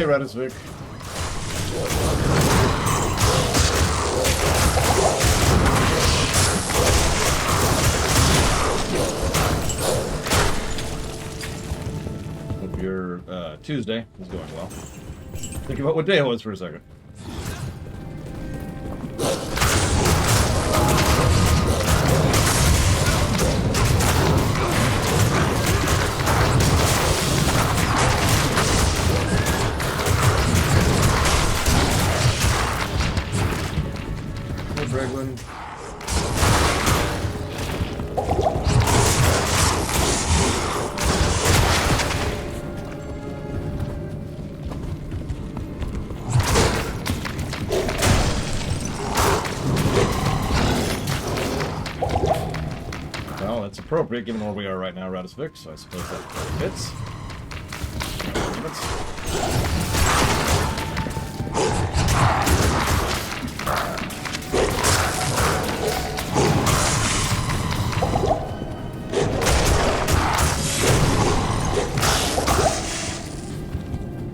Hey, Radisvik. Hope your Tuesday is going well. Think about what day it was for a second. Draglin. Well, that's appropriate given where we are right now, Radisvik, so I suppose that fits.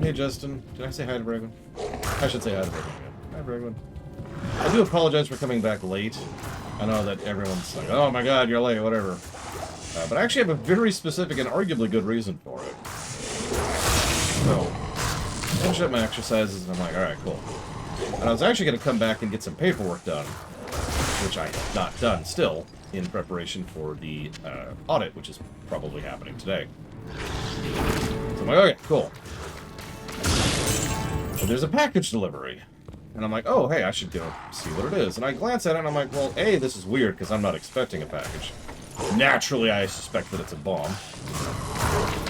Hey, Justin. Did I say hi to Bregwin? I should say hi to Bregwin. Hi, Bregwin. I do apologize for coming back late. I know that everyone's like, oh my god, you're late, whatever. But I actually have a very specific and arguably good reason for it. So, I finished up my exercises and I'm like, alright, cool. And I was actually going to come back and get some paperwork done, which I have not done still, in preparation for the audit, which is probably happening today. So I'm like, okay, cool. But there's a package delivery. And I'm like, oh, hey, I should go see what it is. And I glance at it and I'm like, well, A, this is weird because I'm not expecting a package. Naturally, I suspect that it's a bomb.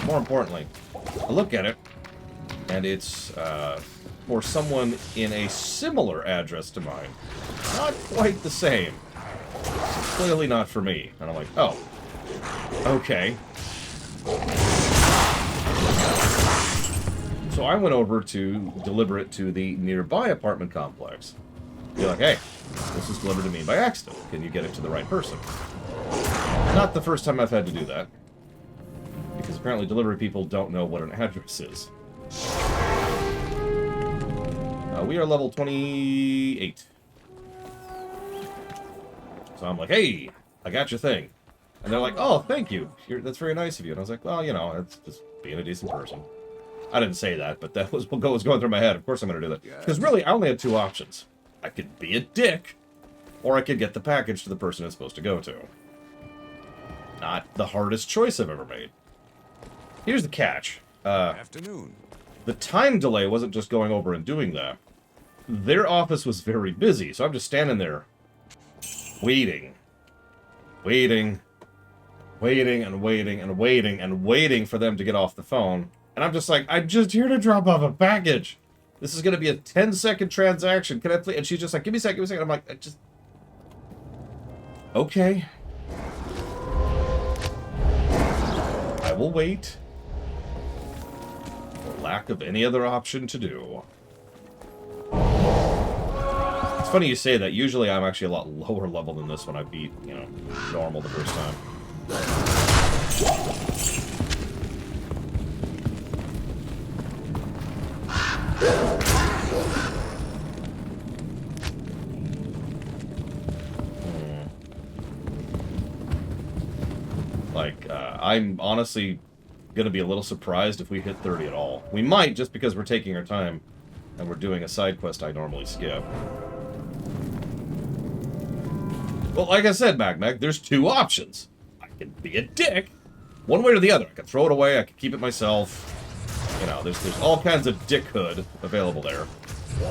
More importantly, I look at it, and it's for someone in a similar address to mine. Not quite the same. It's clearly not for me. And I'm like, oh, okay. So I went over to deliver it to the nearby apartment complex. Be like, hey, this was delivered to me by accident. Can you get it to the right person? Not the first time I've had to do that. Because apparently delivery people don't know what an address is. We are level 28. So I'm like, hey, I got your thing. And they're like, oh, thank you. That's very nice of you. And I was like, well, you know, it's just being a decent person. I didn't say that, but that was what was going through my head. Of course I'm going to do that. Because really, I only had two options. I could be a dick, or I could get the package to the person it's supposed to go to. Not the hardest choice I've ever made. Here's the catch. Afternoon. The time delay wasn't just going over and doing that. Their office was very busy, so I'm just standing there waiting. Waiting. Waiting and waiting and waiting and waiting for them to get off the phone. And I'm just like, I'm just here to drop off a package. This is going to be a 10-second transaction. Can I please? And she's just like, give me a second, give me a second. I'm like, I just... Okay. I will wait. For lack of any other option to do. It's funny you say that. Usually I'm actually a lot lower level than this when I beat, you know, normal the first time. I'm honestly going to be a little surprised if we hit 30 at all. We might, just because we're taking our time and we're doing a side quest I normally skip. Well, like I said, Mag, there's two options. I can be a dick, one way or the other. I can throw it away, I can keep it myself. You know, there's all kinds of dickhood available there.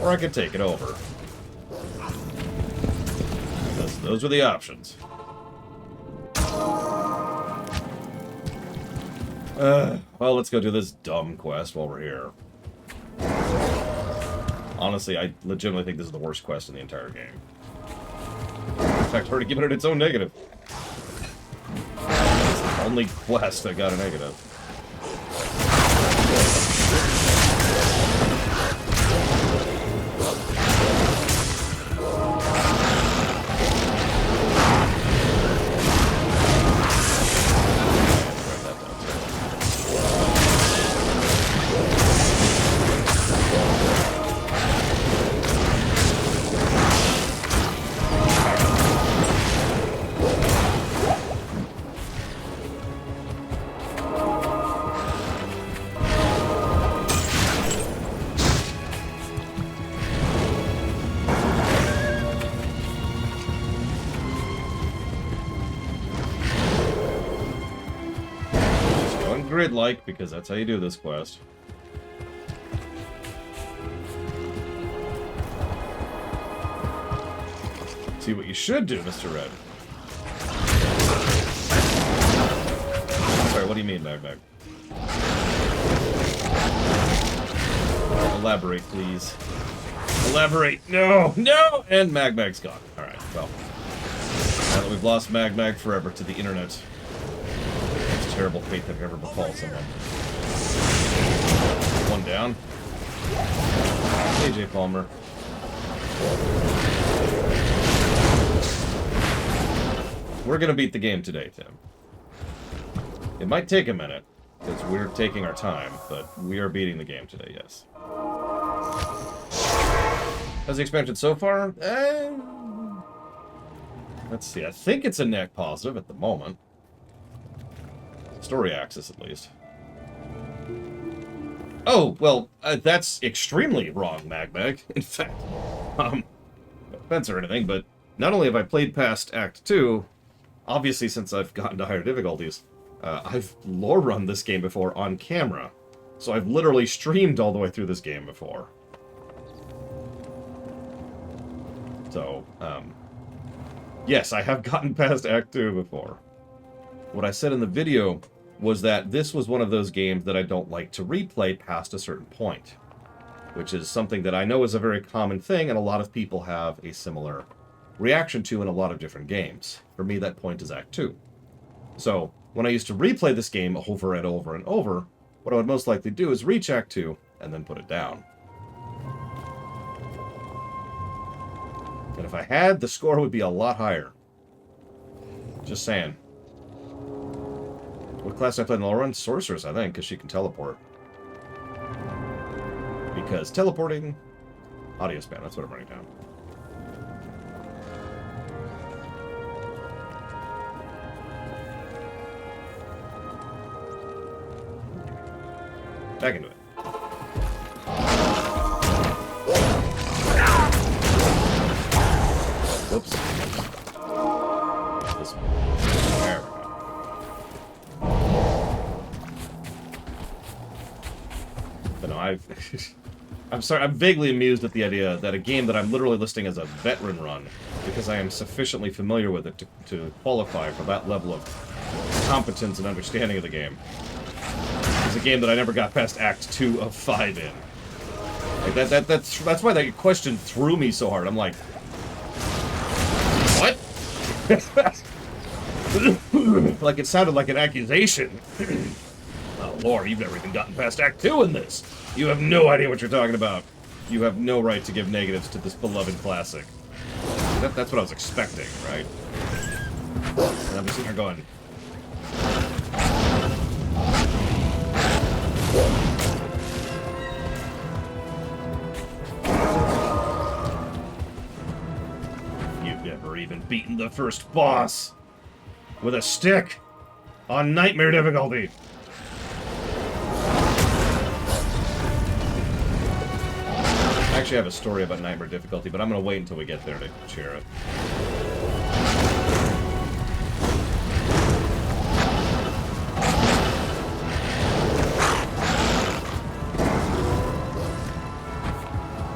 Or I can take it over. Those are the options. Well, let's go do this dumb quest while we're here. Honestly, I legitimately think this is the worst quest in the entire game. In fact, I've already given it its own negative. It's the only quest that got a negative. grid-like, because that's how you do this quest. See what you should do, Mr. Red. Sorry, what do you mean, Mag? Elaborate, please. Elaborate. No! No! And Mag's gone. Alright, well. Now that we've lost Mag forever to the internet. It's terrible fate that ever befall someone. One down. AJ Palmer. We're gonna beat the game today, Tim. It might take a minute, because we're taking our time, but we are beating the game today, yes. How's the expansion so far? Let's see, I think it's a net positive at the moment. Story axis, at least. Oh, well, that's extremely wrong, Mag. In fact, no offense or anything, but not only have I played past Act 2, obviously since I've gotten to higher difficulties, I've lore run this game before on camera. So I've literally streamed all the way through this game before. So, yes, I have gotten past Act 2 before. What I said in the video was that this was one of those games that I don't like to replay past a certain point. Which is something that I know is a very common thing, and a lot of people have a similar reaction to in a lot of different games. For me, that point is Act 2. So, when I used to replay this game over and over and over, what I would most likely do is reach Act 2, and then put it down. And if I had, the score would be a lot higher. Just saying. What class did I play in the run? Sorceress, I think, because she can teleport. Because teleporting... Audio span, that's what I'm writing down. Back into it. Whoops. This one. There we go. But no, I'm sorry, I'm vaguely amused at the idea that a game that I'm literally listing as a veteran run, because I am sufficiently familiar with it to qualify for that level of competence and understanding of the game, is a game that I never got past Act 2 of 5 in. Like that's why that question threw me so hard. I'm like, what? Like it sounded like an accusation. Oh, Lord, you've never even gotten past Act 2 in this. You have no idea what you're talking about. You have no right to give negatives to this beloved classic. That's what I was expecting, right? And I'm just sitting here going... You've never even beaten the first boss with a stick on nightmare difficulty. I actually have a story about nightmare difficulty, but I'm going to wait until we get there to share it.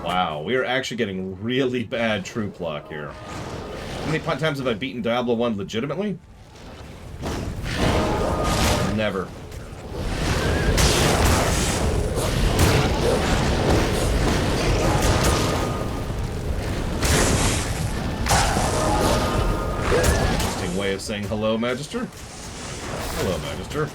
Wow, we are actually getting really bad troop lock here. How many times have I beaten Diablo 1 legitimately? Never. Interesting way of saying hello, Magister. Hello, Magister.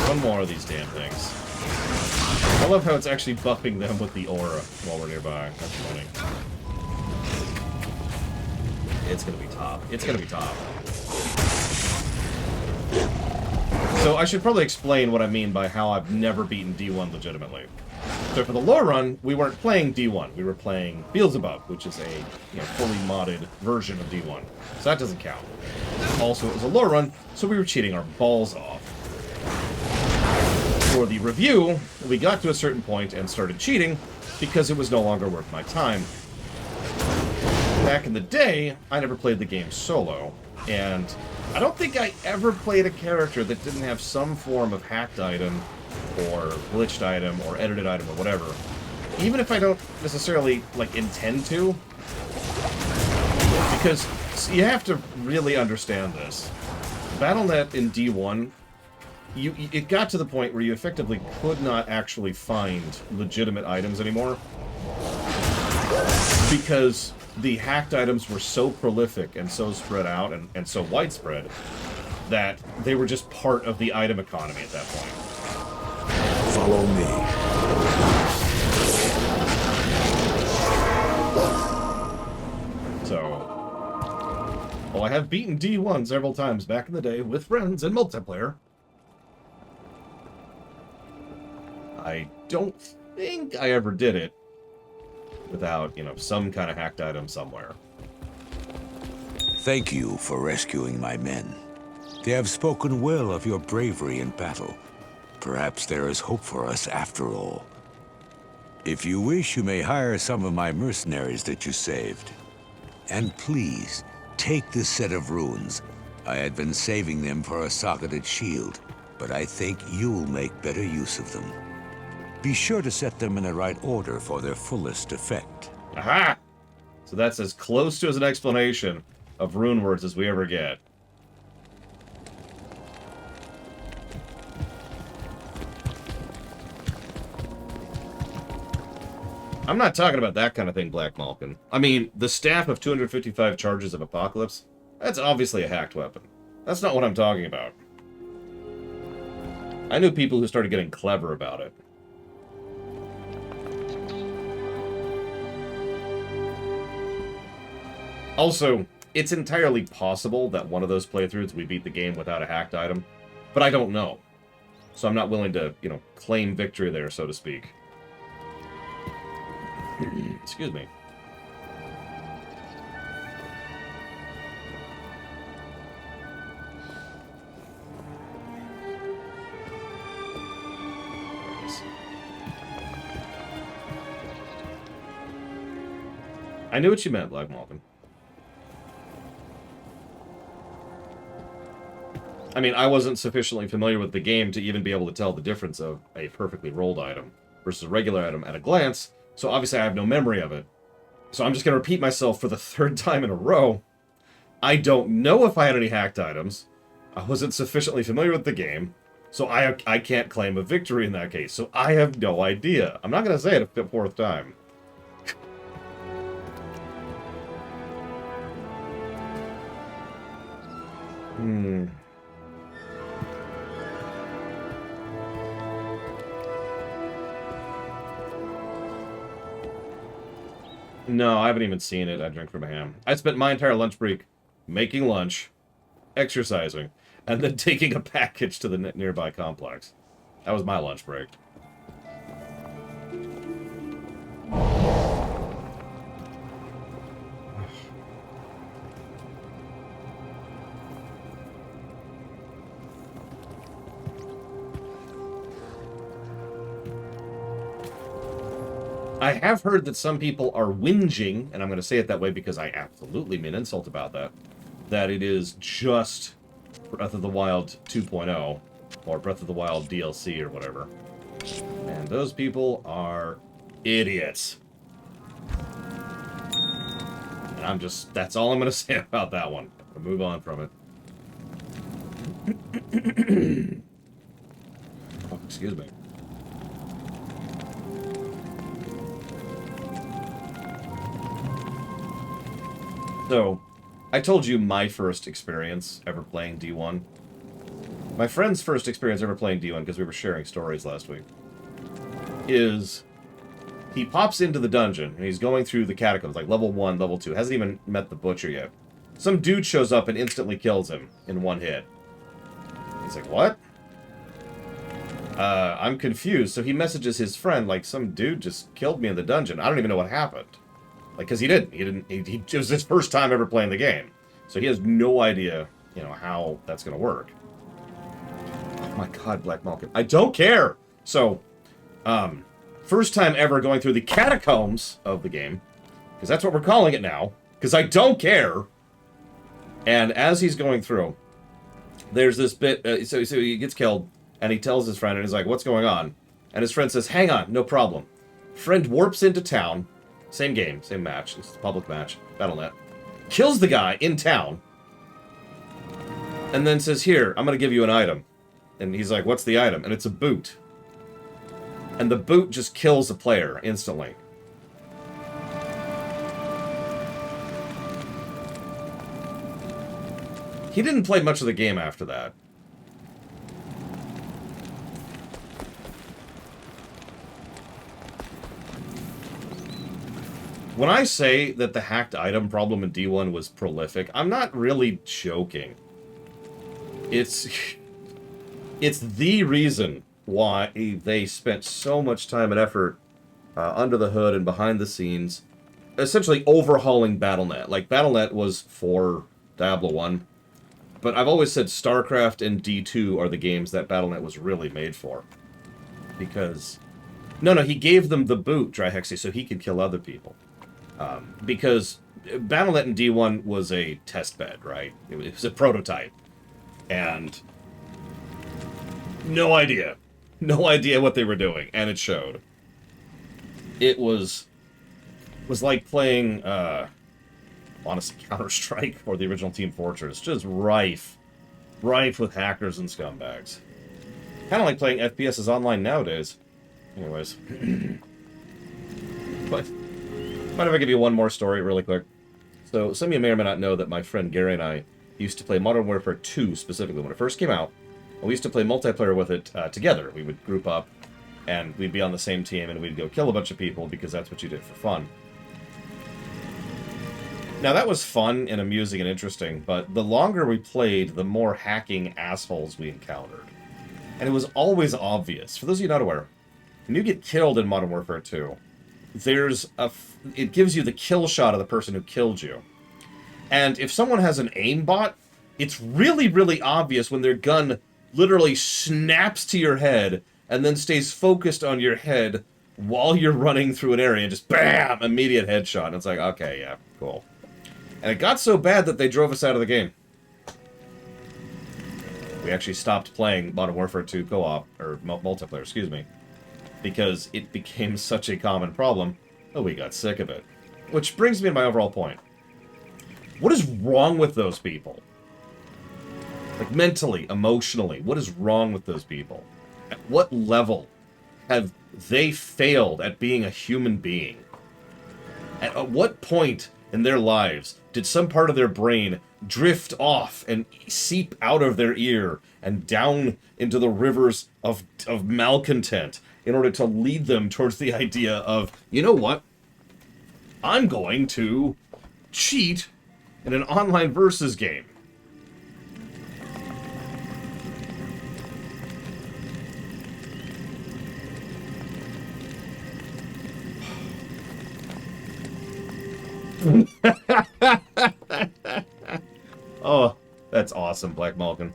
One more of these damn things. I love how it's actually buffing them with the aura while we're nearby. That's funny. It's gonna be top. It's gonna be top. So I should probably explain what I mean by how I've never beaten D1 legitimately. So for the lore run, we weren't playing D1. We were playing Beelzebub, which is a fully modded version of D1. So that doesn't count. Also, it was a lore run, so we were cheating our balls off. for the review, we got to a certain point and started cheating because it was no longer worth my time. Back in the day, I never played the game solo, and I don't think I ever played a character that didn't have some form of hacked item, or glitched item, or edited item, or whatever. Even if I don't necessarily, like, intend to. Because you have to really understand this. Battle.net in D1, it got to the point where you effectively could not actually find legitimate items anymore. Because the hacked items were so prolific and so spread out and so widespread that they were just part of the item economy at that point. Follow me. So, well, I have beaten D1 several times back in the day with friends in multiplayer. I don't think I ever did it without, you know, some kind of hacked item somewhere. Thank you for rescuing my men. They have spoken well of your bravery in battle. Perhaps there is hope for us after all. If you wish, you may hire some of my mercenaries that you saved. And please, take this set of runes. I had been saving them for a socketed shield, but I think you'll make better use of them. Be sure to set them in the right order for their fullest effect. Aha! So that's as close to as an explanation of rune words as we ever get. I'm not talking about that kind of thing, Black Malkin. I mean, the staff of 255 charges of Apocalypse, that's obviously a hacked weapon. That's not what I'm talking about. I knew people who started getting clever about it. Also, it's entirely possible that one of those playthroughs we beat the game without a hacked item, but I don't know. So I'm not willing to, you know, claim victory there, so to speak. Excuse me. I knew what you meant, Black Malkin. I mean, I wasn't sufficiently familiar with the game to even be able to tell the difference of a perfectly rolled item versus a regular item at a glance, so obviously I have no memory of it. So I'm just going to repeat myself for the third time in a row. I don't know if I had any hacked items. I wasn't sufficiently familiar with the game, so I can't claim a victory in that case. So I have no idea. I'm not going to say it a fourth time. No, I haven't even seen it. I drink from a ham. I spent my entire lunch break making lunch, exercising, and then taking a package to the nearby complex. That was my lunch break. I have heard that some people are whinging, and I'm going to say it that way because I absolutely mean insult about that, that it is just Breath of the Wild 2.0, or Breath of the Wild DLC, or whatever. And those people are idiots. And I'm just, that's all I'm going to say about that one. I'll move on from it. Oh, excuse me. So, I told you my first experience ever playing D1. My friend's first experience ever playing D1, because we were sharing stories last week, is he pops into the dungeon, and he's going through the catacombs, like level 1, level 2, hasn't even met the butcher yet. Some dude shows up and instantly kills him in one hit. He's like, what? I'm confused. So he messages his friend, like, some dude just killed me in the dungeon. I don't even know what happened. Like, because he didn't. It was his first time ever playing the game. So he has no idea, you know, how that's going to work. Oh my god, Black Malkin. I don't care! So, first time ever going through the catacombs of the game, because that's what we're calling it now, because I don't care. And as he's going through, there's this bit, so he gets killed, and he tells his friend, and he's like, what's going on? And his friend says, hang on, no problem. Friend warps into town, same game, same match, it's a public match, Battle.net, kills the guy in town, and then says, here, I'm going to give you an item. And he's like, what's the item? And it's a boot. And the boot just kills the player instantly. He didn't play much of the game after that. When I say that the hacked item problem in D1 was prolific, I'm not really joking. It's the reason why they spent so much time and effort under the hood and behind the scenes, essentially overhauling Battle.net. Like, Battle.net was for Diablo 1, but I've always said StarCraft and D2 are the games that Battle.net was really made for. Because... No, he gave them the boot, Dryhexy, so he could kill other people. Because Battle.net in D1 was a test bed, right? It was a prototype. And... No idea what they were doing, and it showed. It was like playing, honestly, Counter-Strike or the original Team Fortress, just rife with hackers and scumbags. Kind of like playing FPSs online nowadays. Anyways. But, mind if I give you one more story really quick? So, some of you may or may not know that my friend Gary and I used to play Modern Warfare 2 specifically when it first came out. And we used to play multiplayer with it together. We would group up, and we'd be on the same team, and we'd go kill a bunch of people, because that's what you did for fun. Now, that was fun and amusing and interesting, but the longer we played, the more hacking assholes we encountered. And it was always obvious. For those of you not aware, when you get killed in Modern Warfare 2, it gives you the kill shot of the person who killed you. And if someone has an aimbot, it's really, really obvious when their gun literally snaps to your head and then stays focused on your head while you're running through an area and just BAM! Immediate headshot. And it's like, okay, yeah, cool. And it got so bad that they drove us out of the game. We actually stopped playing Modern Warfare 2 co-op, or multiplayer, excuse me, because it became such a common problem that we got sick of it. Which brings me to my overall point. What is wrong with those people? Like, mentally, emotionally, what is wrong with those people? At what level have they failed at being a human being? At what point in their lives did some part of their brain drift off and seep out of their ear and down into the rivers of malcontent in order to lead them towards the idea of, you know what? I'm going to cheat in an online versus game. Oh, that's awesome, Black Malkin.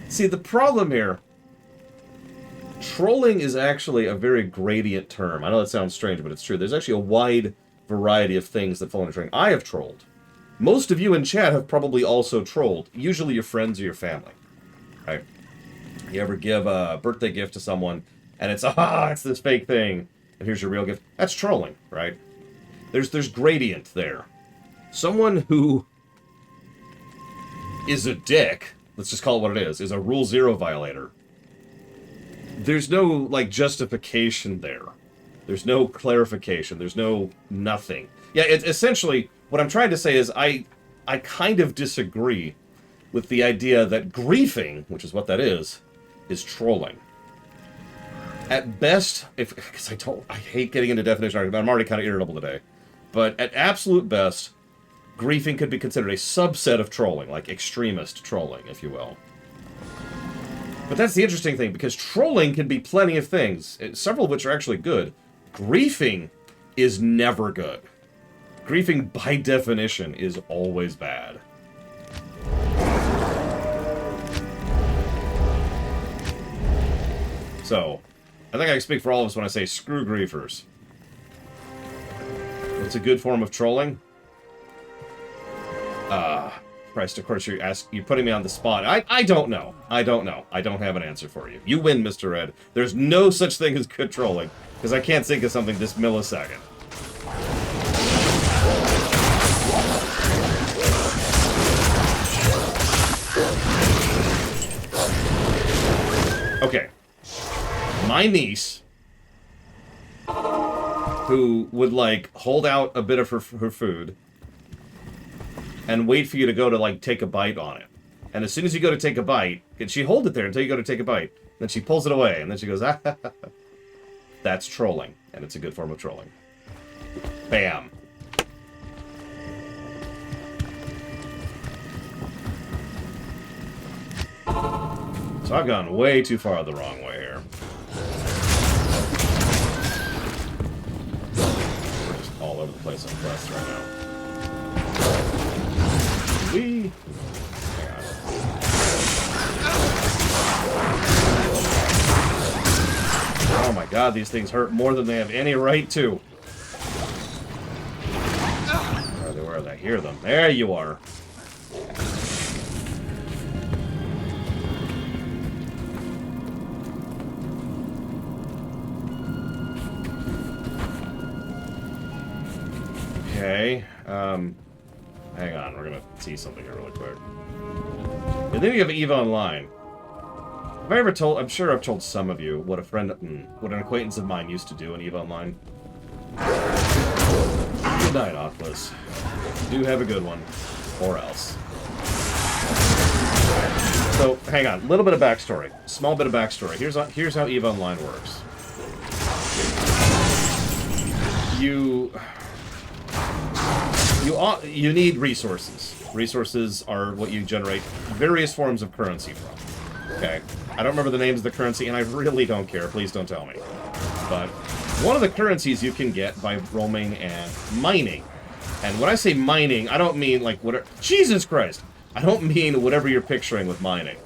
See, the problem here, trolling is actually a very gradient term. I know that sounds strange, but it's true. There's actually a wide variety of things that fall under trolling. I have trolled. Most of you in chat have probably also trolled. Usually your friends or your family. Right? You ever give a birthday gift to someone, and it's this fake thing, and here's your real gift. That's trolling, right? There's gradient there. Someone who is a dick, let's just call it what it is a Rule 0 violator. There's no, like, justification there. There's no clarification. There's no nothing. Yeah, it's essentially, what I'm trying to say is I kind of disagree with the idea that griefing, which is what that is trolling. At best, because I hate getting into definition argument, I'm already kind of irritable today. But at absolute best, griefing could be considered a subset of trolling, like extremist trolling, if you will. But that's the interesting thing, because trolling can be plenty of things, several of which are actually good. Griefing is never good. Griefing, by definition, is always bad. So, I think I can speak for all of us when I say screw griefers. What's a good form of trolling? Christ, of course you're putting me on the spot. I don't know. I don't know. I don't have an answer for you. You win, Mr. Red. There's no such thing as good trolling, because I can't think of something this millisecond. Okay. My niece, who would, like, hold out a bit of her food and wait for you to go to, like, take a bite on it. And as soon as you go to take a bite, and she hold it there until you go to take a bite, then she pulls it away, and then she goes, ah, that's trolling, and it's a good form of trolling. Bam. So I've gone way too far the wrong way here. We're just all over the place on quests right now. Hang on. Oh my god, these things hurt more than they have any right to. Where are they? I hear them. There you are. Okay, hang on, we're gonna see something here really quick. And then you have EVE Online. Have I ever told, I'm sure I've told some of you what what an acquaintance of mine used to do in EVE Online. Good night, Oculus. Do have a good one. Or else. So, hang on, a little bit of backstory. Small bit of backstory. Here's how EVE Online works. You need resources. Resources are what you generate various forms of currency from. Okay? I don't remember the names of the currency, and I really don't care. Please don't tell me. But one of the currencies you can get by roaming and mining. And when I say mining, I don't mean like whatever... Jesus Christ! I don't mean whatever you're picturing with mining.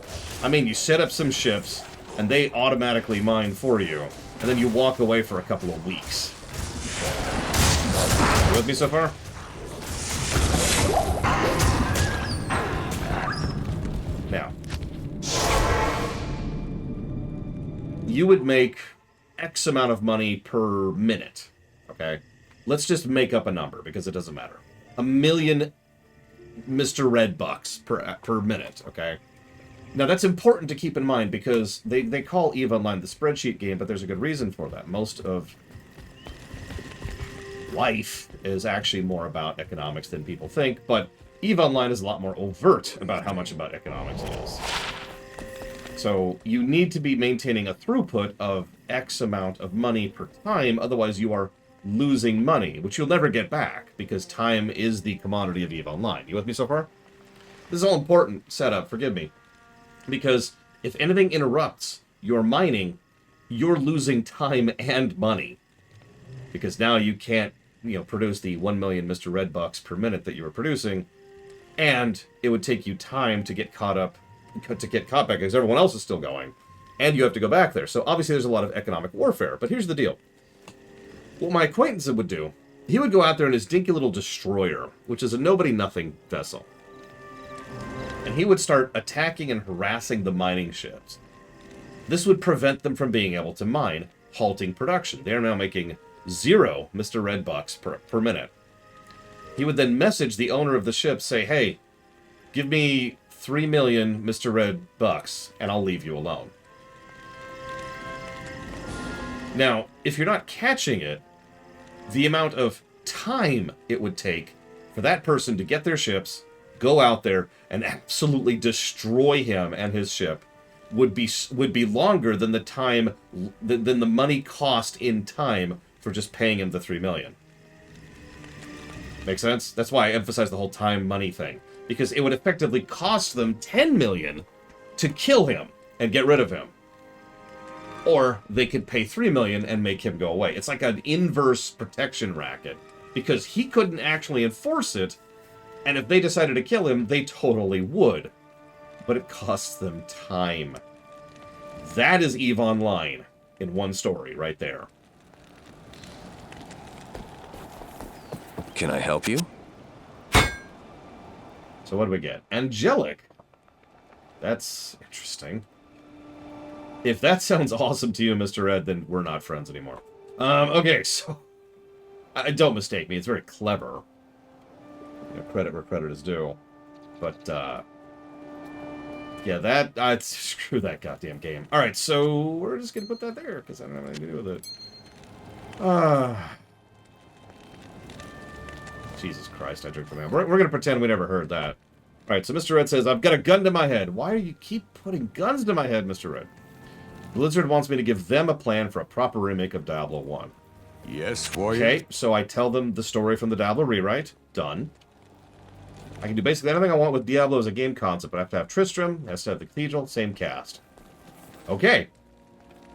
I mean, you set up some ships, and they automatically mine for you, and then you walk away for a couple of weeks. You with me so far? Now, you would make X amount of money per minute, okay? Let's just make up a number, because it doesn't matter. 1 million Mr. Red bucks per minute, okay? Now, that's important to keep in mind, because they call EVE Online the spreadsheet game, but there's a good reason for that. Most of life is actually more about economics than people think, but EVE Online is a lot more overt about how much about economics it is. So you need to be maintaining a throughput of X amount of money per time, otherwise you are losing money, which you'll never get back, because time is the commodity of EVE Online. You with me so far? This is all important setup, forgive me. Because if anything interrupts your mining, you're losing time and money. Because now you can't, produce the 1 million Mr. Red bucks per minute that you were producing, and it would take you time to get caught back because everyone else is still going, and you have to go back there. So obviously there's a lot of economic warfare, but here's the deal. What my acquaintance would do, he would go out there in his dinky little destroyer, which is a nobody-nothing vessel, and he would start attacking and harassing the mining ships. This would prevent them from being able to mine, halting production. They are now making 0 Mr. Red bucks per minute. He would then message the owner of the ship, say, hey, give me 3 million Mr. Red bucks, and I'll leave you alone. Now, if you're not catching it, the amount of time it would take for that person to get their ships, go out there, and absolutely destroy him and his ship would be longer than the time, than the money cost in time for just paying him the 3 million. Make sense? That's why I emphasize the whole time money thing. Because it would effectively cost them 10 million to kill him and get rid of him. Or they could pay 3 million and make him go away. It's like an inverse protection racket. Because he couldn't actually enforce it, and if they decided to kill him, they totally would. But it costs them time. That is EVE Online. in one story right there. Can I help you? So what do we get? Angelic. That's interesting. If that sounds awesome to you, Mr. Ed, then we're not friends anymore. Okay, so... don't mistake me, it's very clever. You know, credit where credit is due. But, yeah, that... screw that goddamn game. Alright, so we're just gonna put that there, because I don't have anything to do with it. Jesus Christ, I drink the man. We're gonna pretend we never heard that. Alright, so Mr. Red says, I've got a gun to my head. Why do you keep putting guns to my head, Mr. Red? Blizzard wants me to give them a plan for a proper remake of Diablo 1. Yes, warrior. Okay, so I tell them the story from the Diablo rewrite. Done. I can do basically anything I want with Diablo as a game concept, but I have to have Tristram, has to have the Cathedral, same cast. Okay.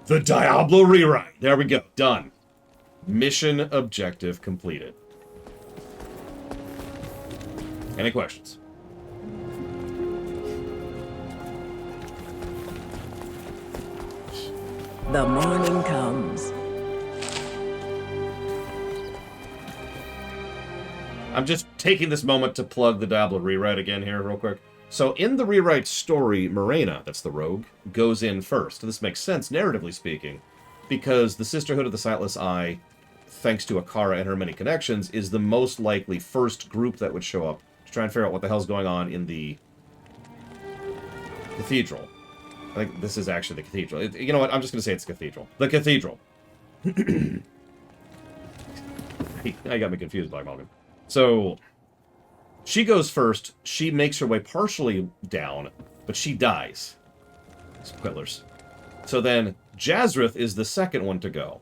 The Diablo rewrite. There we go. Done. Mission objective completed. Any questions? The morning comes. I'm just taking this moment to plug the Diablo rewrite again here real quick. So in the rewrite story, Morena, that's the rogue, goes in first. This makes sense, narratively speaking, because the Sisterhood of the Sightless Eye, thanks to Akara and her many connections, is the most likely first group that would show up to try and figure out what the hell's going on in the Cathedral. I think this is actually the Cathedral. You know what? I'm just going to say it's Cathedral. The Cathedral. You got me confused, Black Malkin. So, she goes first. She makes her way partially down, but she dies. Spoilers. So then, Jazrith is the second one to go.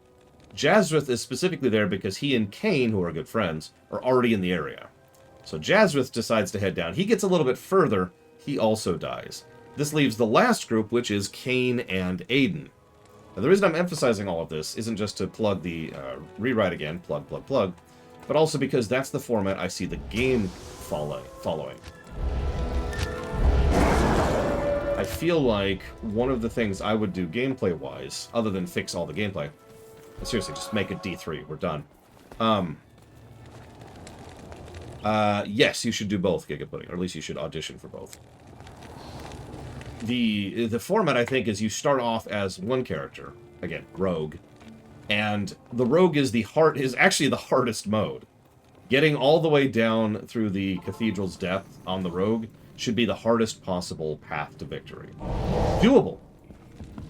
Jazrith is specifically there because he and Cain, who are good friends, are already in the area. So Jazrith decides to head down. He gets a little bit further. He also dies. This leaves the last group, which is Cain and Aiden. Now, the reason I'm emphasizing all of this isn't just to plug the rewrite again, plug, but also because that's the format I see the game following. I feel like one of the things I would do gameplay-wise, other than fix all the gameplay, seriously, just make it D3, we're done. Yes, you should do both, Giga Pudding, or at least you should audition for both. The format, I think, is you start off as one character, again, rogue, and the rogue is actually the hardest mode. Getting all the way down through the Cathedral's depth on the rogue should be the hardest possible path to victory. Doable.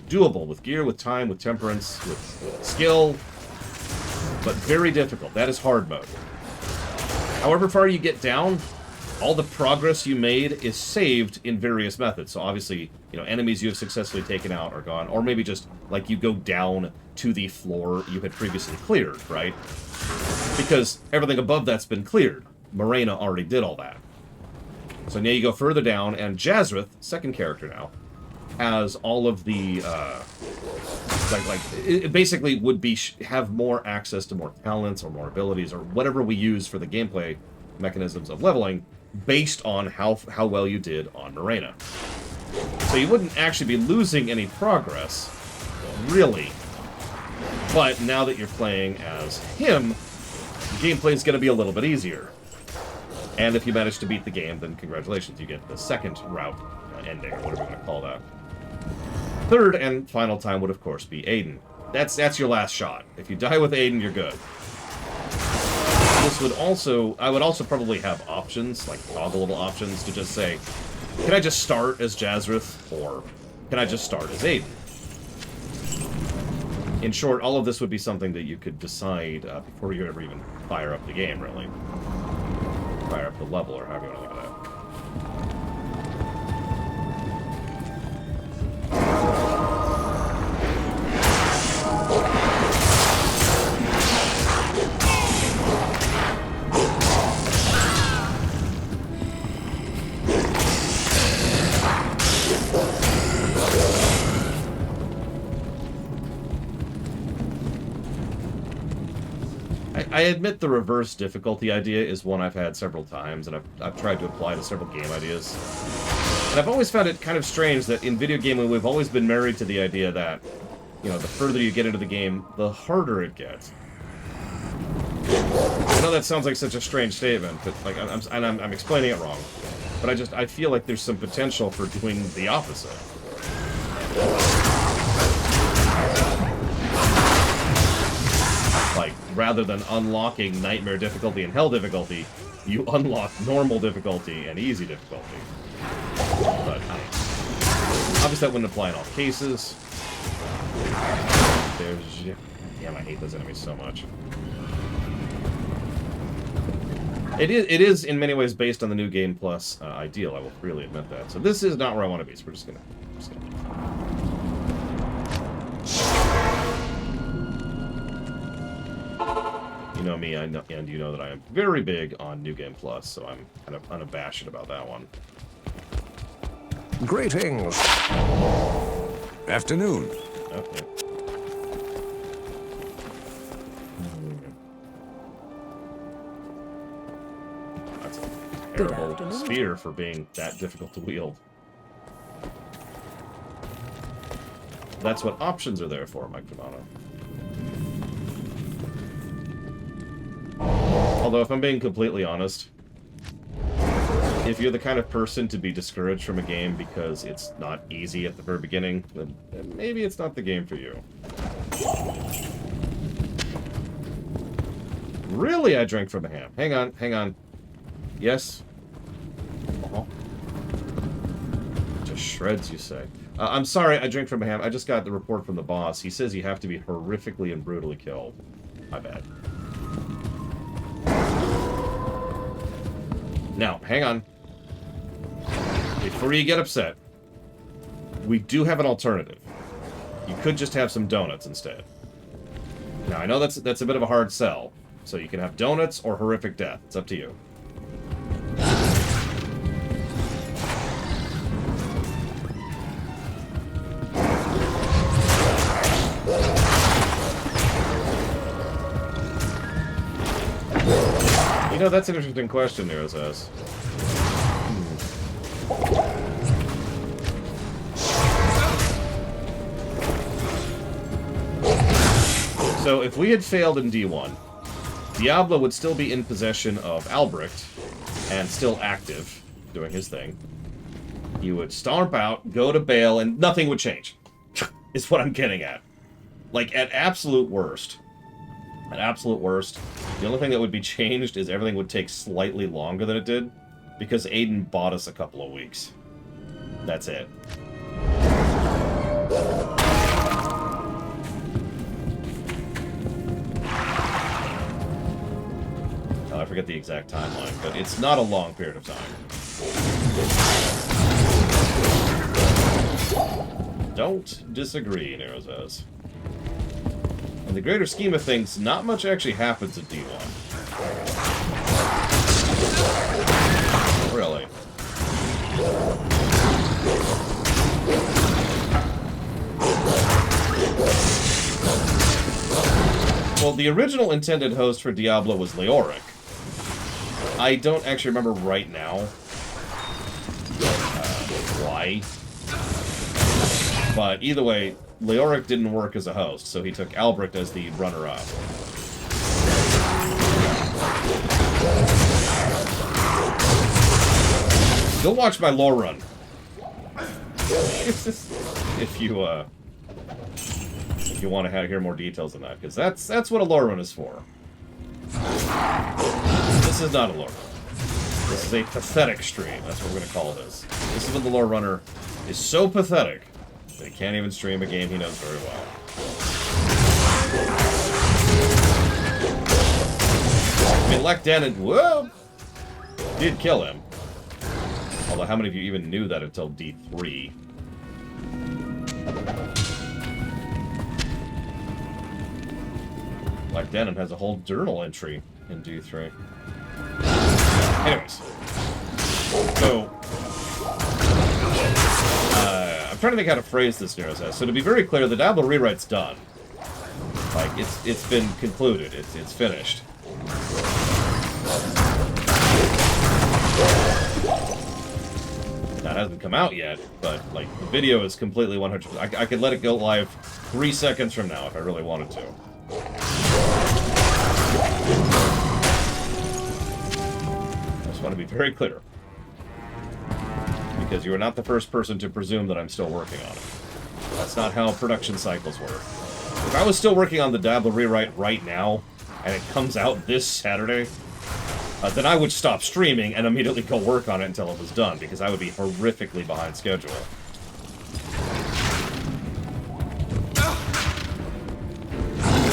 Doable with gear, with time, with temperance, with skill, but very difficult. That is hard mode. However far you get down, all the progress you made is saved in various methods. So obviously, you know, enemies you have successfully taken out are gone, or maybe just, like, you go down to the floor you had previously cleared, right? Because everything above that's been cleared. Morena already did all that. So now you go further down, and Jazrith, second character now, has all of the, it basically would be, have more access to more talents or more abilities or whatever we use for the gameplay mechanisms of leveling based on how well you did on Morena. So you wouldn't actually be losing any progress, really. But now that you're playing as him, gameplay is going to be a little bit easier. And if you manage to beat the game, then congratulations, you get the second route ending, or whatever you want to call that. Third and final time would, of course, be Aiden. That's your last shot. If you die with Aiden, you're good. This would also... I would also probably have options, like toggleable options, to just say, can I just start as Jazrith, or can I just start as Aiden? In short, all of this would be something that you could decide before you ever even fire up the game, really. Fire up the level, or however you want to look at that. I admit the reverse difficulty idea is one I've had several times, and I've tried to apply to several game ideas. And I've always found it kind of strange that in video gaming we've always been married to the idea that you know, the further you get into the game, the harder it gets. I know that sounds like such a strange statement, but like I'm explaining it wrong. But I feel like there's some potential for doing the opposite. Like, rather than unlocking nightmare difficulty and hell difficulty, you unlock normal difficulty and easy difficulty. But obviously that wouldn't apply in all cases. Damn, I hate those enemies so much. It is in many ways based on the new Game Plus ideal. I will freely admit that. So this is not where I want to be. So we're just gonna. You know me, and you know that I am very big on New Game Plus, so I'm kind of unabashed about that one. Greetings. Afternoon. Okay. That's a terrible spear for being that difficult to wield. That's what options are there for, Mike Romano. Although, if I'm being completely honest, if you're the kind of person to be discouraged from a game because it's not easy at the very beginning, then maybe it's not the game for you. Really, I drank from a ham. Hang on, hang on. Yes? Just shreds, you say. I'm sorry, I drank from a ham. I just got the report from the boss. He says you have to be horrifically and brutally killed. My bad. Now, hang on. Before you get upset, we do have an alternative. You could just have some donuts instead. Now, I know that's a bit of a hard sell, so you can have donuts or horrific death. It's up to you. You know, that's an interesting question, Nero says. So, if we had failed in D1, Diablo would still be in possession of Albrecht, and still active, doing his thing. He would stomp out, go to Baal, and nothing would change. Is what I'm getting at. Like, at absolute worst, the only thing that would be changed is everything would take slightly longer than it did, because Aiden bought us a couple of weeks. That's it. I forget the exact timeline, but it's not a long period of time. Don't disagree, Nero says. In the greater scheme of things, not much actually happens at D1. Really. Well, the original intended host for Diablo was Leoric. I don't actually remember right now why. But either way, Leoric didn't work as a host, so he took Albrecht as the runner-up. Go watch my lore run. if you want to hear more details on that, because that's what a lore run is for. This is not a lore run. This is a pathetic stream. That's what we're going to call this. This is when the lore runner is so pathetic that he can't even stream a game he knows very well. I mean, Lek Denon, whoa, did kill him. Although, how many of you even knew that until D3? Lek Denon has a whole journal entry in D3. Anyways. So, I'm trying to think how to phrase this, Nero says. So to be very clear, the Diablo rewrite's done. Like, it's been concluded. It's finished. Now, hasn't come out yet, but, like, the video is completely 100%. I could let it go live 3 seconds from now if I really wanted to. I just want to be very clear. Because you are not the first person to presume that I'm still working on it. That's not how production cycles work. If I was still working on the Diablo rewrite right now, and it comes out this Saturday, then I would stop streaming and immediately go work on it until it was done, because I would be horrifically behind schedule.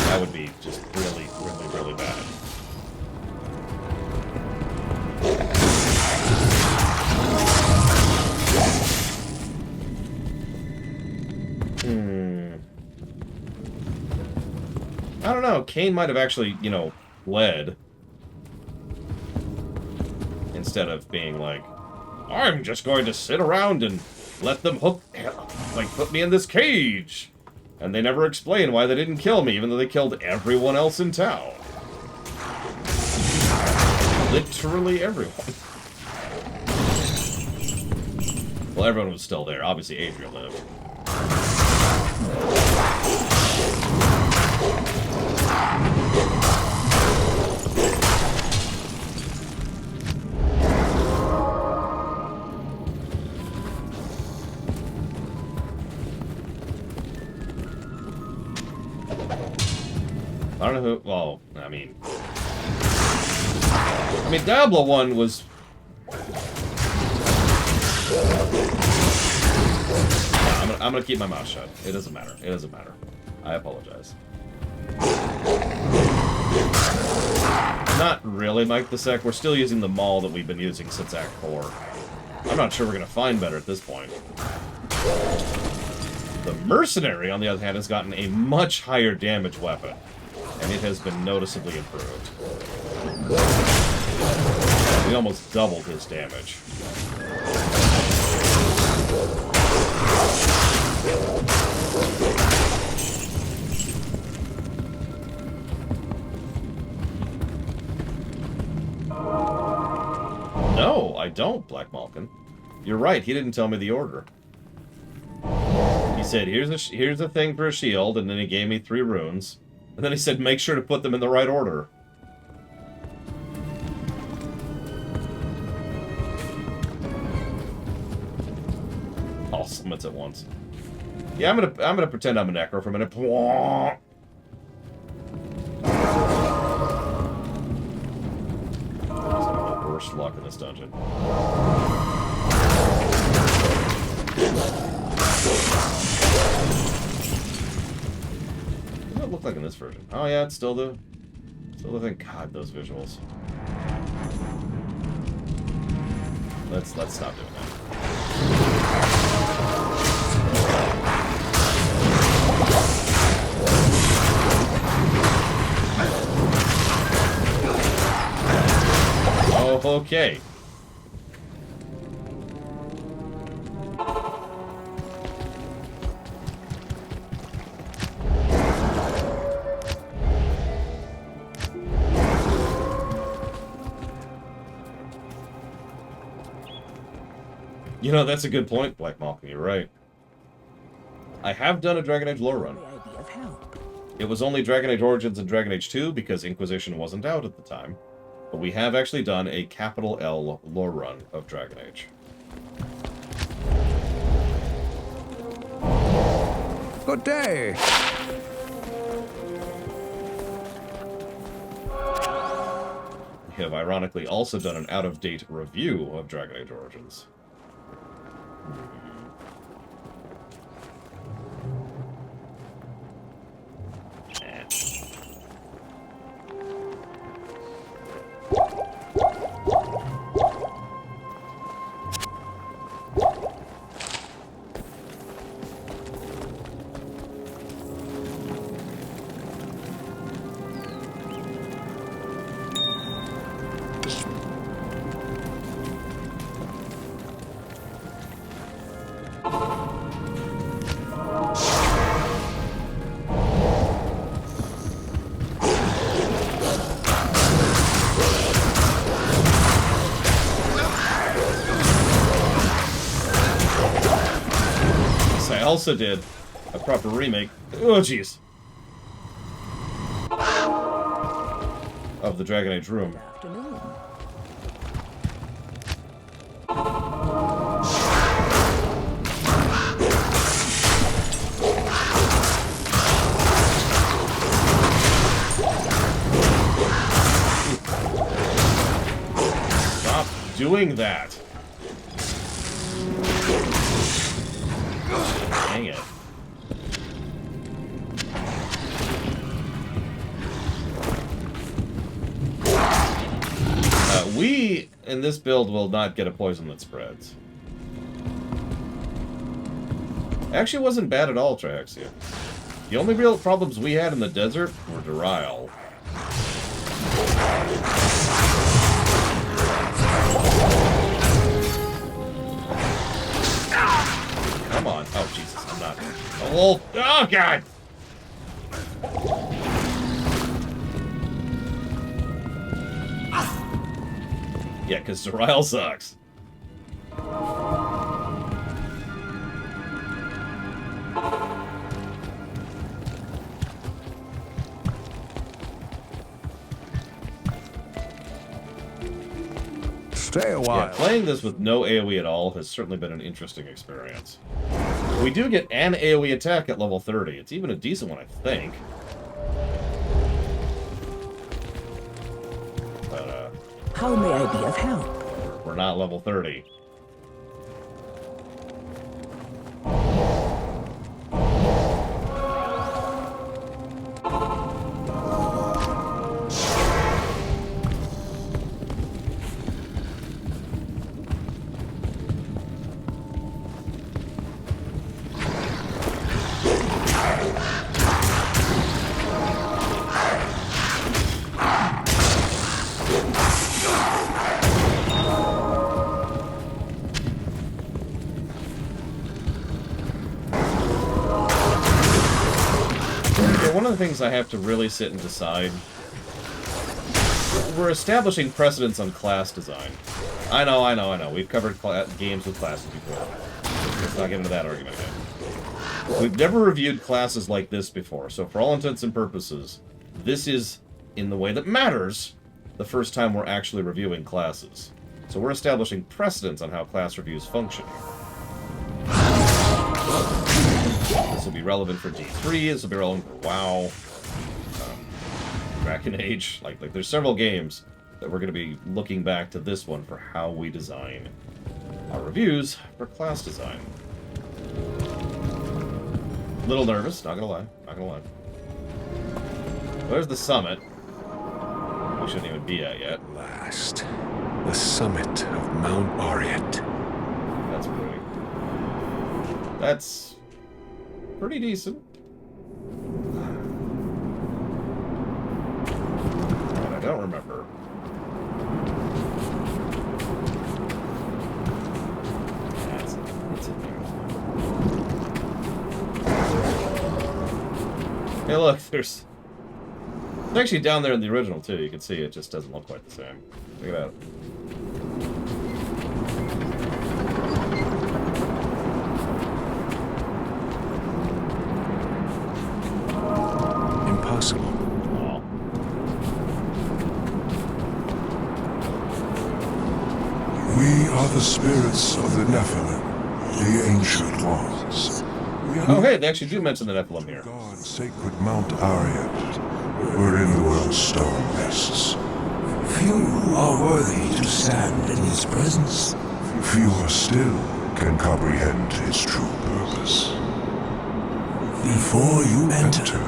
That would be just really, really, really bad. I don't know. Kane might have actually, you know, led. Instead of being like, I'm just going to sit around and let them put me in this cage. And they never explain why they didn't kill me, even though they killed everyone else in town. Literally everyone. Well, everyone was still there. Obviously, Adria lived. I don't know who. Well, I mean, Diablo 1 was. No, I'm gonna keep my mouth shut. It doesn't matter. It doesn't matter. I apologize. Not really, Mike the Sec. We're still using the maul that we've been using since Act 4. I'm not sure we're gonna find better at this point. The Mercenary, on the other hand, has gotten a much higher damage weapon. And it has been noticeably improved. We almost doubled his damage. No, I don't, Black Malkin. You're right, he didn't tell me the order. He said, here's a thing for a shield, and then he gave me 3 runes. And then he said, make sure to put them in the right order. All summons at once. Yeah, I'm gonna pretend I'm a necro for a minute. Some of the worst luck in this dungeon. What does it look like in this version? Oh yeah, it's still the thing. God, those visuals. Let's stop doing that. Oh, okay. You know, that's a good point, Black Malkin. You're right. I have done a Dragon Age lore run. It was only Dragon Age Origins and Dragon Age 2 because Inquisition wasn't out at the time. But we have actually done a capital L lore run of Dragon Age. Good day. We have ironically also done an out-of-date review of Dragon Age Origins. also did a proper remake. Oh, jeez. Of the Dragon Age room. Good afternoon. Stop doing that. Dang it. We, in this build, will not get a poison that spreads. Actually, it wasn't bad at all, Triaxia. The only real problems we had in the desert were Durile. Come on. Oh, Jesus, I'm not. Oh, oh God! Yeah, because Durile sucks. Stay a while. Yeah, playing this with no AoE at all has certainly been an interesting experience. We do get an AoE attack at level 30. It's even a decent one, I think. But, How may I be of help? we're not level 30. One of the things I have to really sit and decide, we're establishing precedence on class design. I know. We've covered games with classes before. Let's not get into that argument again. We've never reviewed classes like this before, so for all intents and purposes, this is, in the way that matters, the first time we're actually reviewing classes. So we're establishing precedence on how class reviews function. This will be relevant for D3, this will be relevant for WoW, Dragon Age. Like there's several games that we're going to be looking back to this one for how we design our reviews for class design. Little nervous, not gonna lie. There's the summit. We shouldn't even be at yet. Last, the summit of Mount Audit. That's pretty. That's pretty decent. And I don't remember. That's in there. Hey, look, there's. It's actually down there in the original too. You can see it just doesn't look quite the same. Check it out. Impossible. Oh. We are the spirits of the Nephilim, the ancient ones. Oh, hey, they actually do mention the Nephilim here. God's sacred Mount Ariat, wherein the world's stone rests. Few are worthy to stand in his presence. Fewer still can comprehend his true purpose. Before you enter,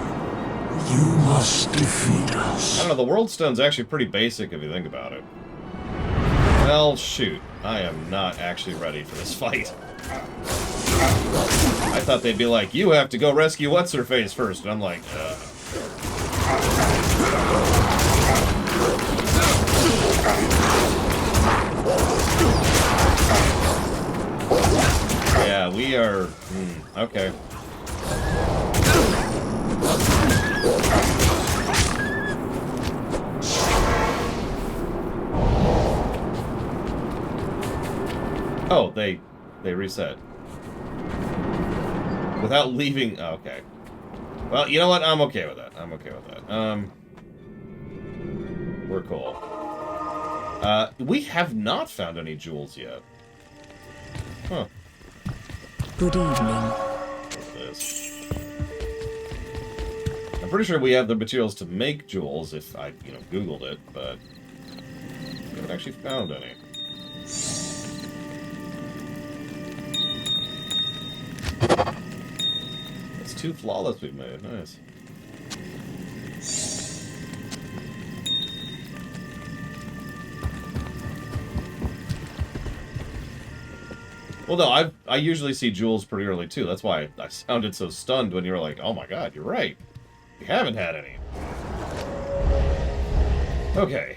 you must defeat I us. don't know, the World Stone's actually pretty basic if you think about it. Well, shoot. I am not actually ready for this fight. I thought they'd be like, you have to go rescue What's-Her-Face first, and I'm like, Yeah, we are... okay. Oh, they reset. Without leaving... Oh, okay. Well, you know what? I'm okay with that. I'm okay with that. We're cool. We have not found any jewels yet. Huh. Good evening. What's this? I'm pretty sure we have the materials to make jewels if I, you know, Googled it, but we haven't actually found any. That's 2 flawless we've made. Nice. Well, no, I usually see jewels pretty early, too. That's why I sounded so stunned when you were like, oh my god, you're right. We haven't had any. Okay.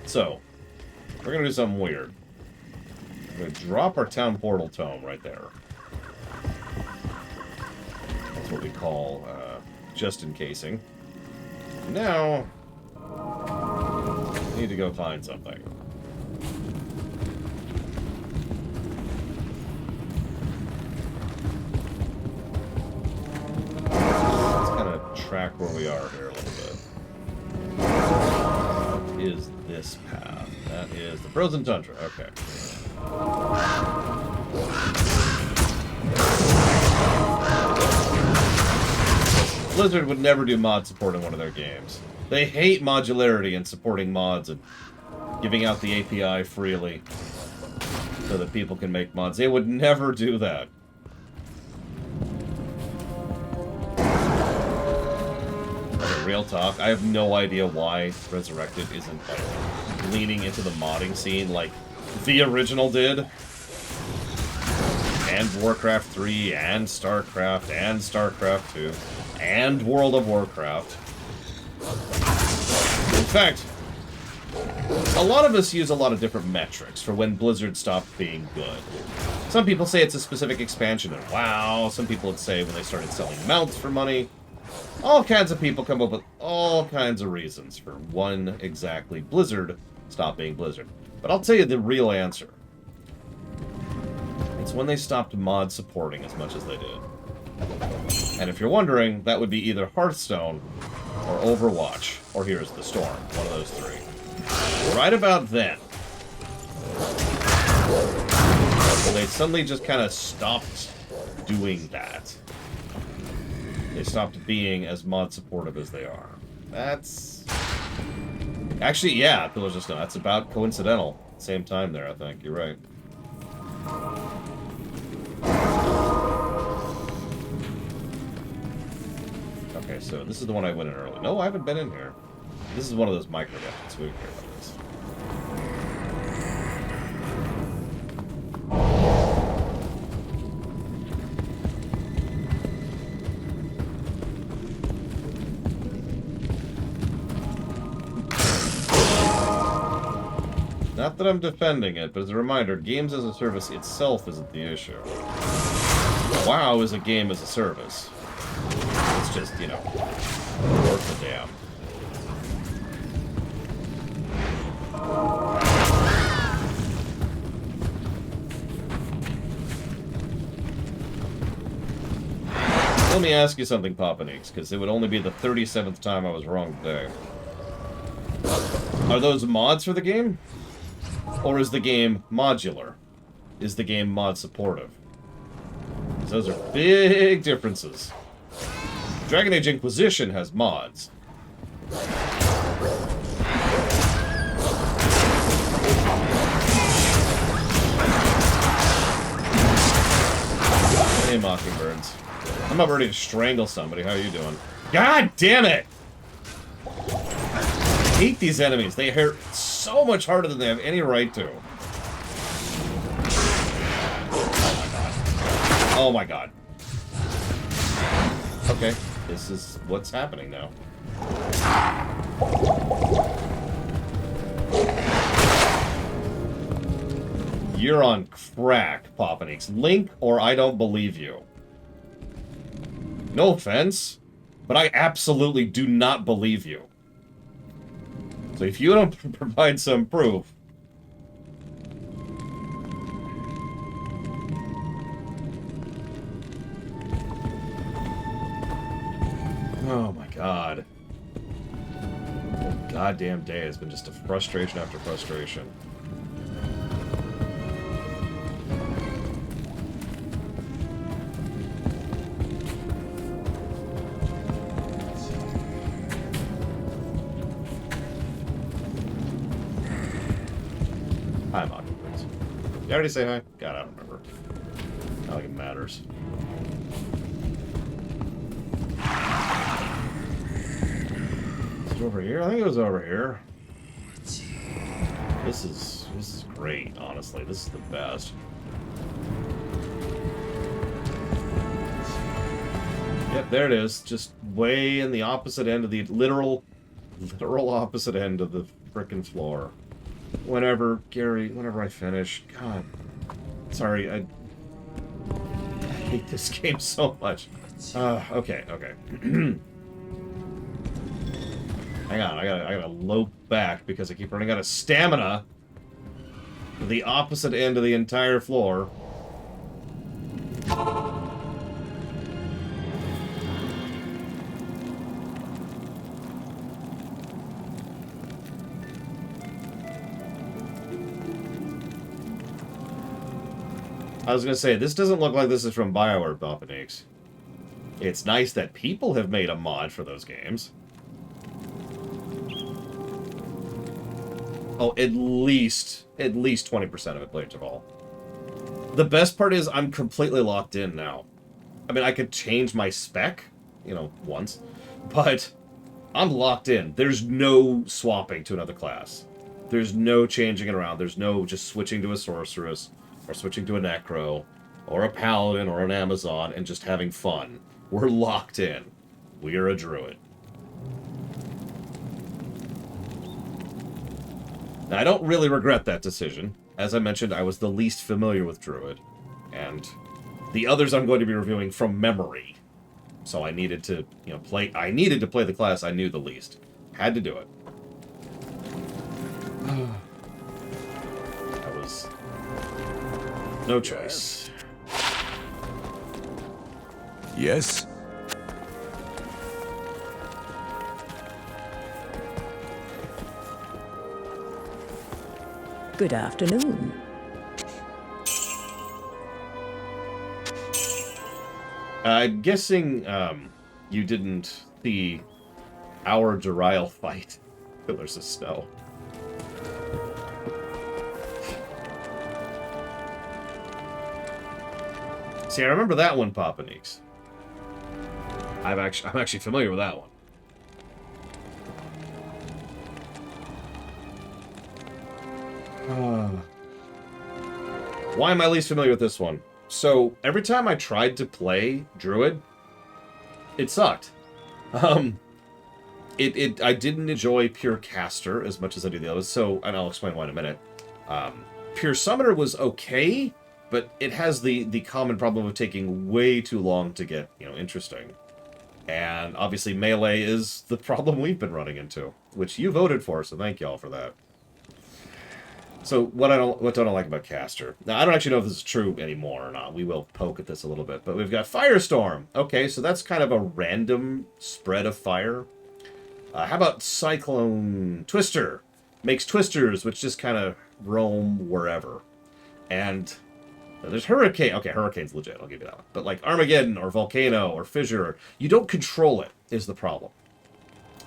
So, we're going to do something weird. We're going to drop our town portal tome right there. That's what we call just in casing. Now, we need to go find something. Track where we are here a little bit. What is this path? That is the frozen tundra. Okay. Blizzard would never do mod support in one of their games. They hate modularity and supporting mods and giving out the API freely so that people can make mods. They would never do that. Real talk, I have no idea why Resurrected isn't like leaning into the modding scene like the original did. And Warcraft 3, and StarCraft, and StarCraft 2, and World of Warcraft. In fact, a lot of us use a lot of different metrics for when Blizzard stopped being good. Some people say it's a specific expansion in WoW, some people would say when they started selling mounts for money. All kinds of people come up with all kinds of reasons for when exactly Blizzard stopped being Blizzard. But I'll tell you the real answer. It's when they stopped mod supporting as much as they did. And if you're wondering, that would be either Hearthstone or Overwatch or Here's the Storm. One of those 3. Right about then. Well, they suddenly just kind of stopped doing that. They stopped being as mod supportive as they are. That's... Actually, yeah, Pillars of Stone. That's about coincidental. Same time there, I think. You're right. Okay, so this is the one I went in early. No, I haven't been in here. This is one of those micro-dungeons. We don't care about this. Not that I'm defending it, but as a reminder, games as a service itself isn't the issue. WoW is a game as a service. It's just, you know, worth the damn. Let me ask you something, Papaneeks, because it would only be the 37th time I was wrong today. Are those mods for the game? Or is the game modular? Is the game mod supportive? Those are big differences. Dragon Age Inquisition has mods. Hey, Mockingbirds. I'm about ready to strangle somebody. How are you doing? God damn it! I hate these enemies. They hurt so much harder than they have any right to. Oh my god. Okay, this is what's happening now. You're on crack, Papaneeks. Link or I don't believe you. No offense, but I absolutely do not believe you. So if you don't provide some proof... Oh my god. The goddamn day has been just a frustration after frustration. Hi, Mockingbirds. Did you already say hi? God, I don't remember. Not like it matters. Is it over here? I think it was over here. This is great, honestly. This is the best. Yep, there it is. Just way in the opposite end of the literal opposite end of the frickin' floor. Whenever I finish. God. Sorry, I hate this game so much. Okay. Hang on, I gotta lope back because I keep running out of stamina. The opposite end of the entire floor. I was gonna say, this doesn't look like this is from BioWare, Bopanix. It's nice that people have made a mod for those games. Oh, at least 20% of it played Javal. The best part is I'm completely locked in now. I mean, I could change my spec, you know, once, but I'm locked in. There's no swapping to another class. There's no changing it around. There's no just switching to a sorceress, or switching to a necro, or a paladin, or an Amazon, and just having fun. We're locked in. We are a druid. Now, I don't really regret that decision. As I mentioned, I was the least familiar with druid, and the others I'm going to be reviewing from memory. So I needed to, you know, I needed to play the class I knew the least. Had to do it. That was no choice. Yes? Good afternoon. I'm guessing you didn't see our Durial fight. Pillars of Snow. See, I remember that one, Papanix. I'm actually familiar with that one. Why am I least familiar with this one? So, every time I tried to play Druid, it sucked. I didn't enjoy Pure Caster as much as I do the others, so, and I'll explain why in a minute. Pure Summoner was okay, but it has the common problem of taking way too long to get, you know, interesting. And obviously Melee is the problem we've been running into, which you voted for, so thank y'all for that. So, what don't I like about Caster? Now, I don't actually know if this is true anymore or not. We will poke at this a little bit. But we've got Firestorm. Okay, so that's kind of a random spread of fire. How about Cyclone Twister? Makes twisters, which just kind of roam wherever. And there's Hurricane. Okay, Hurricane's legit. I'll give you that one. But like Armageddon or Volcano or Fissure, you don't control it, is the problem.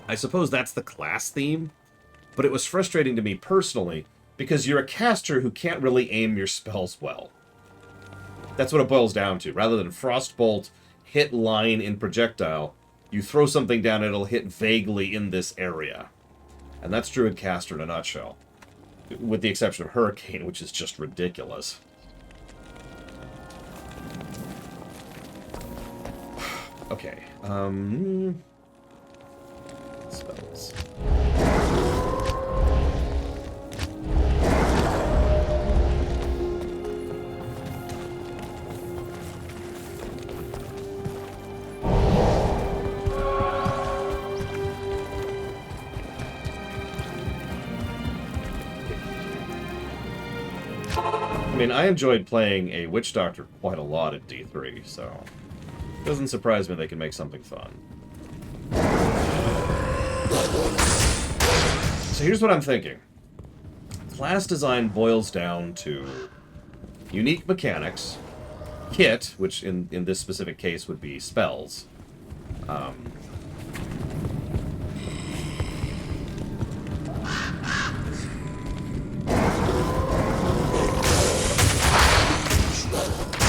I suppose that's the class theme. But it was frustrating to me personally, because you're a caster who can't really aim your spells well. That's what it boils down to. Rather than Frostbolt, hit line in projectile, you throw something down and it'll hit vaguely in this area. And that's Druid Caster in a nutshell. With the exception of Hurricane, which is just ridiculous. Okay, spells. I mean, I enjoyed playing a Witch Doctor quite a lot at D3, so it doesn't surprise me they can make something fun. So here's what I'm thinking. Class design boils down to unique mechanics, kit, which in this specific case would be spells.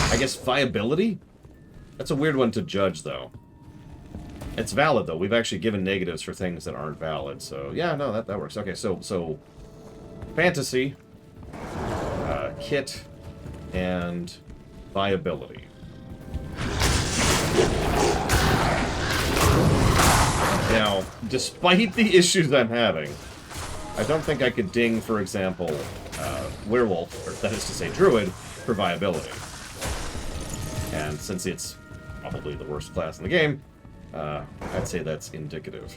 I guess viability? That's a weird one to judge, though. It's valid, though. We've actually given negatives for things that aren't valid, so... Yeah, no, that works. Okay, so fantasy, kit, and viability. Now, despite the issues I'm having, I don't think I could ding, for example, werewolf, or that is to say druid, for viability. And since it's probably the worst class in the game, I'd say that's indicative.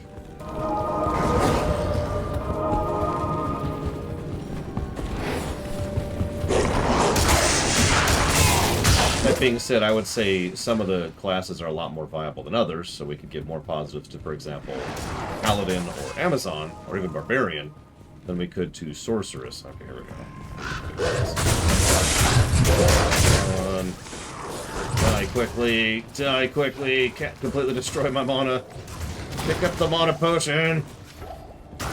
That being said, I would say some of the classes are a lot more viable than others, so we could give more positives to, for example, Paladin or Amazon, or even Barbarian, than we could to Sorceress. Okay, here we go. Die quickly, die quickly, can't completely destroy my mana. Pick up the mana potion.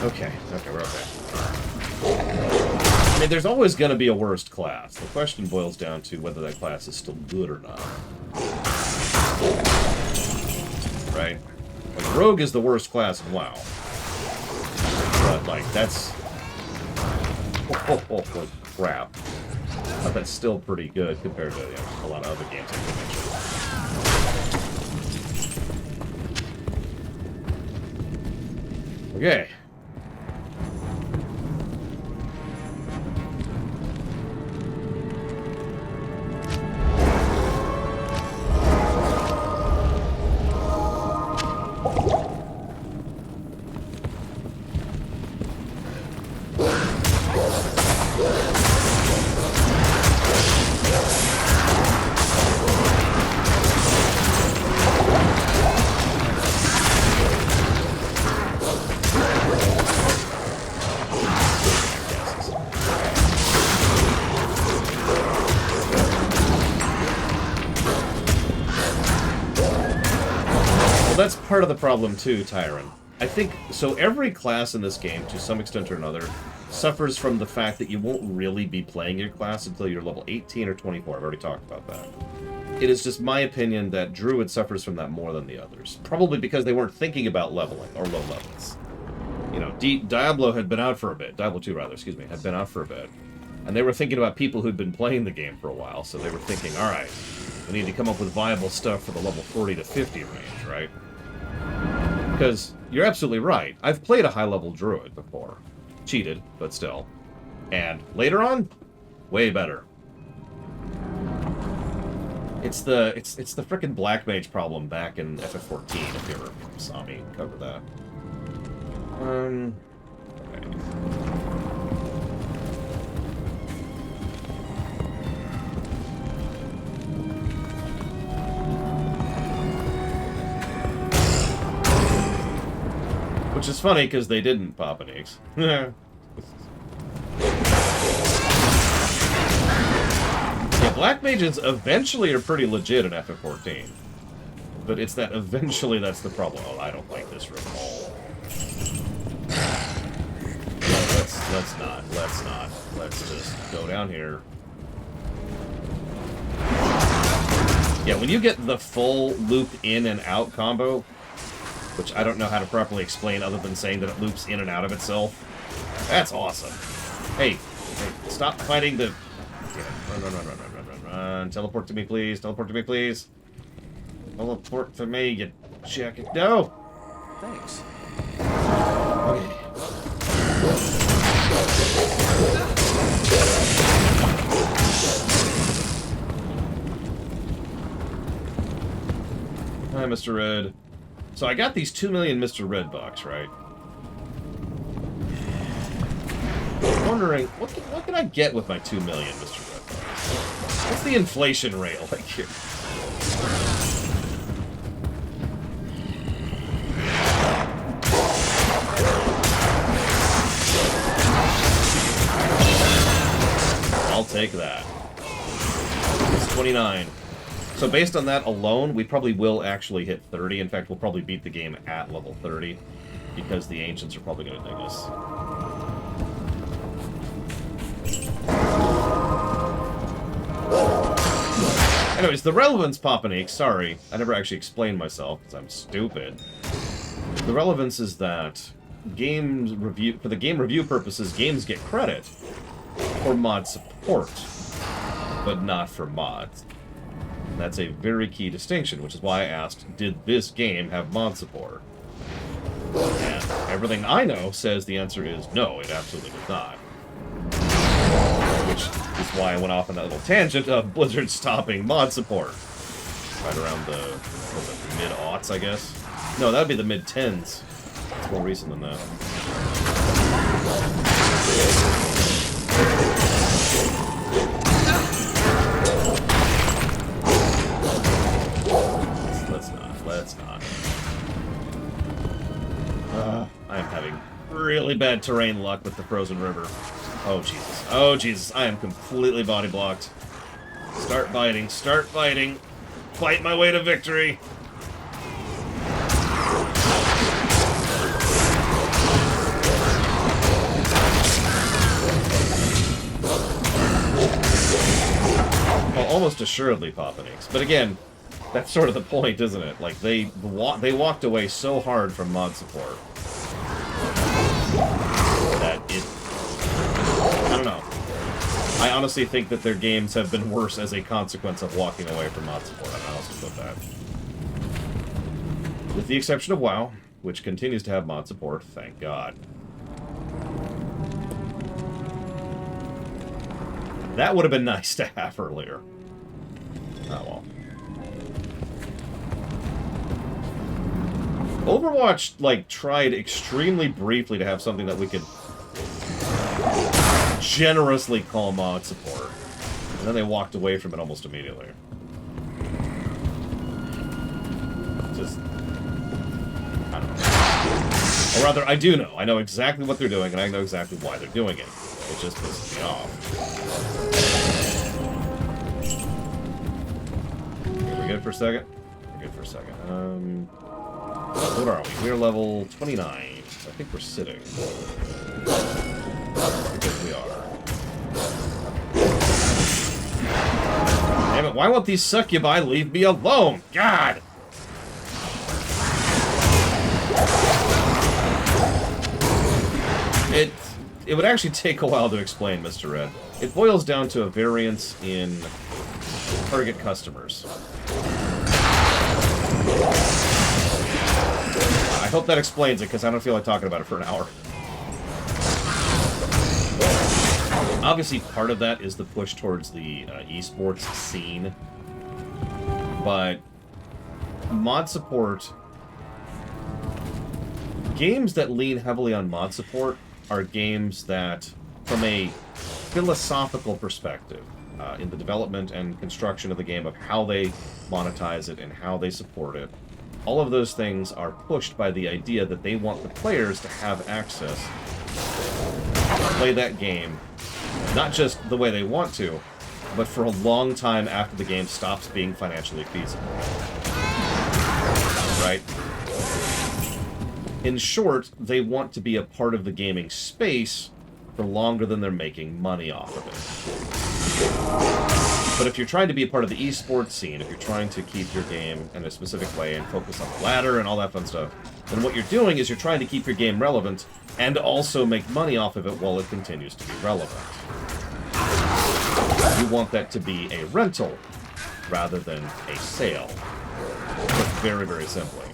Okay, we're okay. I mean, there's always going to be a worst class. The question boils down to whether that class is still good or not. Right? Like, Rogue is the worst class in WoW. But, like, that's... Oh, crap. But that's still pretty good compared to, you know, a lot of other games I can mention. Okay. That's part of the problem too, Tyron. I think, so every class in this game, to some extent or another, suffers from the fact that you won't really be playing your class until you're level 18 or 24. I've already talked about that. It is just my opinion that Druid suffers from that more than the others. Probably because they weren't thinking about leveling, or low levels. You know, Diablo had been out for a bit. Diablo 2, rather, excuse me, had been out for a bit. And they were thinking about people who'd been playing the game for a while, so they were thinking, alright, we need to come up with viable stuff for the level 40 to 50 range, right? Because you're absolutely right. I've played a high-level druid before. Cheated, but still. And later on, way better. It's the frickin' Black Mage problem back in FF14, if you ever saw me cover that. Okay. Which is funny, because they didn't pop an X. Yeah, Black Mages eventually are pretty legit in FF14. But it's that eventually that's the problem. Oh, I don't like this room at all. Let's not. Let's just go down here. Yeah, when you get the full loop in and out combo, which I don't know how to properly explain other than saying that it loops in and out of itself. That's awesome. Hey, stop fighting the... Run. Teleport to me, please. Teleport to me, please. Teleport to me, you jacket. No! Thanks. Okay. Hi, Mr. Red. So I got these 2 million Mr. Red bucks, right? I'm wondering, what can I get with my 2 million Mr. Red bucks? What's the inflation rate like here? take that. It's 29. So based on that alone, we probably will actually hit 30. In fact, we'll probably beat the game at level 30, because the Ancients are probably going to dig us. Anyways, the relevance, Popanique, sorry, I never actually explained myself, because I'm stupid. The relevance is that games review, for the game review purposes, games get credit for mod support, but not for mods. And that's a very key distinction, which is why I asked, did this game have mod support? And everything I know says the answer is no, it absolutely does not. Which is why I went off on that little tangent of Blizzard stopping mod support. Right around the mid-aughts, I guess. No, that would be the mid-10s. It's more recent than that. Let's not. I am having really bad terrain luck with the frozen river. Oh, Jesus. Oh, Jesus. I am completely body blocked. Start biting. Start biting. Fight my way to victory. Well, almost assuredly Popaniques. But again, that's sort of the point, isn't it? Like, they walked away so hard from mod support that it... I don't know. I honestly think that their games have been worse as a consequence of walking away from mod support. I don't know how else to put that. With the exception of WoW, which continues to have mod support, thank God. That would have been nice to have earlier. Oh well. Overwatch, like, tried extremely briefly to have something that we could generously call mod support. And then they walked away from it almost immediately. Just... I don't know. Or rather, I do know. I know exactly what they're doing, and I know exactly why they're doing it. It just pisses me off. Are we good for a second? We're good for a second. What are we? We're level 29. I think we're sitting. Because we are. Damn it, why won't these succubi leave me alone? God! It would actually take a while to explain, Mr. Red. It boils down to a variance in target customers. I hope that explains it, because I don't feel like talking about it for an hour. Obviously, part of that is the push towards the esports scene. But mod support... Games that lean heavily on mod support are games that, from a philosophical perspective, in the development and construction of the game, of how they monetize it and how they support it, all of those things are pushed by the idea that they want the players to have access to play that game, not just the way they want to, but for a long time after the game stops being financially feasible. Right? In short, they want to be a part of the gaming space for longer than they're making money off of it. But if you're trying to be a part of the esports scene, if you're trying to keep your game in a specific way and focus on the ladder and all that fun stuff, then what you're doing is you're trying to keep your game relevant and also make money off of it while it continues to be relevant. You want that to be a rental rather than a sale. Put very, very simply.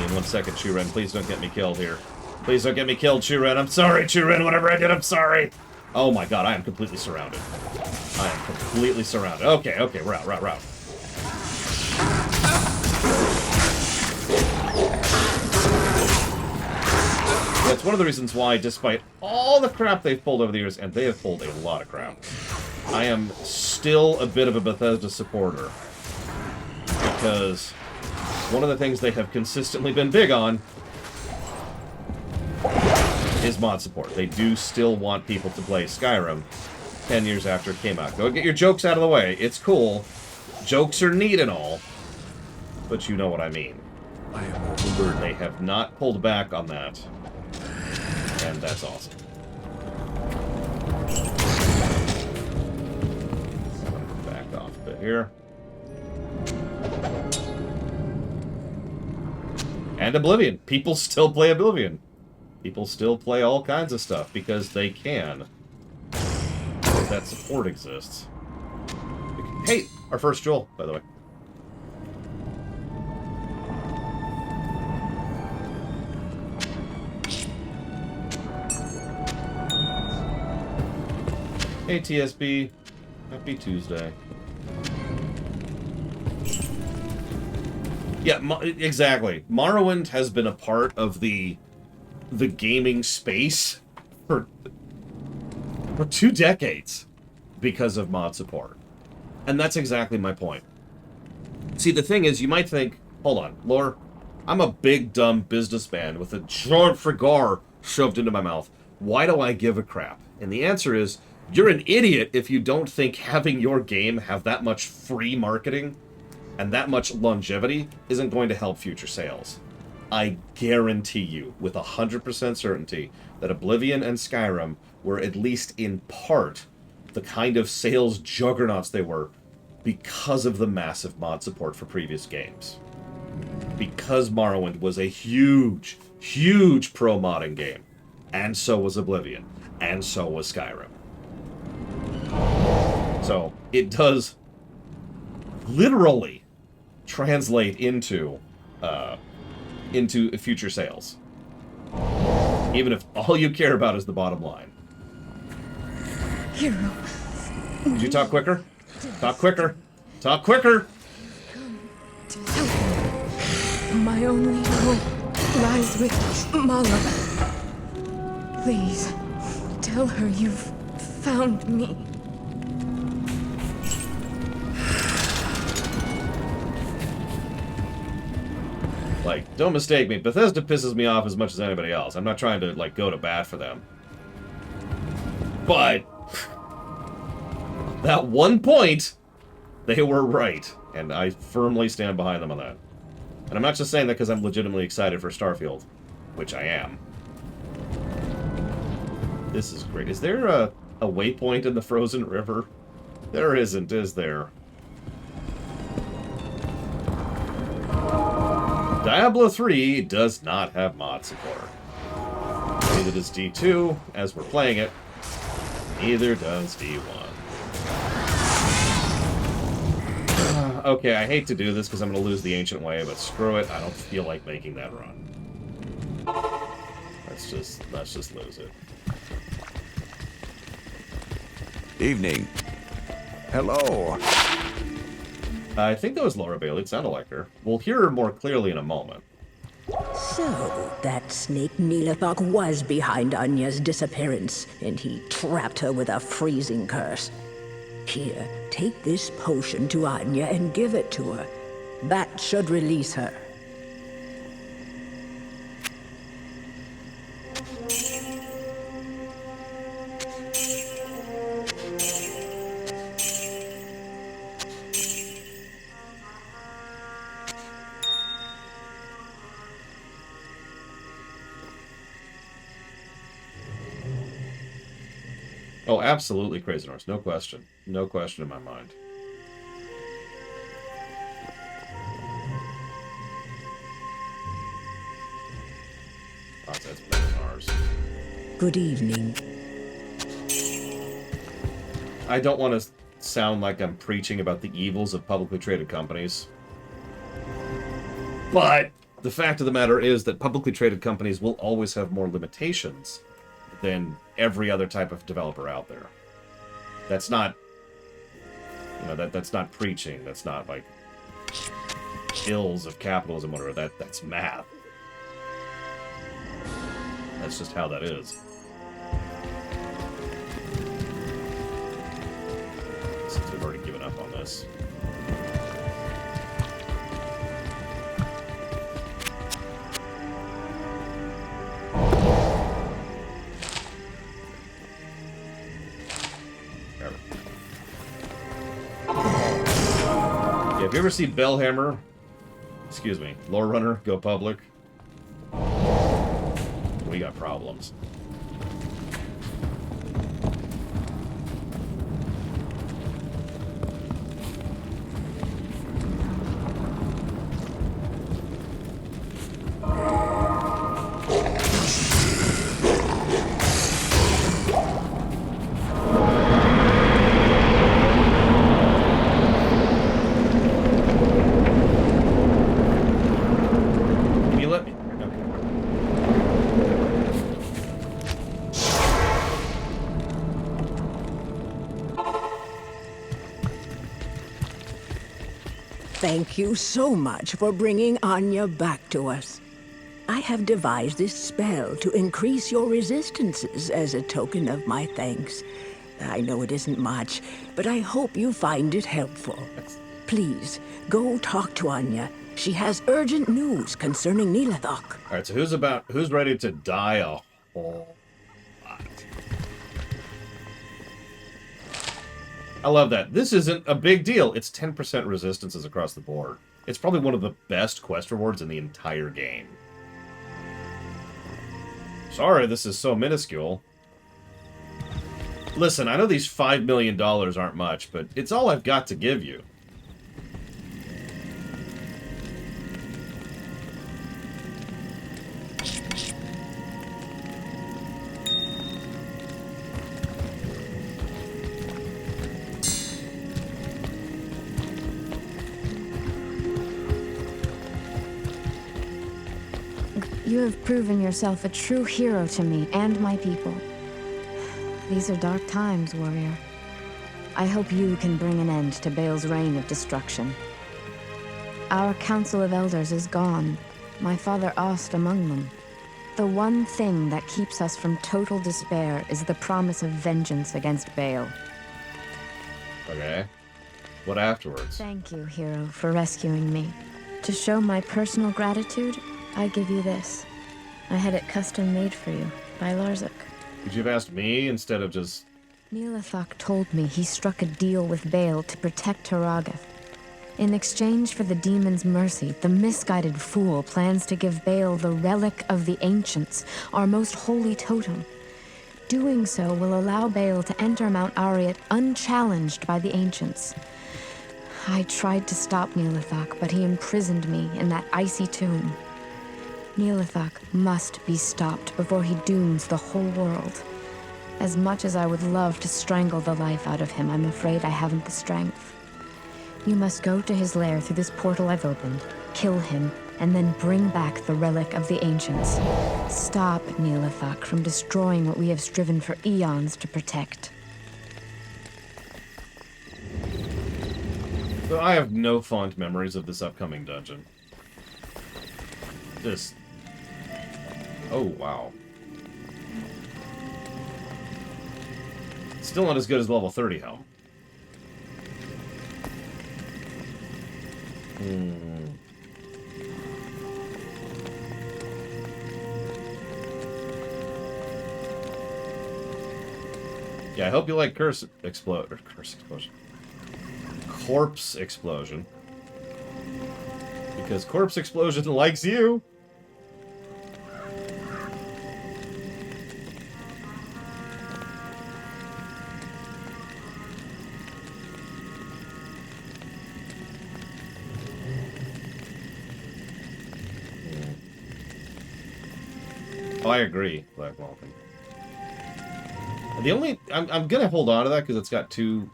In 1 second, Churen, please don't get me killed here. Please don't get me killed, Churen. I'm sorry, Churen. Whatever I did, I'm sorry. Oh my god, I am completely surrounded. I am completely surrounded. Okay, okay, we're out, we're out, we're out. That's one of the reasons why, despite all the crap they've pulled over the years, and they have pulled a lot of crap, I am still a bit of a Bethesda supporter. Because one of the things they have consistently been big on is mod support. They do still want people to play Skyrim 10 years after it came out. Go get your jokes out of the way. It's cool. Jokes are neat and all, but you know what I mean. I am overburdened. They have not pulled back on that, and that's awesome. Back off a bit here. And Oblivion. People still play Oblivion. People still play all kinds of stuff because they can. Because that support exists. Hey, our first jewel, by the way. Hey, TSB. Happy Tuesday. Yeah, exactly. Morrowind has been a part of the gaming space for 2 decades because of mod support. And that's exactly my point. See, the thing is, you might think, hold on, Lore, I'm a big, dumb businessman with a giant cigar shoved into my mouth. Why do I give a crap? And the answer is, you're an idiot if you don't think having your game have that much free marketing and that much longevity isn't going to help future sales. I guarantee you, with 100% certainty, that Oblivion and Skyrim were at least in part the kind of sales juggernauts they were because of the massive mod support for previous games. Because Morrowind was a huge, huge pro-modding game. And so was Oblivion. And so was Skyrim. So, it does literally translate into future sales. Even if all you care about is the bottom line. Hero. Could you talk quicker? Talk quicker. Talk quicker! My only hope lies with Mala. Please, tell her you've found me. Like, don't mistake me, Bethesda pisses me off as much as anybody else. I'm not trying to, like, go to bat for them. But that one point, they were right. And I firmly stand behind them on that. And I'm not just saying that because I'm legitimately excited for Starfield, which I am. This is great. Is there a waypoint in the frozen river? There isn't, is there? Diablo 3 does not have mod support. Neither does D2, as we're playing it. Neither does D1. Okay, I hate to do this because I'm going to lose the ancient way, but screw it. I don't feel like making that run. Let's just lose it. Evening. Hello. I think that was Laura Bailey. It sounded like her. We'll hear her more clearly in a moment. So, that snake Nilaithak was behind Anya's disappearance, and he trapped her with a freezing curse. Here, take this potion to Anya and give it to her. That should release her. Oh, absolutely, Crazy Norse. No question. No question in my mind. Oh, that's better than ours. Good evening. I don't want to sound like I'm preaching about the evils of publicly traded companies. But the fact of the matter is that publicly traded companies will always have more limitations than every other type of developer out there. That's not, you know, that's not preaching. That's not like ills of capitalism, whatever. That's math. That's just how that is. Since we've already given up on this. You ever see Bellhammer? Excuse me, Lore Runner go public? We got problems. Thank you so much for bringing Anya back to us. I have devised this spell to increase your resistances as a token of my thanks. I know it isn't much, but I hope you find it helpful. Please, go talk to Anya. She has urgent news concerning Nilaithak. Alright, so who's ready to die a whole lot? I love that. This isn't a big deal. It's 10% resistances across the board. It's probably one of the best quest rewards in the entire game. Sorry, this is so minuscule. Listen, I know these $5 million aren't much, but it's all I've got to give you. You have proven yourself a true hero to me and my people. These are dark times, warrior. I hope you can bring an end to Baal's reign of destruction. Our Council of Elders is gone, my father Aust among them. The one thing that keeps us from total despair is the promise of vengeance against Baal. Okay. What afterwards? Thank you, hero, for rescuing me. To show my personal gratitude, I give you this. I had it custom made for you by Larzuk. Could you have asked me instead of just... Nilaithak told me he struck a deal with Baal to protect Taragath. In exchange for the demon's mercy, the misguided fool plans to give Baal the relic of the ancients, our most holy totem. Doing so will allow Baal to enter Mount Arreat unchallenged by the ancients. I tried to stop Nilaithak, but he imprisoned me in that icy tomb. Nilaithak must be stopped before he dooms the whole world. As much as I would love to strangle the life out of him, I'm afraid I haven't the strength. You must go to his lair through this portal I've opened, kill him, and then bring back the relic of the ancients. Stop Nilaithak from destroying what we have striven for eons to protect. So I have no fond memories of this upcoming dungeon. Oh, wow. Still not as good as level 30 Helm. Yeah, I hope you like Corpse Explosion. Because Corpse Explosion likes you! Oh, I agree, Black Malkin. The only... I'm gonna hold on to that because it's got 2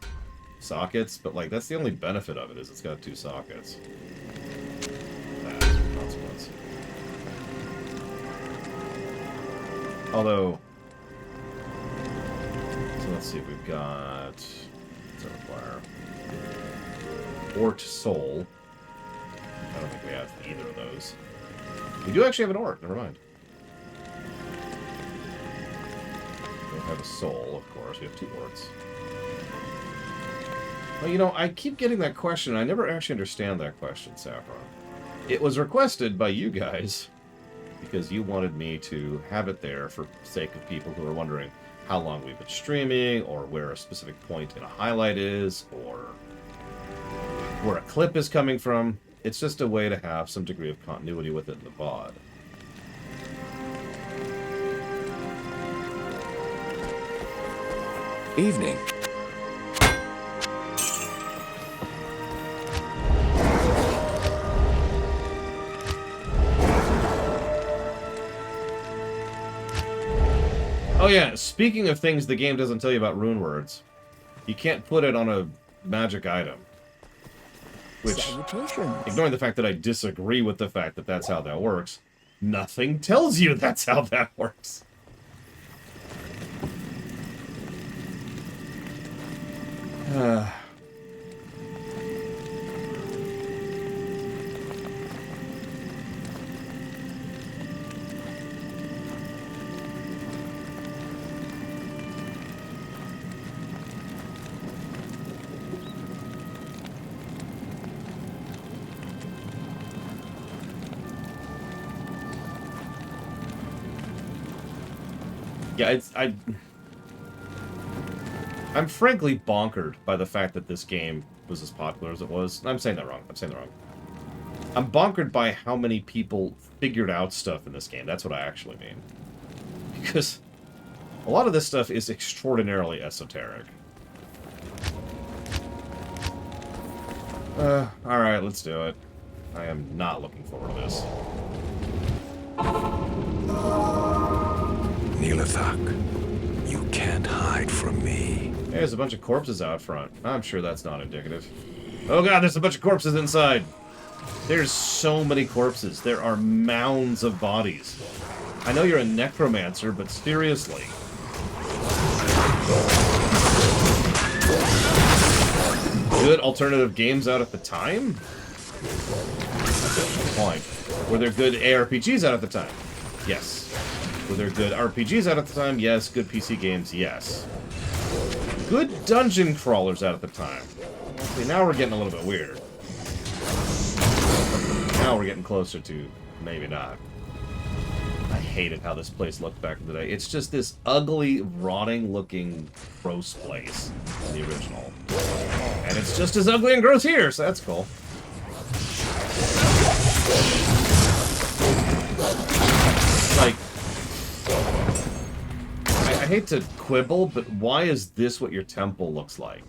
sockets, but, like, that's the only benefit of it, is it's got 2 sockets. Consequence. Although... So let's see, we've got... What's our require? Ort Soul. I don't think we have either of those. We do actually have an Ort, never mind. We don't have a Soul, of course. We have 2 Orts. Well, you know, I keep getting that question. I never actually understand that question, Saffron. It was requested by you guys because you wanted me to have it there for sake of people who are wondering how long we've been streaming, or where a specific point in a highlight is, or where a clip is coming from. It's just a way to have some degree of continuity within the VOD. Evening. Oh yeah, speaking of things the game doesn't tell you about rune words, you can't put it on a magic item. Which, ignoring the fact that I disagree with the fact that that's how that works, nothing tells you that's how that works. Yeah, I'm frankly bonkered by the fact that this game was as popular as it was. I'm saying that wrong. I'm bonkered by how many people figured out stuff in this game. That's what I actually mean. Because a lot of this stuff is extraordinarily esoteric. Alright, let's do it. I am not looking forward to this. Nilaithak, you can't hide from me. Hey, there's a bunch of corpses out front. I'm sure that's not indicative. Oh god, there's a bunch of corpses inside! There's so many corpses. There are mounds of bodies. I know you're a necromancer, but seriously. Good alternative games out at the time? That's a good point. Were there good ARPGs out at the time? Yes. Were there good RPGs out at the time? Yes. Good PC games? Yes. Good dungeon crawlers out at the time. See, now we're getting a little bit weird. Now we're getting closer to maybe not. I hated how this place looked back in the day. It's just this ugly, rotting-looking, gross place in the original. And it's just as ugly and gross here, so that's cool. Like, I hate to quibble, but why is this what your temple looks like?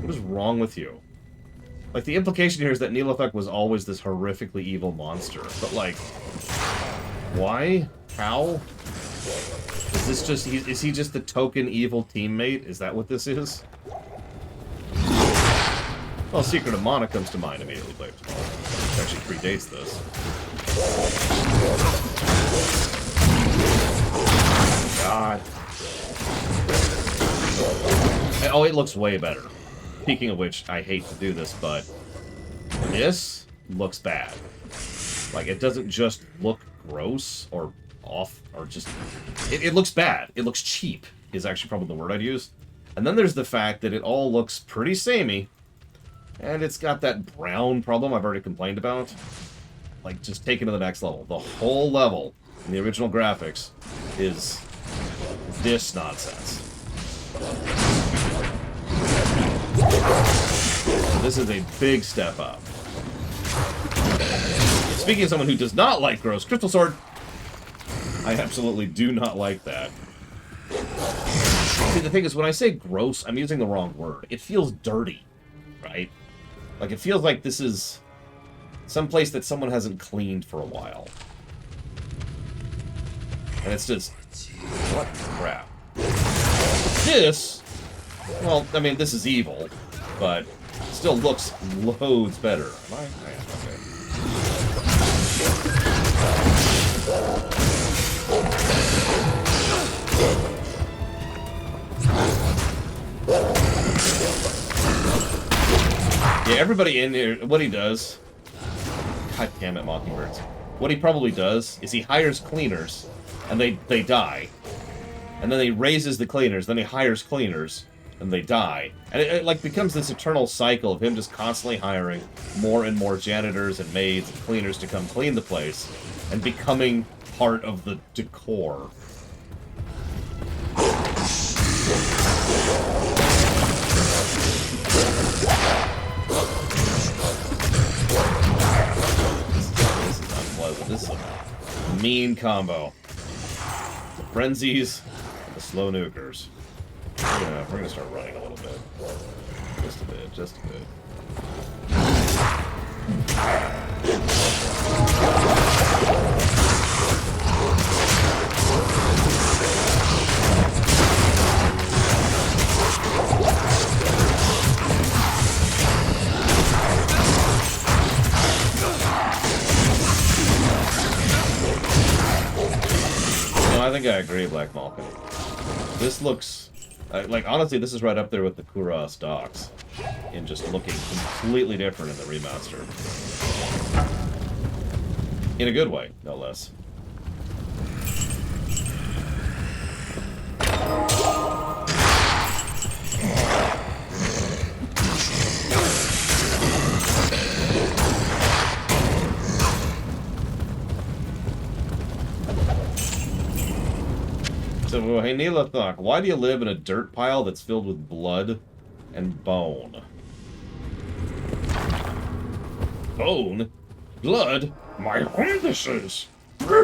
What is wrong with you? Like, the implication here is that Nilaithak was always this horrifically evil monster, but like, why? How? Is this just, is he just the token evil teammate? Is that what this is? Well, Secret of Mana comes to mind immediately, but it actually predates this. God. Oh, it looks way better. Speaking of which, I hate to do this, but this looks bad. Like, it doesn't just look gross or off, or just... It looks bad. It looks cheap, is actually probably the word I'd use. And then there's the fact that it all looks pretty samey, and it's got that brown problem I've already complained about. Like, just taken to the next level. The whole level in the original graphics is this nonsense. This is a big step up. Speaking of someone who does not like gross, Crystal Sword. I absolutely do not like that. See, the thing is, when I say gross, I'm using the wrong word. It feels dirty, right? Like, it feels like this is someplace that someone hasn't cleaned for a while. And it's just... what crap. This... well, I mean, this is evil, but still looks loads better. Am I? I am, okay. Yeah, everybody in here, what he does... God damn it, Mockingbirds. What he probably does is he hires cleaners, and they die. And then he raises the cleaners, then he hires cleaners, and they die. And it like becomes this eternal cycle of him just constantly hiring more and more janitors and maids and cleaners to come clean the place, and becoming part of the decor. awesome. Mean combo. The frenzies, the slow nukers. We're gonna start running a little bit. Just a bit, just a bit. No, I think I agree, Black Malkin. This looks... like, honestly, this is right up there with the Kuros docks. In just looking completely different in the remaster. In a good way, no less. So, hey Nilaithak, why do you live in a dirt pile that's filled with blood and bone? Bone? Blood? My appendices! That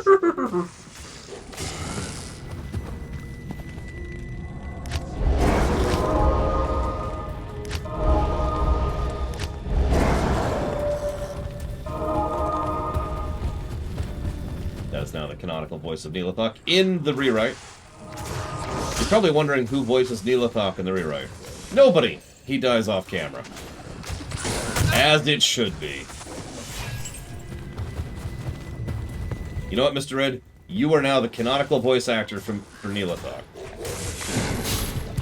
is now the canonical voice of Nilaithak in the rewrite. You're probably wondering who voices Nilaithak in the rewrite. Nobody! He dies off camera. As it should be. You know what, Mr. Red? You are now the canonical voice actor for Nilaithak.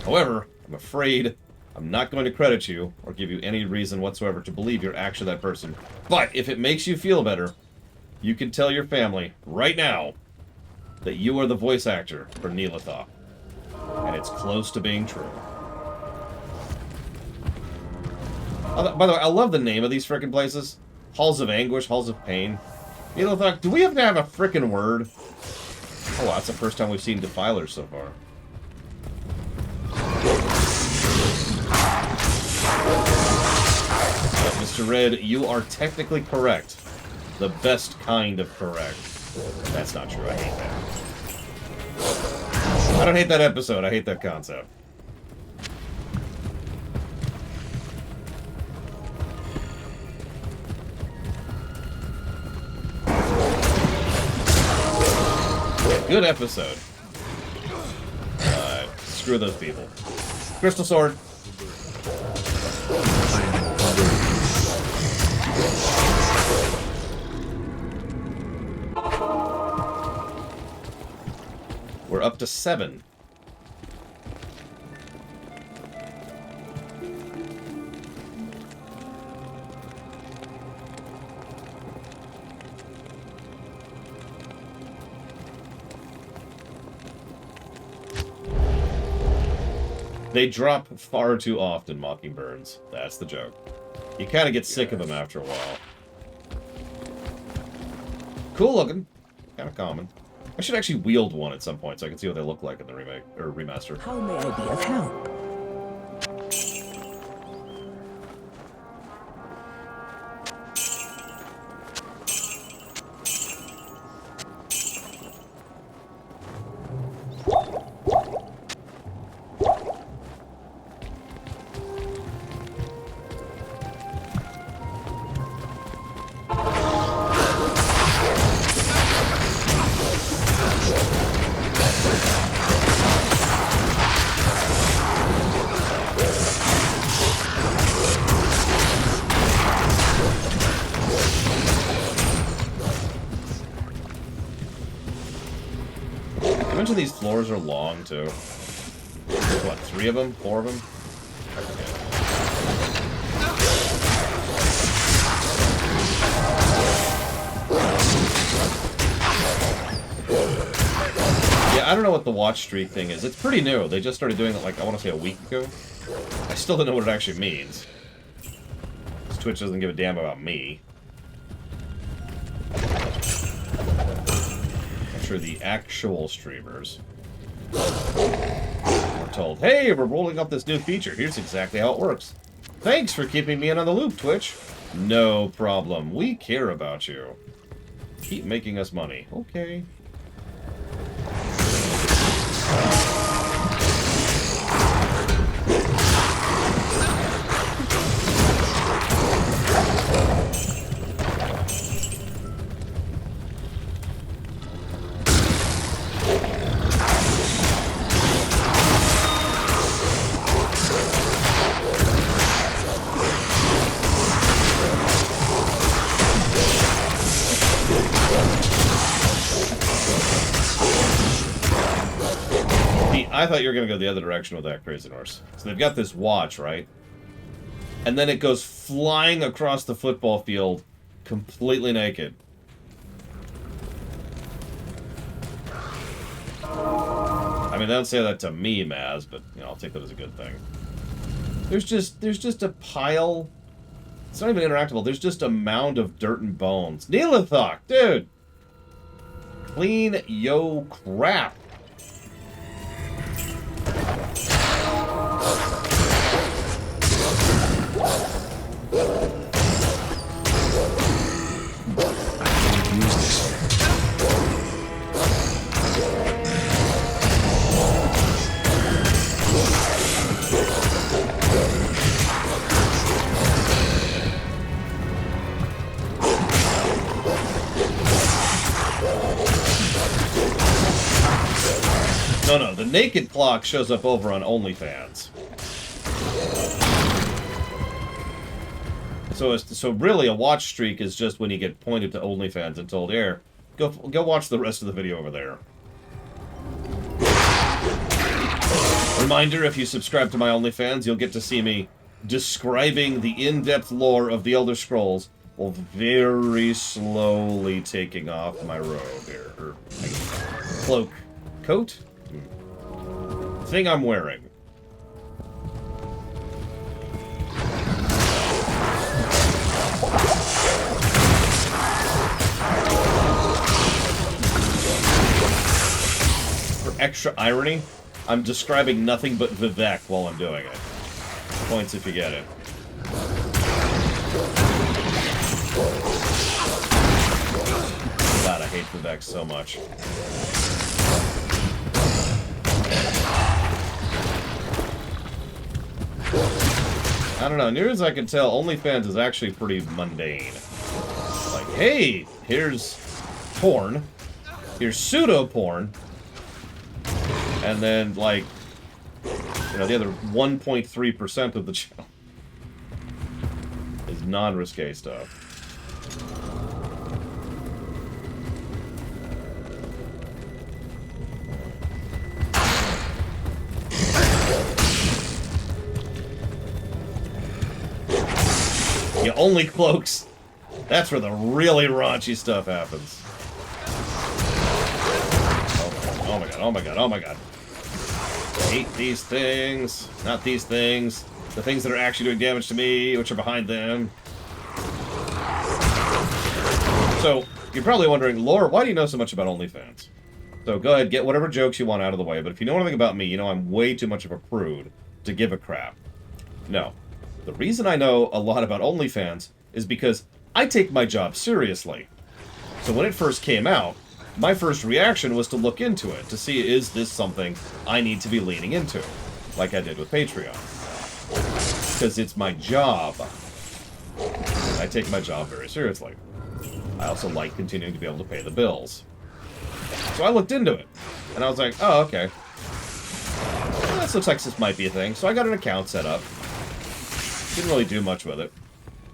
However, I'm afraid I'm not going to credit you or give you any reason whatsoever to believe you're actually that person. But if it makes you feel better, you can tell your family right now that you are the voice actor for Nilaithak. And it's close to being true. By the way, I love the name of these frickin' places. Halls of Anguish, Halls of Pain. Nilaithak, do we have to have a frickin' word? Oh, that's the first time we've seen Defilers so far. But Mr. Red, you are technically correct. The best kind of correct. That's not true, I hate that. I don't hate that episode, I hate that concept. Good episode. Screw those people. Crystal Sword. We're up to 7. They drop far too often, Mockingbirds. That's the joke. You kind of get sick of them after a while. Cool looking. Kind of common. I should actually wield one at some point so I can see what they look like in the remake or remaster. How may I be of help? These floors are long too. What, 3 of them? 4 of them? Yeah, I don't know what the watch streak thing is. It's pretty new. They just started doing it like, I want to say a week ago. I still don't know what it actually means. Twitch doesn't give a damn about me. For the actual streamers, we're told, hey, we're rolling out this new feature. Here's exactly how it works. Thanks for keeping me in on the loop, Twitch. No problem. We care about you. Keep making us money. Okay. I thought you were going to go the other direction with that, Crazy Norse. So they've got this watch, right? And then it goes flying across the football field completely naked. I mean, they don't say that to me, Maz, but, you know, I'll take that as a good thing. There's just a pile... It's not even interactable. There's just a mound of dirt and bones. Nilaithak, dude! Clean yo crap. No, the naked clock shows up over on OnlyFans. So really, a watch streak is just when you get pointed to OnlyFans and told, "Here, go watch the rest of the video over there." Reminder: if you subscribe to my OnlyFans, you'll get to see me describing the in-depth lore of the Elder Scrolls while very slowly taking off my robe here, or cloak, coat. Thing I'm wearing. For extra irony, I'm describing nothing but Vivek while I'm doing it. Points if you get it. God, I hate Vivek so much. I don't know, near as I can tell, OnlyFans is actually pretty mundane. Like, hey, here's porn. Here's pseudo-porn. And then, like, you know, the other 1.3% of the channel is non-risque stuff. Yeah, only cloaks. That's where the really raunchy stuff happens. Oh my god, oh my god, oh my god. I hate these things. Not these things. The things that are actually doing damage to me, which are behind them. So, you're probably wondering, Lore, why do you know so much about OnlyFans? So go ahead, get whatever jokes you want out of the way, but if you know anything about me, you know I'm way too much of a prude to give a crap. No. The reason I know a lot about OnlyFans is because I take my job seriously. So when it first came out, my first reaction was to look into it, to see is this something I need to be leaning into, like I did with Patreon. Because it's my job. I take my job very seriously. I also like continuing to be able to pay the bills. So I looked into it, and I was like, oh, okay. Well, this looks like this might be a thing. So I got an account set up. Didn't really do much with it.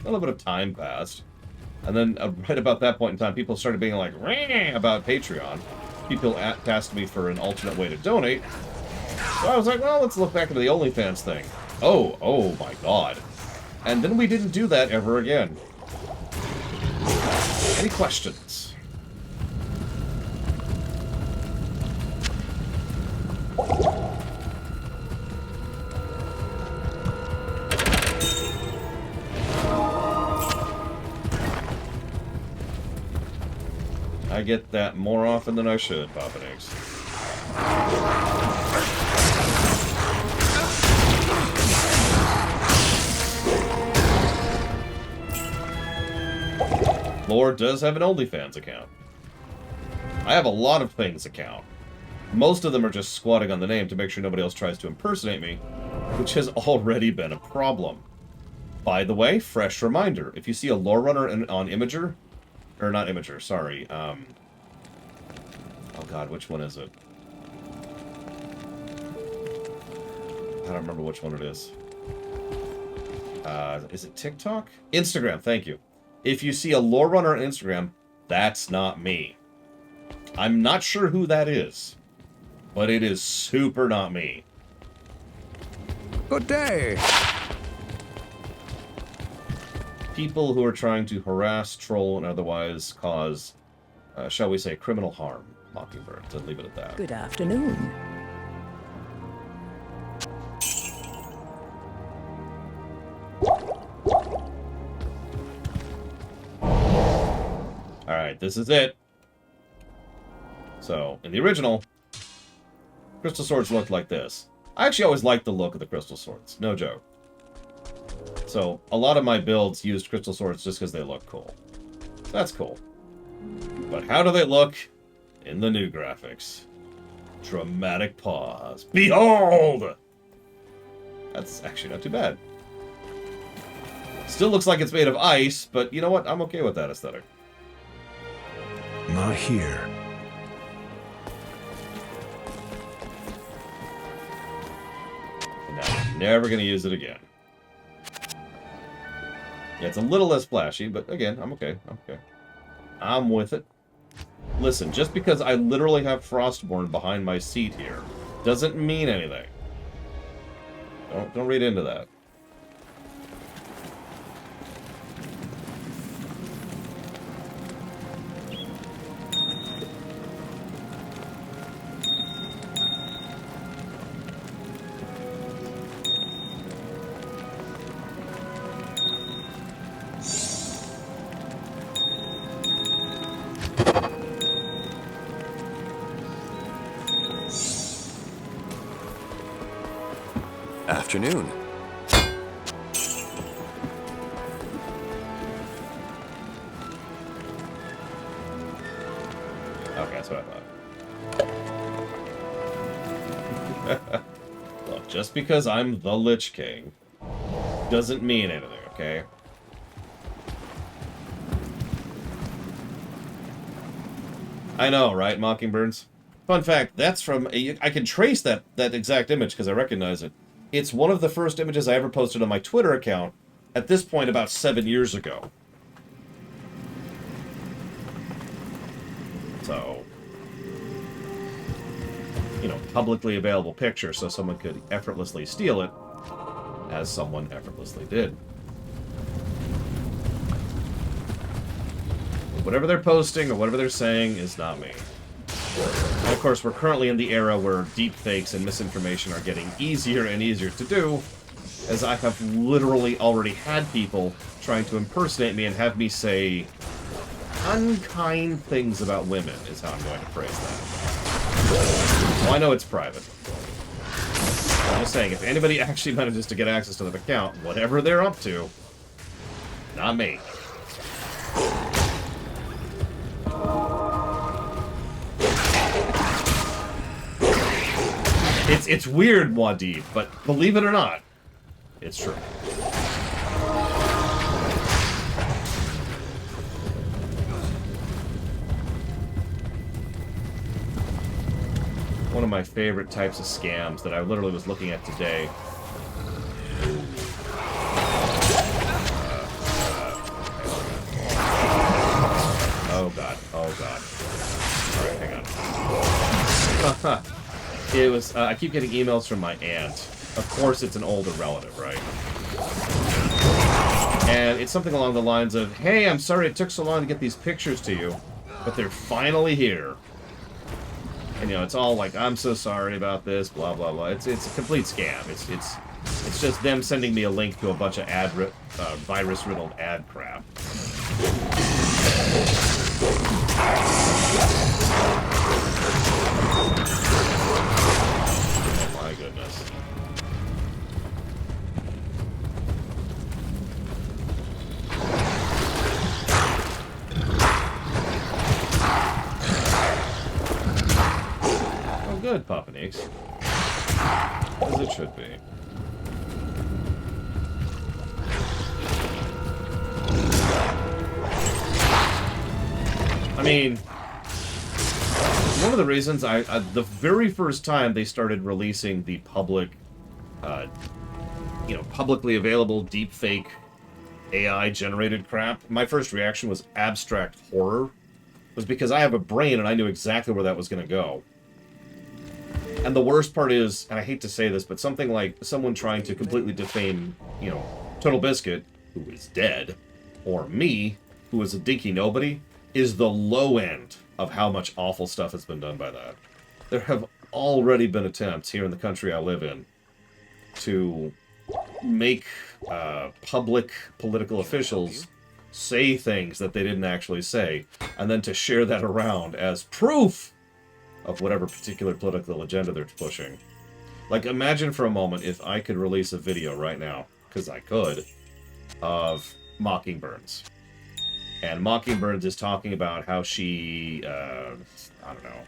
A little bit of time passed. And then right about that point in time, people started being like, "Rah!" about Patreon. People asked me for an alternate way to donate. So I was like, well, let's look back into the OnlyFans thing. Oh my god. And then we didn't do that ever again. Any questions? I get that more often than I should, Papa Nix. Lore does have an OnlyFans account. I have a lot of things account. Most of them are just squatting on the name to make sure nobody else tries to impersonate me, which has already been a problem. By the way, fresh reminder, if you see a lore runner on Imager, or not Imager, sorry, oh god, which one is it? I don't remember which one it is. Is it TikTok? Instagram, thank you. If you see a lore runner on Instagram, that's not me. I'm not sure who that is, but it is super not me. Good day. People who are trying to harass, troll, and otherwise cause, shall we say, criminal harm. Mockingbird, to leave it at that. Good afternoon. Alright, this is it. So, in the original, crystal swords looked like this. I actually always liked the look of the crystal swords. No joke. So, a lot of my builds used crystal swords just because they look cool. That's cool. But how do they look in the new graphics? Dramatic pause. Behold! That's actually not too bad. Still looks like it's made of ice, but you know what? I'm okay with that aesthetic. Not here. And now I'm never going to use it again. Yeah, it's a little less flashy, but again, I'm okay. I'm okay. I'm with it. Listen, just because I literally have Frostborn behind my seat here doesn't mean anything. Don't read into that. Afternoon. Okay, that's what I thought. Look, just because I'm the Lich King doesn't mean anything, okay? I know, right, Mockingbirds? Fun fact, that's from... I can trace that exact image because I recognize it. It's one of the first images I ever posted on my Twitter account, at this point about 7 years ago. So, you know, publicly available picture so someone could effortlessly steal it, as someone effortlessly did. Whatever they're posting or whatever they're saying is not me. And of course, we're currently in the era where deepfakes and misinformation are getting easier and easier to do, as I have literally already had people trying to impersonate me and have me say unkind things about women, is how I'm going to phrase that. Well, I know it's private. I'm just saying, if anybody actually manages to get access to the account, whatever they're up to, not me. It's weird, Wadid, but believe it or not, it's true. One of my favorite types of scams that I literally was looking at today. Oh god, oh god. Alright, hang on. It was, I keep getting emails from my aunt. Of course it's an older relative, right? And it's something along the lines of, hey, I'm sorry it took so long to get these pictures to you, but they're finally here. And, you know, it's all like, I'm so sorry about this, blah, blah, blah. It's a complete scam. It's just them sending me a link to a bunch of virus-riddled ad crap. Oh my goodness. good, Papa Nix. As it should be. I mean, one of the reasons the very first time they started releasing the public, publicly available deepfake AI-generated crap, my first reaction was abstract horror. Was because I have a brain and I knew exactly where that was going to go. And the worst part is, and I hate to say this, but something like someone trying to completely defame, Total Biscuit, who is dead, or me, who is a dinky nobody, is the low end of how much awful stuff has been done by that. There have already been attempts here in the country I live in to make public political officials say things that they didn't actually say, and then to share that around as proof of whatever particular political agenda they're pushing. Like, imagine for a moment if I could release a video right now, because I could, of Mockingburns. And Mockingburns is talking about how she, I don't know,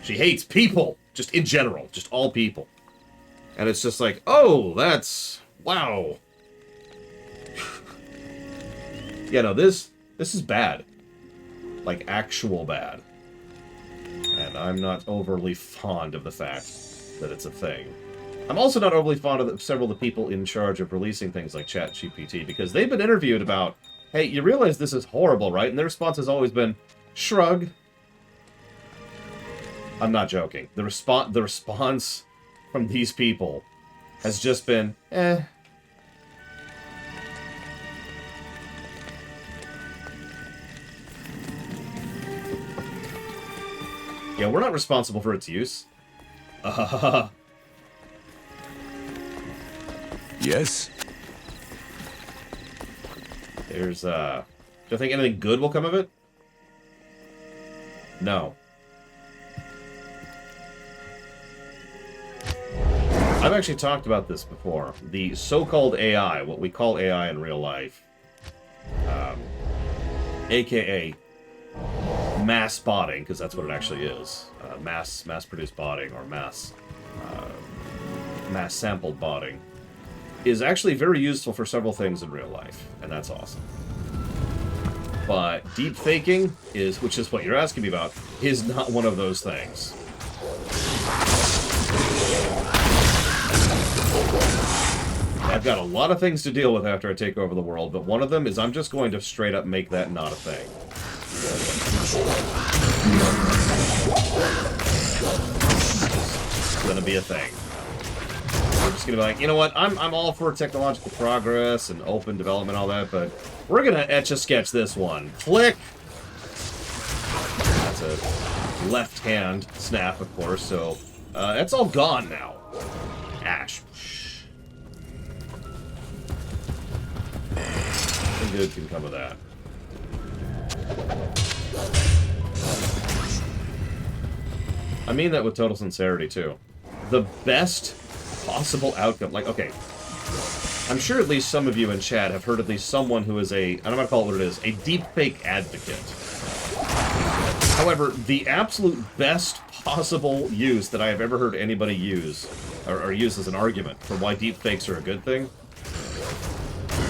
she hates people, just in general, just all people. And it's just like, oh, that's, wow. Yeah, no, this is bad. Like, actual bad. And I'm not overly fond of the fact that it's a thing. I'm also not overly fond of several of the people in charge of releasing things like ChatGPT, because they've been interviewed about, hey, you realize this is horrible, right? And their response has always been, shrug. I'm not joking. The response from these people has just been, eh. Yeah, we're not responsible for its use. Yes? There's, do you think anything good will come of it? No. I've actually talked about this before. The so-called AI, what we call AI in real life, aka mass botting, because that's what it actually is. Mass-produced botting, or mass-sampled botting, is actually very useful for several things in real life, and that's awesome. But deep faking is, which is what you're asking me about, is not one of those things. I've got a lot of things to deal with after I take over the world, but one of them is I'm just going to straight up make that not a thing. It's gonna be a thing. We're just gonna be like, you know what, I'm all for technological progress and open development and all that, but we're gonna etch-a-sketch this one. Flick! That's a left hand snap, of course, so that's all gone now. Ash. Nothing good can come of that. I mean that with total sincerity, too. The best possible outcome, like, okay, I'm sure at least some of you in chat have heard at least someone who is I'm going to call it what it is, a deepfake advocate. However, the absolute best possible use that I have ever heard anybody use, or use as an argument for why deepfakes are a good thing,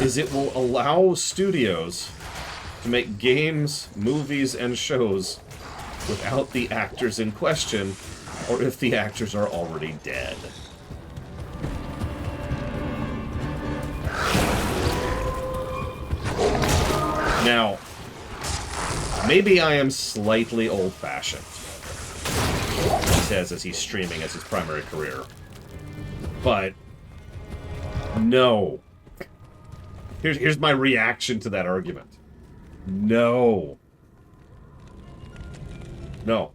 is it will allow studios to make games, movies, and shows without the actors in question, or if the actors are already dead. Now, maybe I am slightly old-fashioned, he says as he's streaming as his primary career. But, no. Here's my reaction to that argument. No. No.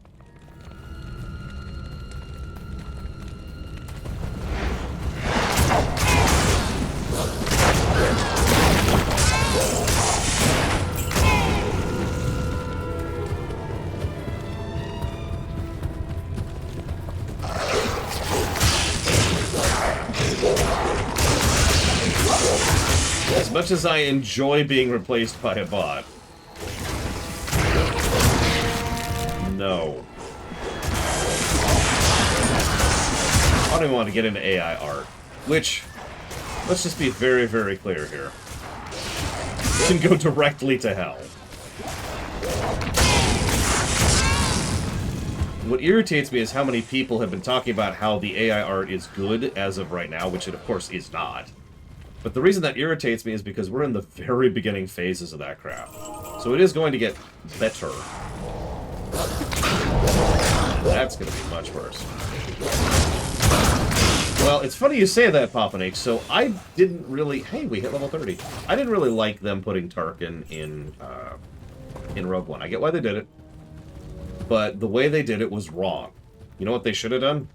As much as I enjoy being replaced by a bot, no. don't even want to get into AI art, which, let's just be very, very clear here, can go directly to hell. What irritates me is how many people have been talking about how the AI art is good as of right now, which it, of course, is not. But the reason that irritates me is because we're in the very beginning phases of that crap. So it is going to get better. That's going to be much worse. Well, it's funny you say that, Papanik. So I didn't really... Hey, we hit level 30. I didn't really like them putting Tarkin in Rogue One. I get why they did it. But the way they did it was wrong. You know what they should have done?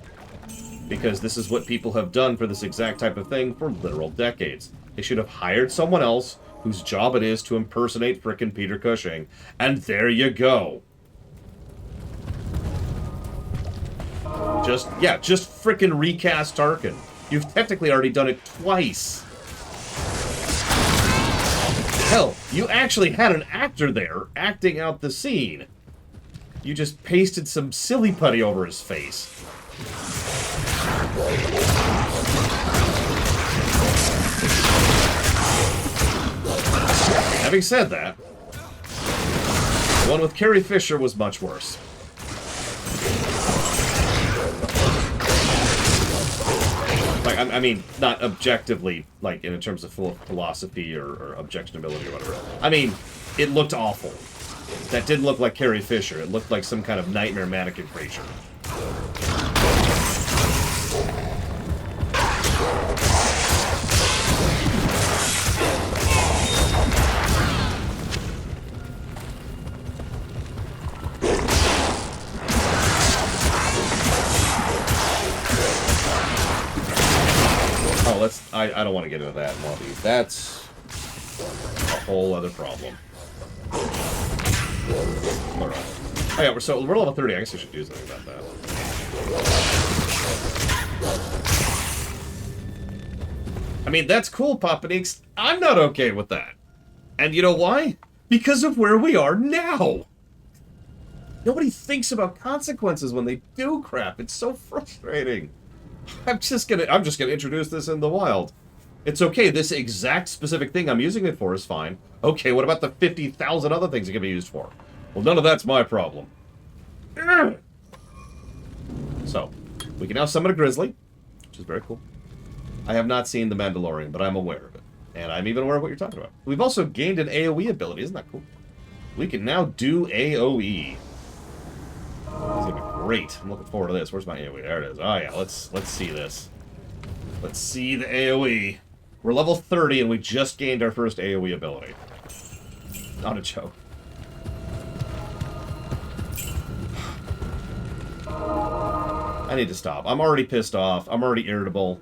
Because this is what people have done for this exact type of thing for literal decades. They should have hired someone else whose job it is to impersonate frickin' Peter Cushing. And there you go. Just frickin' recast Tarkin. You've technically already done it twice. Hell, you actually had an actor there acting out the scene. You just pasted some silly putty over his face. Having said that, the one with Carrie Fisher was much worse. Like, I mean, not objectively, like, in terms of philosophy or objectionability or whatever. I mean, it looked awful. That didn't look like Carrie Fisher. It looked like some kind of nightmare mannequin creature. Oh, I don't want to get into that lobby. That's a whole other problem. Alright. Oh yeah, we're level 30. I guess I should do something about that. I mean, that's cool, Papanikes. I'm not okay with that. And you know why? Because of where we are now. Nobody thinks about consequences when they do crap. It's so frustrating. I'm just gonna introduce this in the wild. It's okay, this exact specific thing I'm using it for is fine. Okay, what about the 50,000 other things it can be used for? Well, none of that's my problem. So, we can now summon a grizzly, which is very cool. I have not seen The Mandalorian, but I'm aware of it. And I'm even aware of what you're talking about. We've also gained an AoE ability, isn't that cool? We can now do AoE. This is gonna be great. I'm looking forward to this. Where's my AoE? There it is. Oh yeah, let's see this. Let's see the AoE. We're level 30 and we just gained our first AoE ability. Not a joke. I need to stop. I'm already pissed off. I'm already irritable.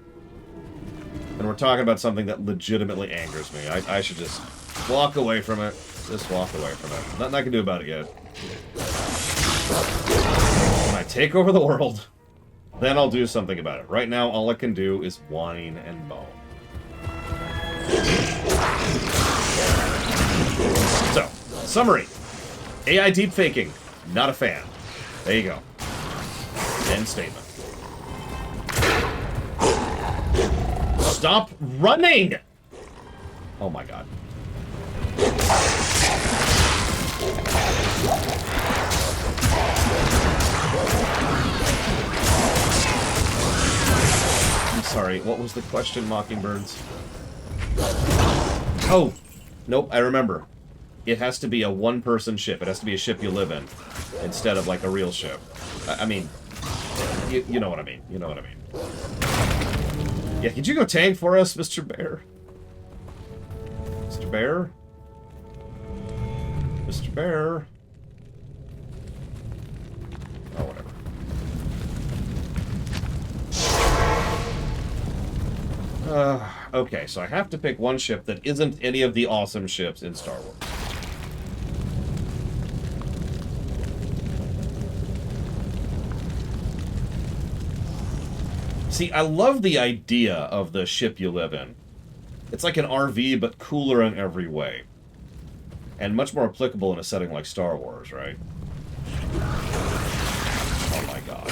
And we're talking about something that legitimately angers me. I should just walk away from it. Just walk away from it. Nothing I can do about it yet. When I take over the world, then I'll do something about it. Right now, all I can do is whine and moan. So, summary. AI deepfaking. Not a fan. There you go. End statement. Stop running! Oh my god. I'm sorry, what was the question, Mockingbirds? Oh! Nope, I remember. It has to be a one-person ship. It has to be a ship you live in, instead of, like, a real ship. I mean, you know what I mean. You know what I mean. Yeah, could you go tank for us, Mr. Bear? Mr. Bear? Mr. Bear? Oh, whatever. Okay, so I have to pick one ship that isn't any of the awesome ships in Star Wars. See, I love the idea of the ship you live in. It's like an RV, but cooler in every way. And much more applicable in a setting like Star Wars, right? Oh my god.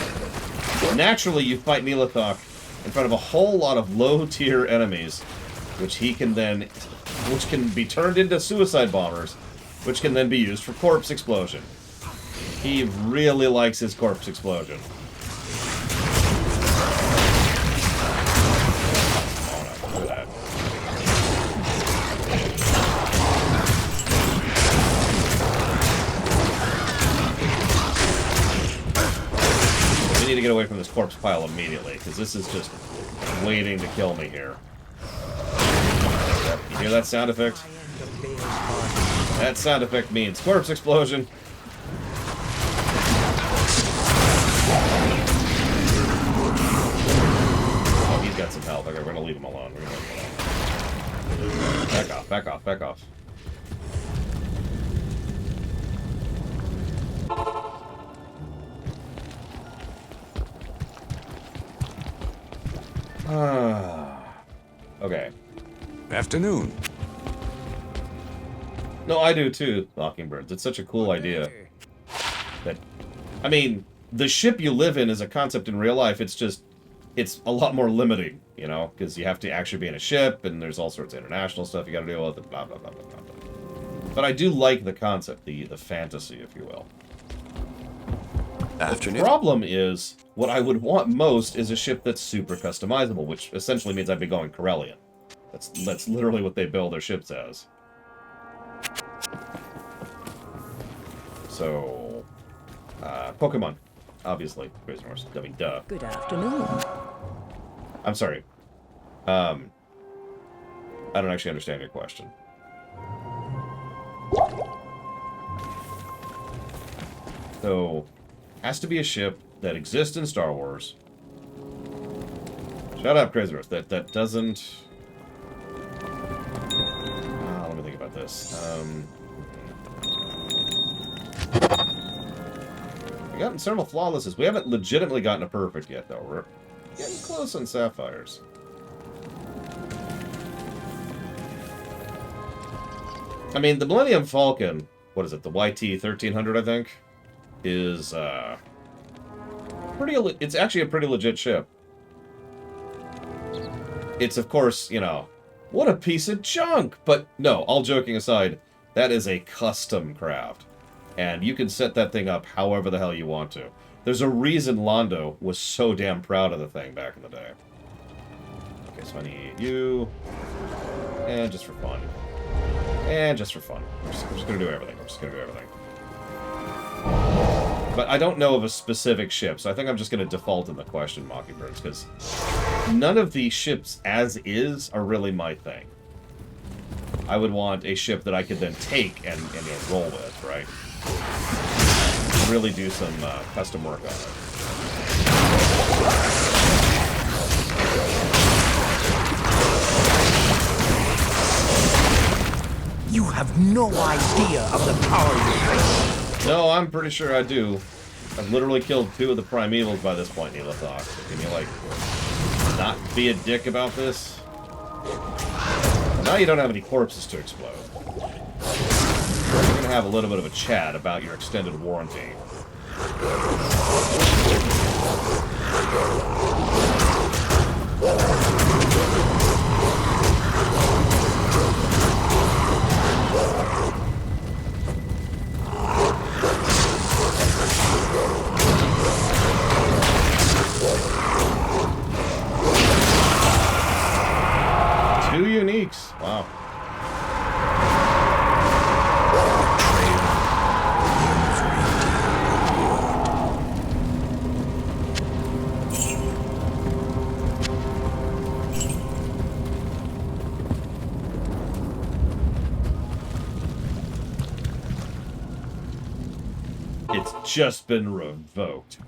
Naturally, you fight Nilaithak in front of a whole lot of low-tier enemies, which can be turned into suicide bombers, which can then be used for corpse explosion. He really likes his corpse explosion. Oh no, look at that. We need to get away from this corpse pile immediately, because this is just waiting to kill me here. You hear that sound effect? That sound effect means corpse explosion. Oh, he's got some health. Okay, we're gonna leave him alone. We're gonna leave him alone. Back off, back off, back off. Okay. Afternoon. No, I do too, Mockingbirds. It's such a cool idea. I mean, the ship you live in is a concept in real life. It's just, it's a lot more limiting, you know, because you have to actually be in a ship, and there's all sorts of international stuff you got to deal with, and blah, blah, blah, blah, blah. But I do like the concept, the fantasy, if you will. Afternoon. The problem is, what I would want most is a ship that's super customizable, which essentially means I'd be going Corellian. That's literally what they build their ships as. So, Pokemon, obviously. I mean, duh. Good afternoon. I'm sorry. I don't actually understand your question. So, has to be a ship that exists in Star Wars. Shut up, Crazy Rose. That doesn't... let me think about this. We gotten several flawlesses. We haven't legitimately gotten a perfect yet, though. We're getting close on Sapphires. I mean, the Millennium Falcon, what is it, the YT-1300, I think, is, it's actually a pretty legit ship. It's, of course, you know, what a piece of junk! But, no, all joking aside, that is a custom craft. And you can set that thing up however the hell you want to. There's a reason Londo was so damn proud of the thing back in the day. Okay, so I need you. And just for fun. And just for fun. We're just gonna do everything. We're just gonna do everything. But I don't know of a specific ship, so I think I'm just gonna default in the question, Mockingbirds, because none of the ships as is are really my thing. I would want a ship that I could then take and roll with, right? Really do some custom work on it. You have no idea of the power you face. No, I'm pretty sure I do. I've literally killed 2 of the primevals by this point, Nilaithak. So can you, like, not be a dick about this? Now you don't have any corpses to explode. We're gonna have a little bit of a chat about your extended warranty. Two uniques. Wow. It's just been revoked.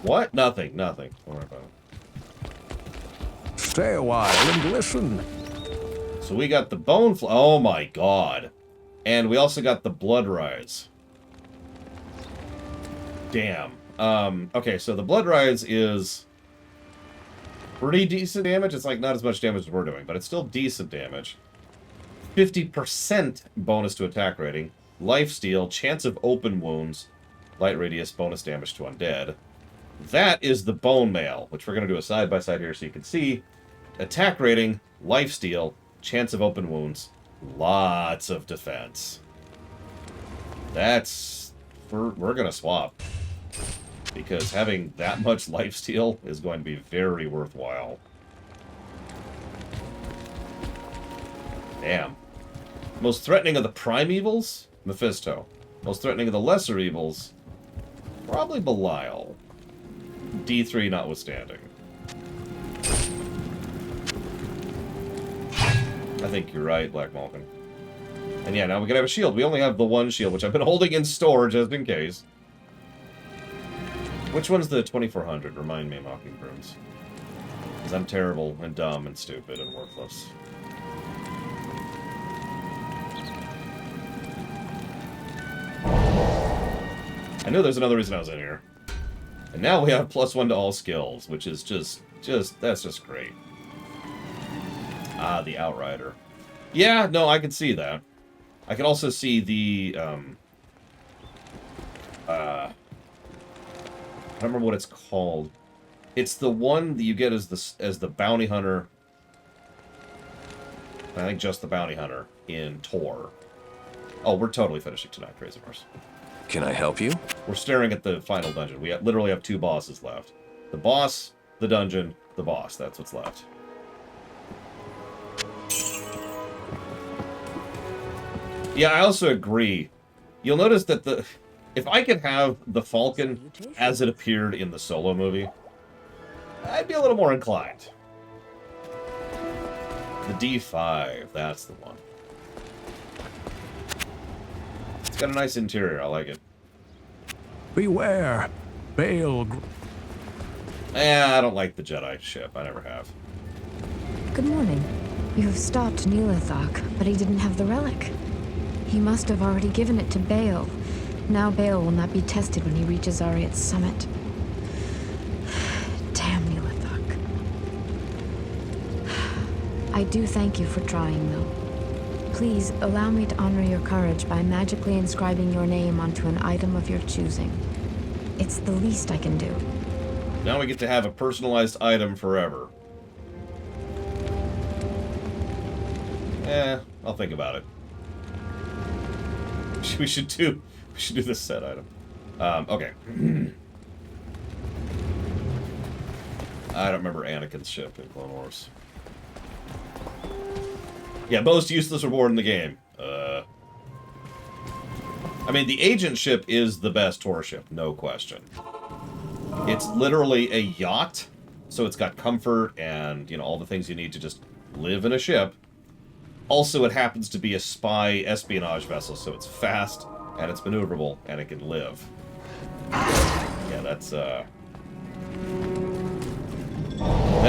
What? Nothing, nothing. Don't worry about it. Stay a while and listen. So we got the bone oh my god. And we also got the blood rise. Damn. Okay, so the blood rise is pretty decent damage. It's like not as much damage as we're doing, but it's still decent damage. 50% bonus to attack rating. Lifesteal, chance of open wounds, light radius, bonus damage to undead. That is the bone mail, which we're going to do a side-by-side here so you can see. Attack rating, lifesteal, chance of open wounds, lots of defense. That's... we're going to swap. Because having that much lifesteal is going to be very worthwhile. Damn. Most threatening of the primevals? Mephisto. Most threatening of the lesser evils? Probably Belial. D3 notwithstanding. I think you're right, Black Malkin. And yeah, now we can have a shield. We only have the one shield, which I've been holding in storage just in case. Which one's the 2400? Remind me, Mockingbirds. Because I'm terrible and dumb and stupid and worthless. I knew there's another reason I was in here. And now we have +1 to all skills, which is that's just great. Ah, the Outrider. Yeah, no, I can see that. I can also see the, I don't remember what it's called. It's the one that you get as the bounty hunter. I think just the bounty hunter in Tor. Oh, we're totally finishing tonight, Crazy Horse. Can I help you? We're staring at the final dungeon. We literally have 2 bosses left. The boss, the dungeon, the boss. That's what's left. Yeah, I also agree. You'll notice that if I could have the Falcon as it appeared in the Solo movie, I'd be a little more inclined. The D5, that's the one. It's got a nice interior, I like it. Beware, Baal. I don't like the Jedi ship, I never have. Good morning. You have stopped Nilaithak, but he didn't have the relic. He must have already given it to Baal. Now Baal will not be tested when he reaches Ariat's summit. Damn Nilaithak. I do thank you for trying, though. Please, allow me to honor your courage by magically inscribing your name onto an item of your choosing. It's the least I can do. Now we get to have a personalized item forever. I'll think about it. We should do this set item. Okay. I don't remember Anakin's ship in Clone Wars. Yeah, most useless reward in the game. I mean, the agent ship is the best Tor ship, no question. It's literally a yacht, so it's got comfort and, you know, all the things you need to just live in a ship. Also, it happens to be a spy espionage vessel, so it's fast, and it's maneuverable, and it can live. Yeah, that's, that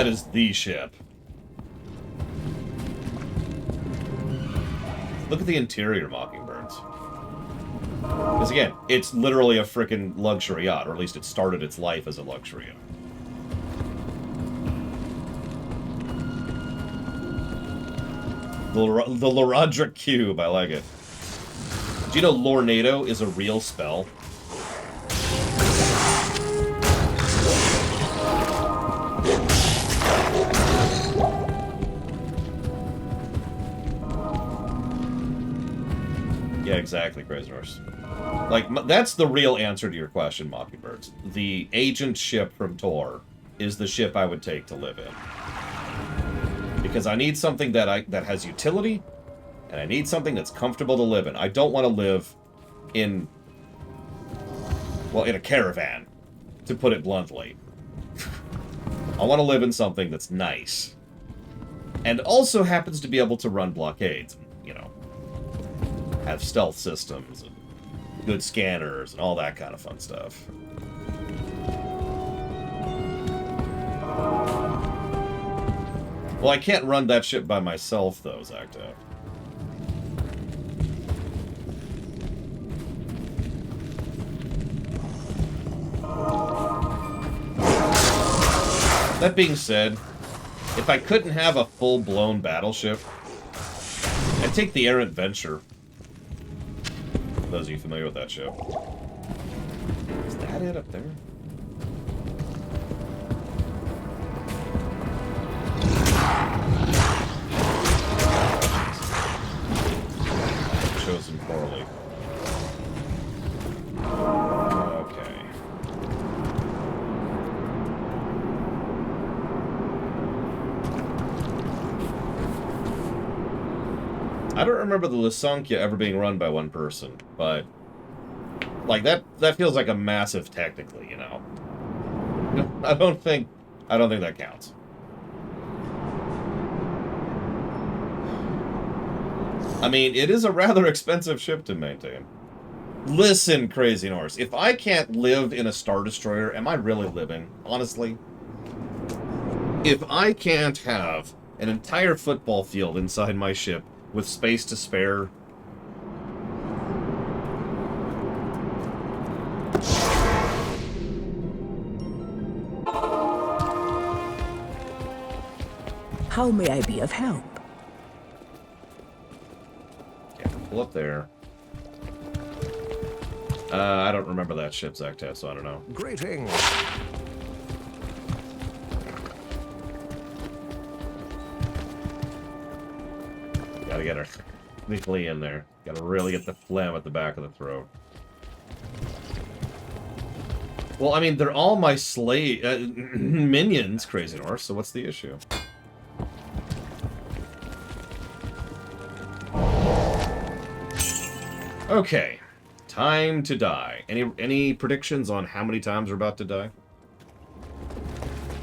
is the ship. Look at the interior, Mockingbirds. Because again, it's literally a frickin' luxury yacht, or at least it started its life as a luxury yacht. The Loradric Cube, I like it. Do you know Lornado is a real spell? Yeah, exactly, Crazy Horse. Like, that's the real answer to your question, Mockingbirds. The agent ship from Tor is the ship I would take to live in. Because I need something that has utility, and I need something that's comfortable to live in. I don't want to live in, well, in a caravan, to put it bluntly. I want to live in something that's nice. And also happens to be able to run blockades, you know, have stealth systems, and good scanners, and all that kind of fun stuff. Well, I can't run that ship by myself, though, Zacto. That being said, if I couldn't have a full-blown battleship, I'd take the Errant Venture. For those of you familiar with that ship. Is that it up there? I don't remember the Lysankia ever being run by one person, but like that feels like a massive technically, you know. I don't think that counts. I mean, it is a rather expensive ship to maintain. Listen, Crazy Norse, if I can't live in a Star Destroyer, am I really living? Honestly? If I can't have an entire football field inside my ship with space to spare... How may I be of help? Pull up there. I don't remember that ship's octet, so I don't know. Greetings. Gotta get her sneakily in there. Gotta really get the phlegm at the back of the throat. Well, I mean, they're all my slave minions, Crazy Norse, so what's the issue? Okay, time to die. Any predictions on how many times we're about to die?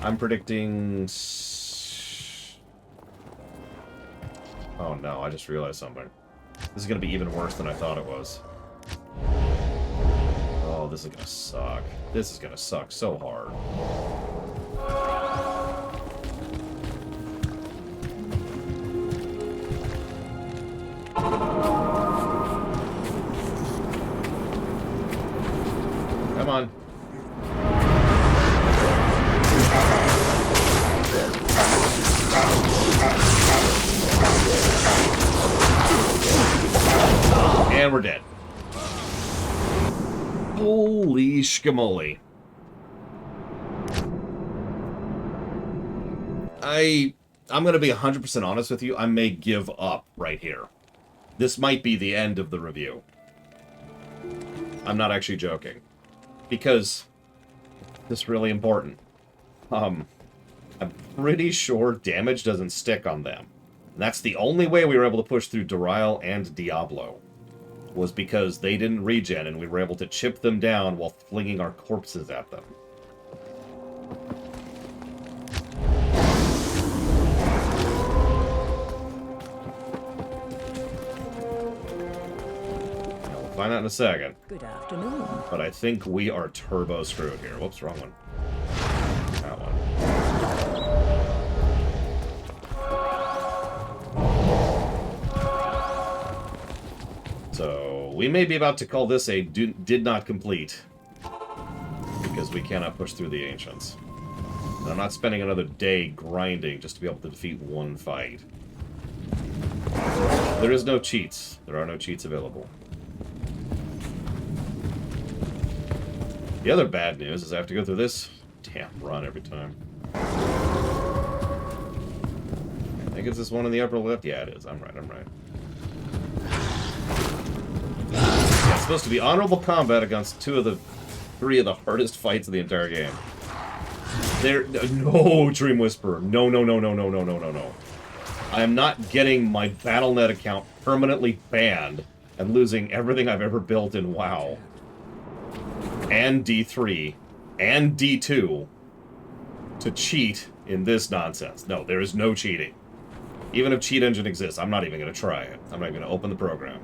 I'm predicting... Oh no, I just realized something. This is gonna be even worse than I thought it was. Oh, this is gonna suck. This is gonna suck so hard. Come on. And we're dead. Holy shkamoli. I'm going to be 100% honest with you. I may give up right here. This might be the end of the review. I'm not actually joking. Because this is really important. I'm pretty sure damage doesn't stick on them. And that's the only way we were able to push through Durile and Diablo. Was because they didn't regen and we were able to chip them down while flinging our corpses at them. We'll find out in a second. Good afternoon. But I think we are turbo screwed here. Whoops, wrong one. That one. So, we may be about to call this a did not complete. Because we cannot push through the Ancients. And I'm not spending another day grinding just to be able to defeat one fight. There is no cheats. There are no cheats available. The other bad news is I have to go through this damn run every time. I think it's this one in the upper left. Yeah, it is. I'm right. Yeah, it's supposed to be honorable combat against three of the hardest fights of the entire game. No, Dream Whisperer. No. I am not getting my Battle.net account permanently banned and losing everything I've ever built in WoW. And D3 and D2 to cheat in this nonsense. No, there is no cheating. Even if Cheat Engine exists, I'm not even going to try it. I'm not even going to open the program.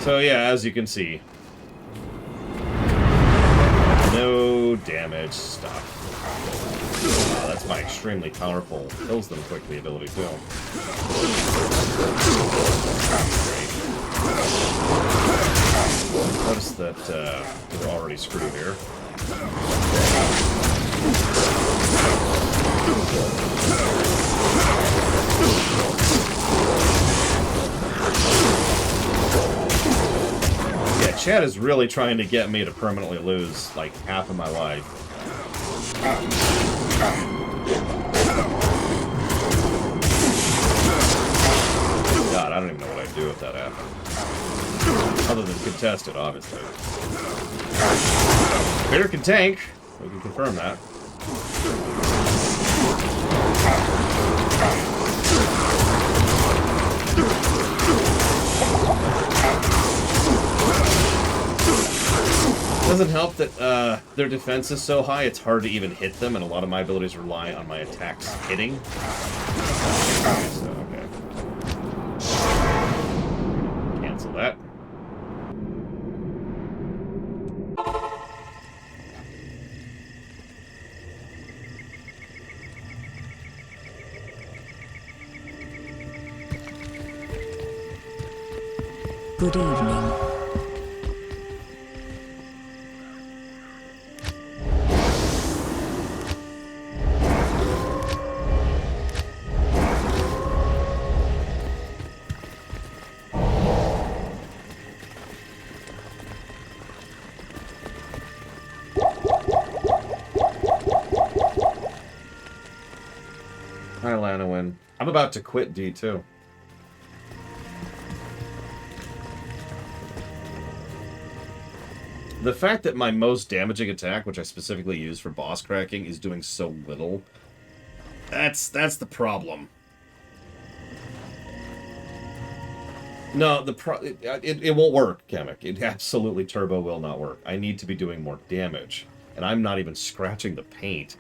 So yeah, as you can see, no damage stuff. Wow, that's my extremely powerful kills them quickly ability too. Great. Notice that we're already screwed here. Yeah, Chad is really trying to get me to permanently lose like half of my life. God, I don't even know what I'd do if that happened. Other than contest it, obviously. Bear can tank. We can confirm that. Doesn't help that their defense is so high, it's hard to even hit them, and a lot of my abilities rely on my attacks hitting. So, okay. Cancel that. Good evening. Hi, Lanowin. I'm about to quit D2. The fact that my most damaging attack, which I specifically use for boss cracking, is doing so little, that's the problem. No, it won't work, Kamek. It absolutely turbo will not work. I need to be doing more damage, and I'm not even scratching the paint.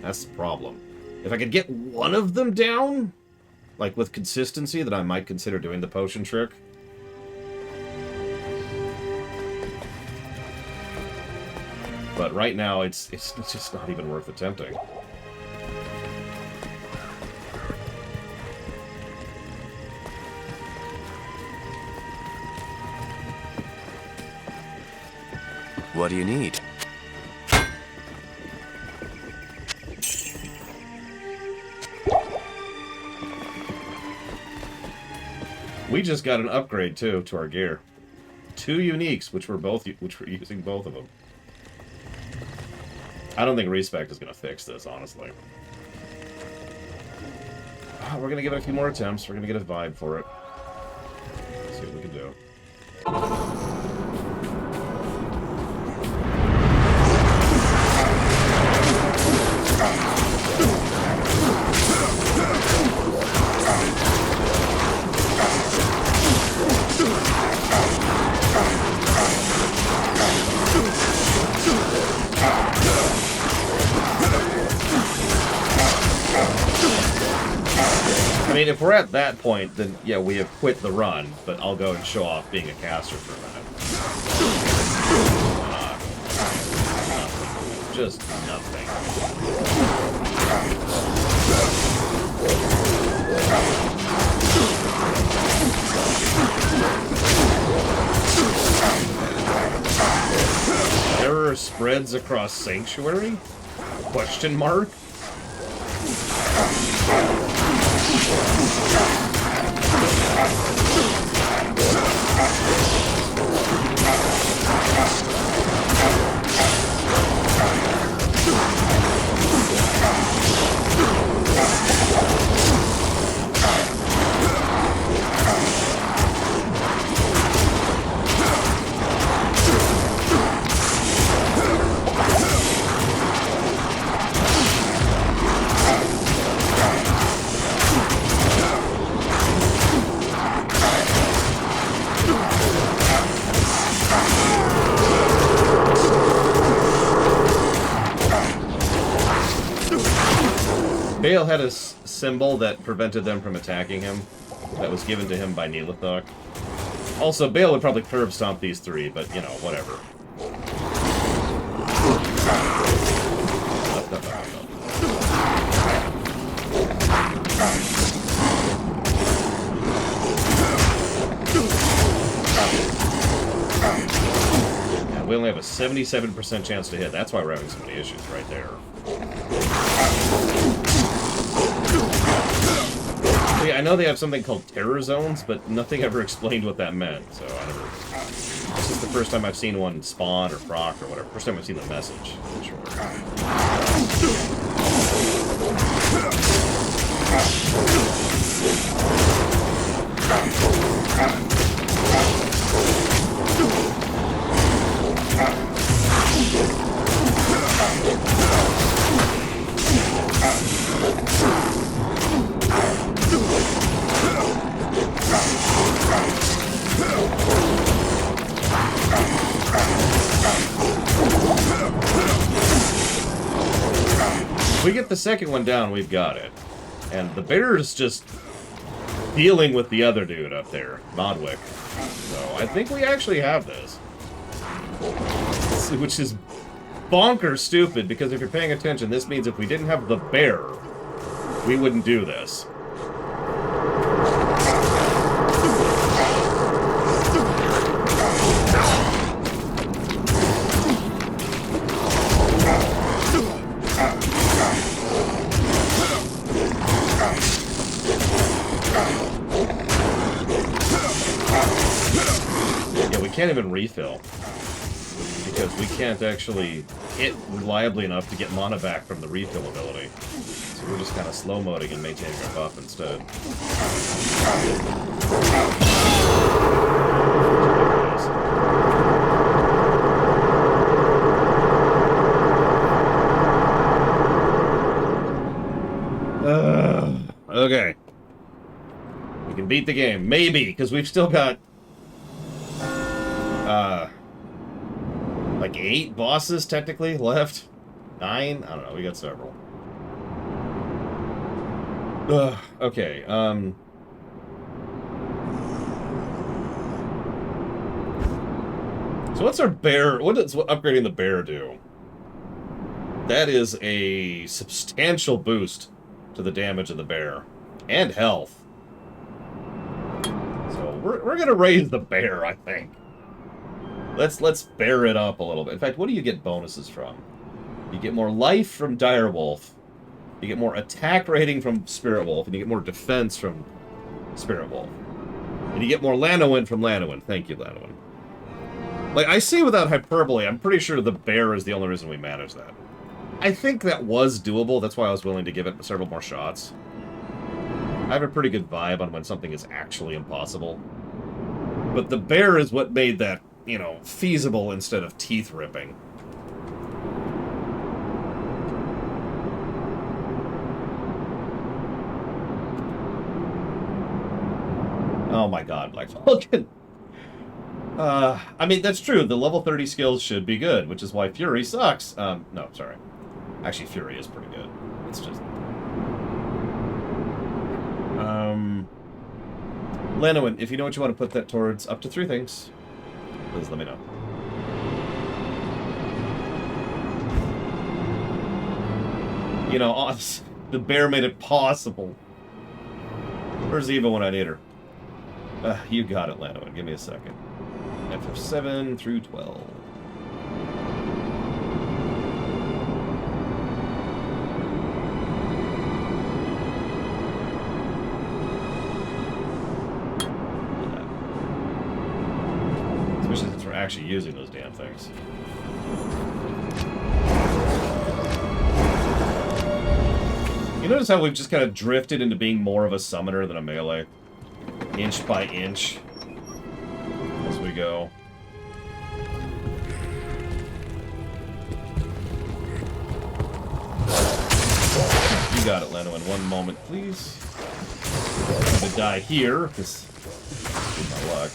That's the problem. If I could get one of them down, like with consistency, then I might consider doing the potion trick. But right now, it's just not even worth attempting. What do you need? We just got an upgrade too to our gear. 2 uniques, which we're using both of them. I don't think Respect is going to fix this, honestly. We're going to give it a few more attempts. We're going to get a vibe for it. Let's see what we can do. I mean, if we're at that point, then yeah, we have quit the run, but I'll go and show off being a caster for a minute. Nothing. Just nothing. Error spreads across Sanctuary? Question mark? Baal had a symbol that prevented them from attacking him. That was given to him by Nilaithak. Also, Baal would probably curb stomp these 3, but, you know, whatever. Yeah, we only have a 77% chance to hit. That's why we're having so many issues right there. I know they have something called terror zones, but nothing ever explained what that meant, so I never... This is the first time I've seen one spawn or proc or whatever. First time I've seen the message, for sure. we get the second one down, we've got it. And the bear is just dealing with the other dude up there, Modwick. So I think we actually have this. Which is bonkers stupid, because if you're paying attention, this means if we didn't have the bear, we wouldn't do this. Can't even refill because we can't actually hit reliably enough to get mana back from the refill ability. So we're just kind of slow-moding and maintaining our buff instead. Okay. We can beat the game. Maybe, because we've still got like 8 bosses technically left. 9? I don't know, we got several. Okay, so what's our bear, what does upgrading the bear do? That is a substantial boost to the damage of the bear. And health. So we're gonna raise the bear, I think. Let's bear it up a little bit. In fact, what do you get bonuses from? You get more life from Direwolf. You get more attack rating from Spirit Wolf, and you get more defense from Spirit Wolf. And you get more Lanowin from Lanowin. Thank you, Lanowin. Like, I say without hyperbole, I'm pretty sure the bear is the only reason we managed that. I think that was doable, that's why I was willing to give it several more shots. I have a pretty good vibe on when something is actually impossible. But the bear is what made that, you know, feasible instead of teeth ripping. Oh my god, Black Falcon. I mean, that's true. The level 30 skills should be good, which is why Fury sucks. No, sorry. Actually, Fury is pretty good. It's just... Lanowin, if you know what you want to put that towards, up to 3 things, please let me know. You know, the bear made it possible. Where's Eva when I need her? You got it, Lanowin. Give me a second. FF7 through 12. Especially since we're actually using those damn things. You notice how we've just kind of drifted into being more of a summoner than a melee? Inch by inch. As we go. You got it, Lanowin. One moment, please. I'm gonna die here, because my luck.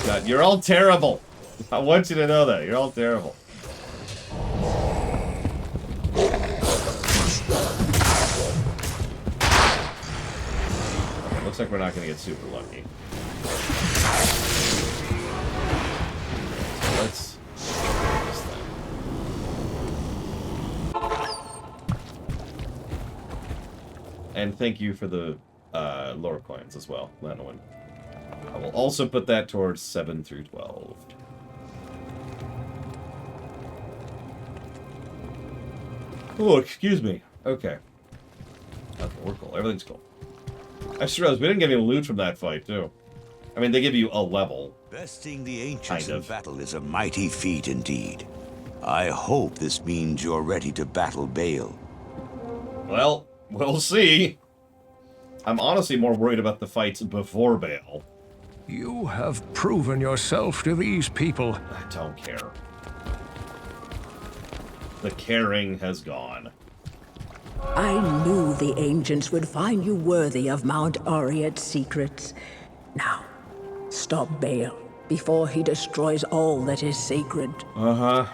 God, you're all terrible. I want you to know that. You're all terrible. Okay, looks like we're not going to get super lucky. So let's... And thank you for the lore coins as well, Lanowin. I will also put that towards 7 through 12. Oh, excuse me. Okay. Okay, we're cool. Everything's cool. I just realized we didn't get any loot from that fight, too. I mean, they give you a level. Besting the ancients in battle is a mighty feat indeed. I hope this means you're ready to battle Baal. Well, we'll see. I'm honestly more worried about the fights before Baal. You have proven yourself to these people. I don't care. The caring has gone. I knew the ancients would find you worthy of Mount Ariat's secrets. Now, stop Baal before he destroys all that is sacred. Uh-huh.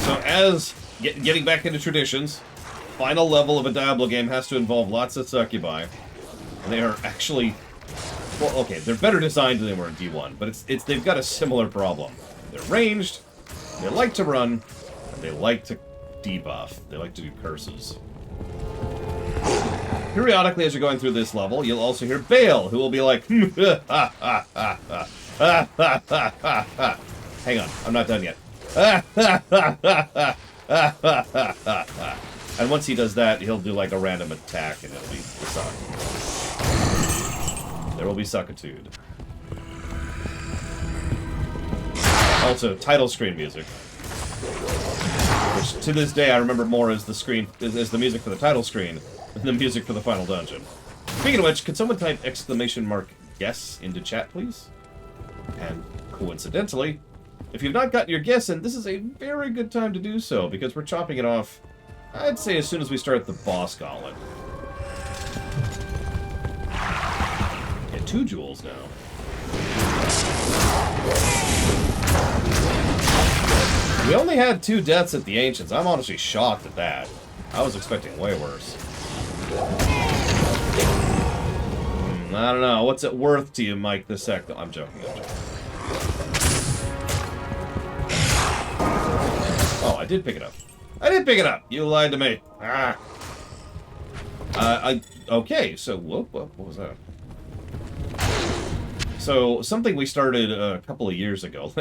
So as getting back into traditions, final level of a Diablo game has to involve lots of succubi. They are actually, well, okay, they're better designed than they were in D1, but they've got a similar problem. They're ranged, they like to run, and they like to debuff. They like to do curses. Periodically, as you're going through this level, you'll also hear Baal, who will be like, hang on, I'm not done yet. And once he does that, he'll do like a random attack, and it'll be suck. There will be suckitude. Also, title screen music, which to this day I remember more as the music for the title screen than the music for the final dungeon. Speaking of which, could someone type !guess into chat, please? And coincidentally, if you've not gotten your guess in, this is a very good time to do so, because we're chopping it off, I'd say, as soon as we start the boss gauntlet. Get 2 jewels now. We only had 2 deaths at the Ancients. I'm honestly shocked at that. I was expecting way worse. I don't know. What's it worth to you, Mike the Sec? I'm joking. Oh, I did pick it up. I did pick it up! You lied to me. Ah. Okay, so, what was that? So, something we started a couple of years ago,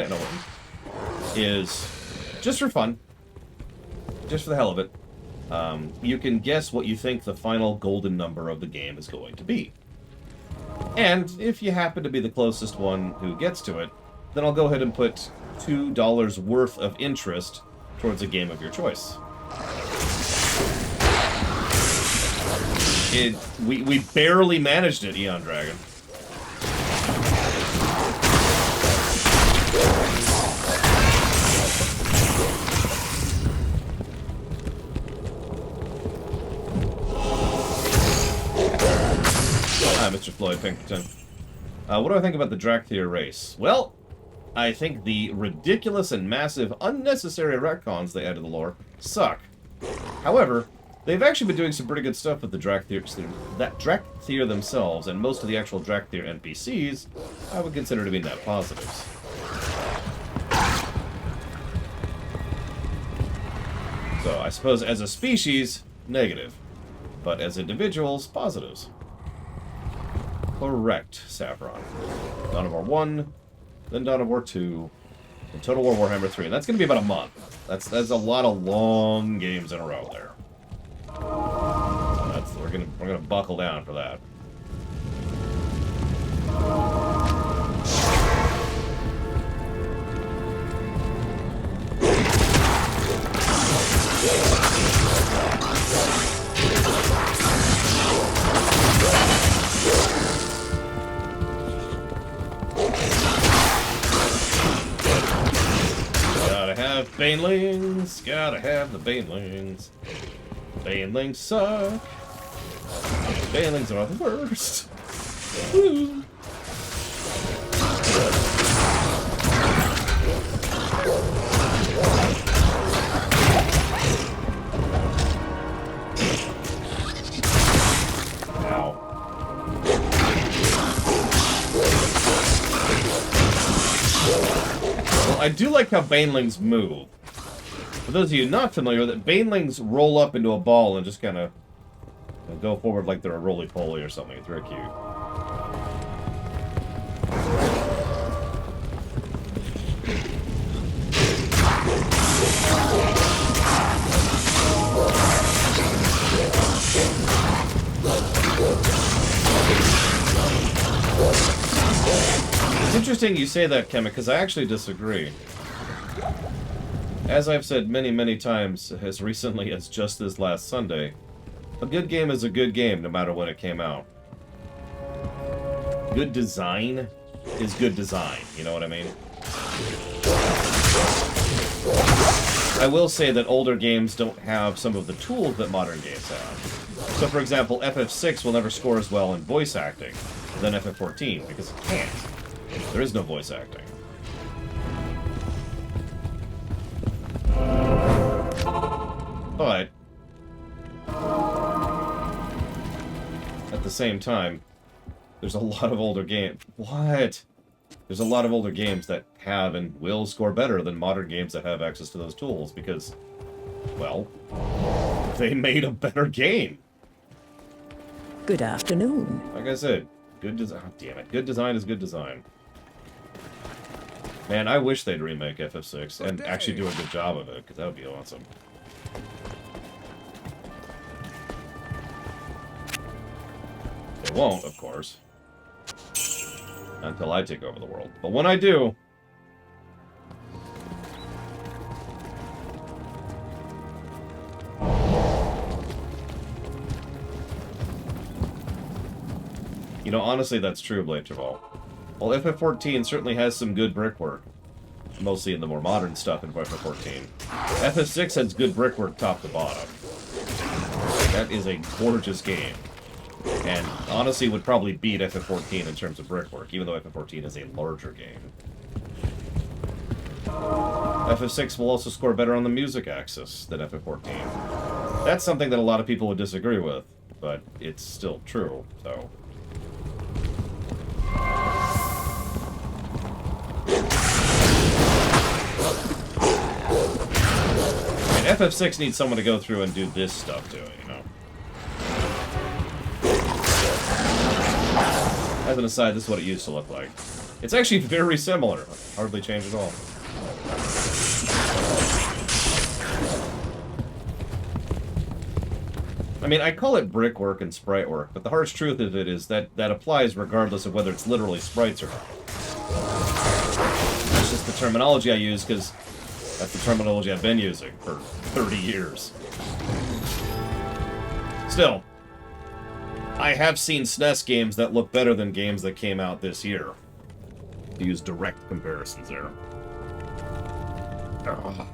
is, just for fun, just for the hell of it, you can guess what you think the final golden number of the game is going to be. And if you happen to be the closest one who gets to it, then I'll go ahead and put $2 worth of interest towards a game of your choice. We barely managed it, Eon Dragon. Hi, Mr. Floyd Pinkerton. What do I think about the Drakthir race? Well, I think the ridiculous and massive, unnecessary retcons they add to the lore suck. However, they've actually been doing some pretty good stuff with the Drakthir themselves, and most of the actual Drakthir NPCs I would consider to be net positives. So I suppose as a species, negative. But as individuals, positives. Correct, Saffron. Dawn of War 1, then Dawn of War 2, and Total War Warhammer 3. And that's going to be about a month. That's a lot of long games in a row there. So we're gonna buckle down for that. Gotta have banelings, gotta have the banelings. Banelings suck. Banelings are the worst. Woo. Ow. Well, I do like how banelings move. For those of you not familiar with it, banelings roll up into a ball and just kind of go forward like they're a roly-poly or something. It's very cute. It's interesting you say that, Kemet, because I actually disagree. As I've said many, many times, as recently as just this last Sunday, a good game is a good game, no matter when it came out. good design is good design. You know what I mean? I will say that older games don't have some of the tools that modern games have. So, for example, FF6 will never score as well in voice acting than FF14, because it can't. There is no voice acting. But at the same time, there's a lot of older games. What? There's a lot of older games that have and will score better than modern games that have access to those tools because, well, they made a better game. Good afternoon. Like I said, good design. Oh, damn it. Good design is good design. Man, I wish they'd remake FF6 and actually do a good job of it, because that would be awesome. They won't, of course. Until I take over the world. But when I do... You know, honestly, that's true, Blade Traval. Well, FF14 certainly has some good brickwork. Mostly in the more modern stuff in FF14. FF6 has good brickwork top to bottom. That is a gorgeous game. And honestly would probably beat FF14 in terms of brickwork, even though FF14 is a larger game. FF6 will also score better on the music axis than FF14. That's something that a lot of people would disagree with, but it's still true, so... And FF6 needs someone to go through and do this stuff to it, you know? As an aside, this is what it used to look like. It's actually very similar. Hardly changed at all. I mean, I call it brickwork and sprite work, but the harsh truth of it is that that applies regardless of whether it's literally sprites or not. It's just the terminology I use because that's the terminology I've been using for 30 years. Still, I have seen SNES games that look better than games that came out this year. To use direct comparisons there. Ugh.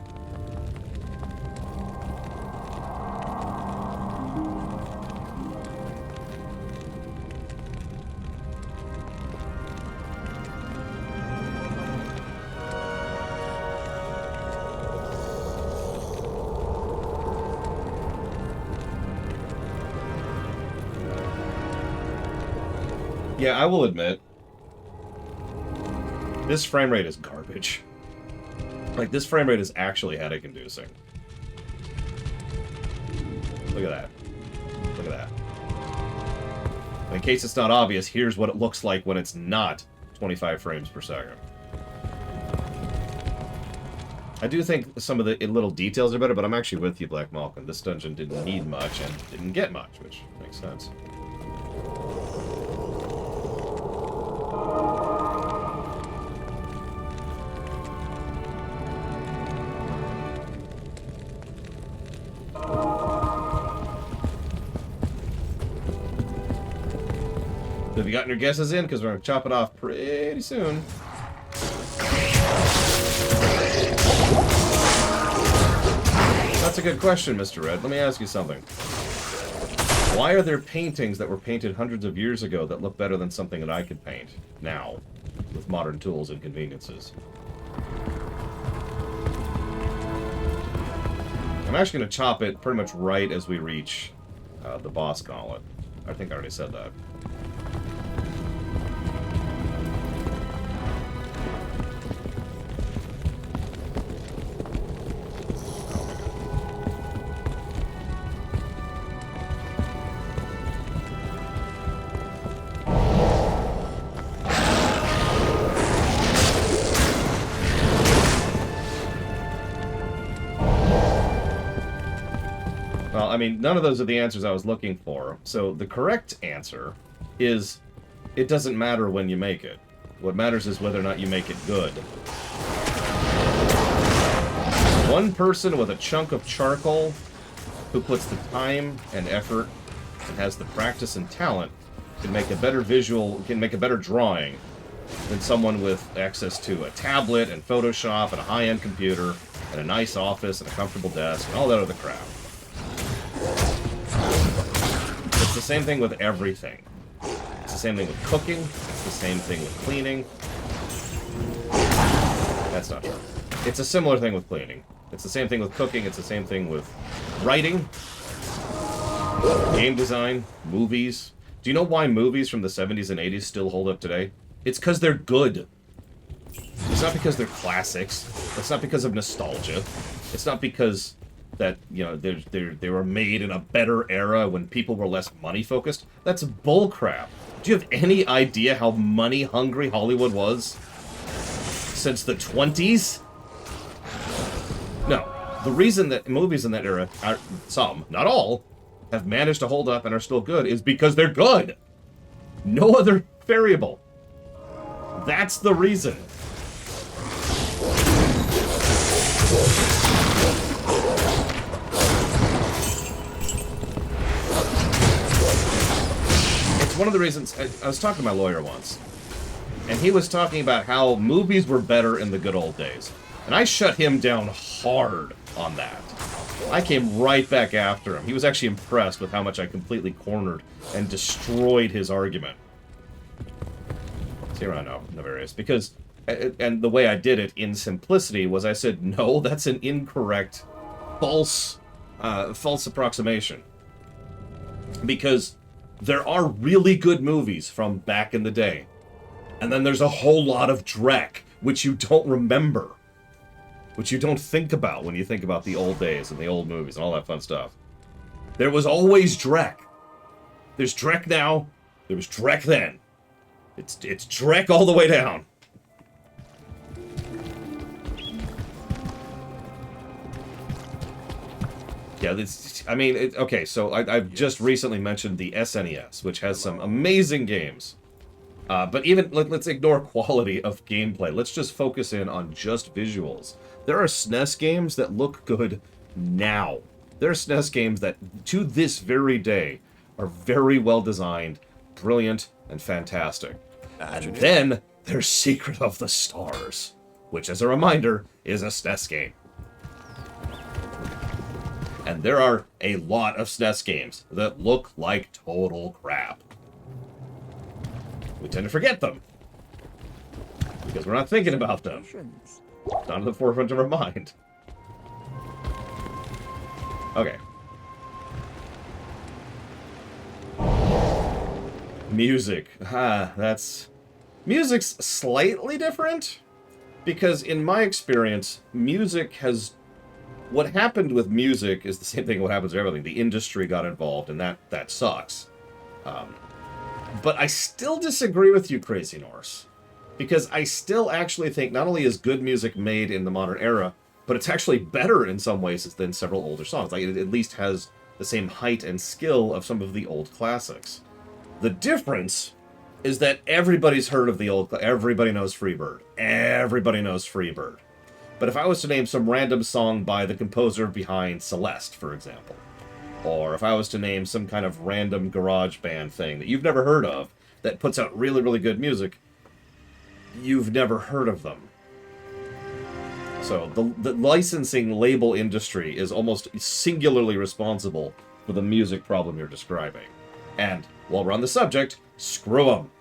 Yeah, I will admit, this frame rate is garbage. Like, this frame rate is actually headache-inducing. Look at that. Look at that. In case it's not obvious, here's what it looks like when it's not 25 frames per second. I do think some of the little details are better, but I'm actually with you, Black Malcolm. This dungeon didn't need much and didn't get much, which makes sense. Have you gotten your guesses in? Because we're going to chop it off pretty soon. That's a good question, Mr. Red. Let me ask you something. Why are there paintings that were painted hundreds of years ago that look better than something that I could paint now with modern tools and conveniences? I'm actually going to chop it pretty much right as we reach the boss gauntlet. I think I already said that. Well, I mean, none of those are the answers I was looking for. So the correct answer is it doesn't matter when you make it. What matters is whether or not you make it good. One person with a chunk of charcoal who puts the time and effort and has the practice and talent can make a better visual, can make a better drawing than someone with access to a tablet and Photoshop and a high-end computer and a nice office and a comfortable desk and all that other crap. It's the same thing with everything. It's the same thing with cooking. It's the same thing with cleaning. That's not true. It's a similar thing with cleaning. It's the same thing with cooking. It's the same thing with writing, game design, movies. Do you know why movies from the 70s and 80s still hold up today? It's because they're good. It's not because they're classics. It's not because of nostalgia. It's not because that, you know, they were made in a better era when people were less money focused. That's bullcrap. Do you have any idea how money hungry Hollywood was since the 20s? No. The reason that movies in that era, are, some, not all, have managed to hold up and are still good is because they're good. No other variable. That's the reason. It's one of the reasons. I was talking to my lawyer once, and he was talking about how movies were better in the good old days. And I shut him down hard on that. I came right back after him. He was actually impressed with how much I completely cornered and destroyed his argument. See around now, Nefarious. Because, and the way I did it in simplicity was I said, no, that's an incorrect, false approximation. Because there are really good movies from back in the day. And then there's a whole lot of dreck, which you don't remember. Which you don't think about when you think about the old days and the old movies and all that fun stuff. There was always dreck. There's dreck now. There was dreck then. It's dreck all the way down. Yeah, this. I mean, okay. So I've just recently mentioned the SNES, which has some amazing games. But even let's ignore quality of gameplay. Let's just focus in on just visuals. There are SNES games that look good now. There are SNES games that, to this very day, are very well designed, brilliant, and fantastic. And then there's Secret of the Stars, which, as a reminder, is a SNES game. And there are a lot of SNES games that look like total crap. We tend to forget them, because we're not thinking about them. It's not at the forefront of our mind. Okay. Music. Music's slightly different, because in my experience, music has... What happened with music is the same thing what happens with everything. The industry got involved, and that sucks. But I still disagree with you, Crazy Norse. Because I still actually think not only is good music made in the modern era, but it's actually better in some ways than several older songs. Like, it at least has the same height and skill of some of the old classics. The difference is that everybody's heard of the old... Everybody knows Freebird. Everybody knows Freebird. But if I was to name some random song by the composer behind Celeste, for example, or if I was to name some kind of random garage band thing that you've never heard of, that puts out really, really good music, you've never heard of them. So the licensing label industry is almost singularly responsible for the music problem you're describing. And while we're on the subject, screw them.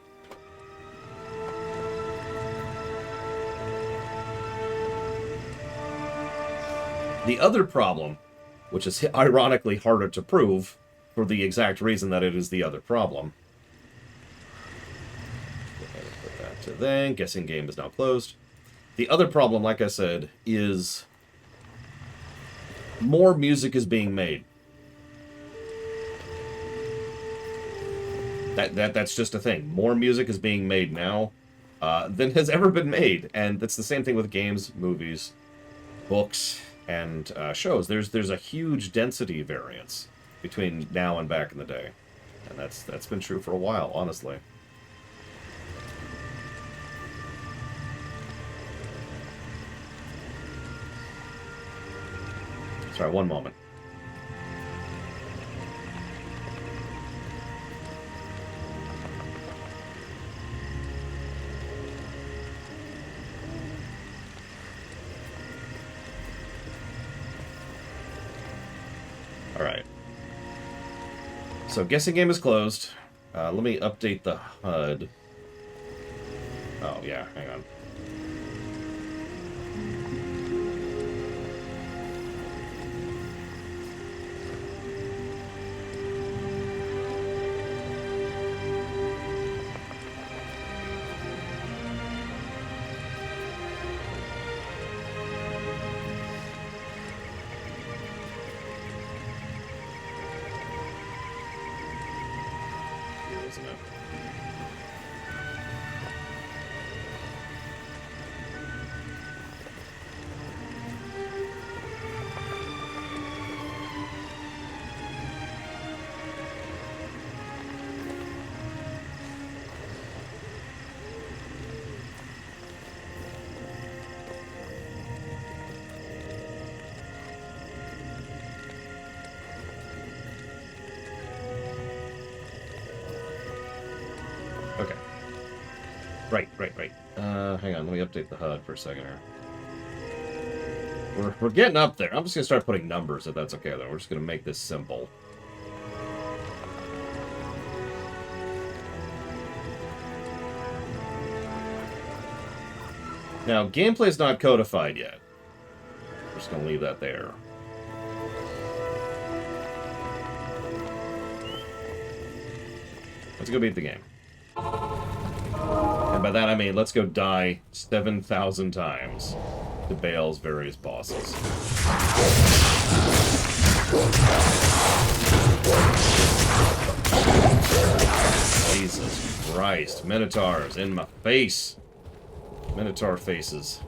The other problem, which is ironically harder to prove for the exact reason that it is the other problem. Put that to then. Guessing game is now closed. The other problem, like I said, is more music is being made. That's just a thing. More music is being made now than has ever been made. And that's the same thing with games, movies, books, and shows. There's a huge density variance between now and back in the day. And that's been true for a while, honestly. Sorry, one moment. So guessing game is closed. Let me update the HUD. Oh, yeah, hang on. Isn't it? Okay. Right. Hang on, let me update the HUD for a second here. We're getting up there. I'm just gonna start putting numbers if that's okay though. We're just gonna make this simple. Now, gameplay is not codified yet. We're just gonna leave that there. Let's go beat the game. And by that I mean, let's go die 7,000 times to Baal's various bosses. Jesus Christ. Minotaurs in my face. Minotaur faces.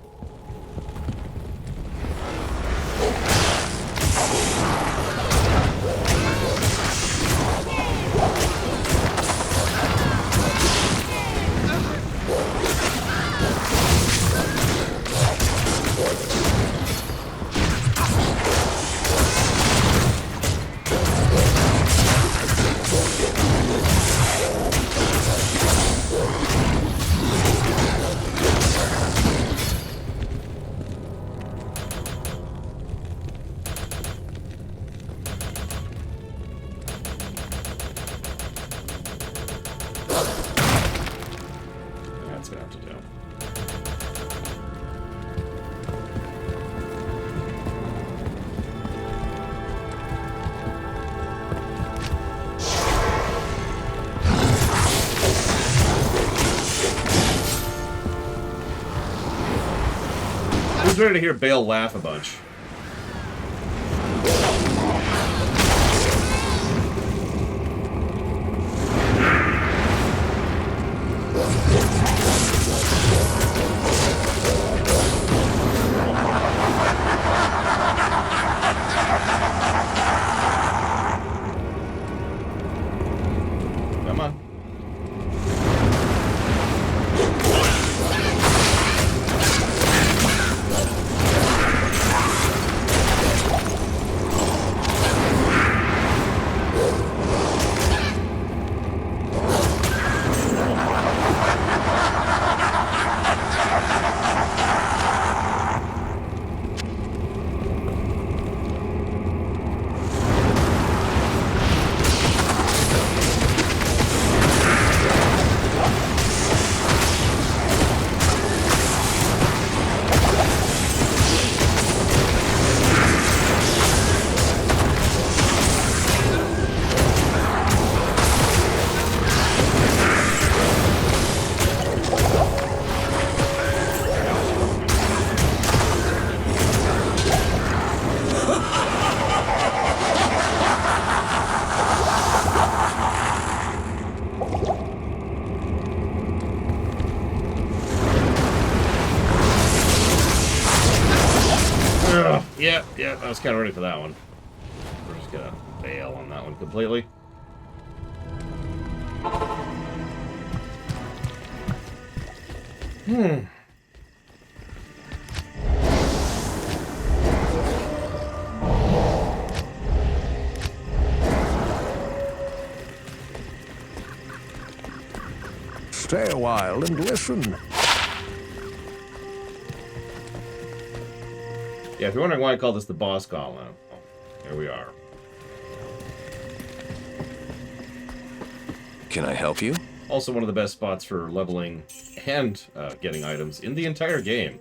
That's gonna have to do. Who's ready to hear Baal laugh a bunch? Come on. Yeah, I was kind of ready for that one. We're just gonna bail on that one completely. Stay a while and listen. Yeah, if you're wondering why I call this the boss gauntlet, oh, here we are. Can I help you? Also one of the best spots for leveling and getting items in the entire game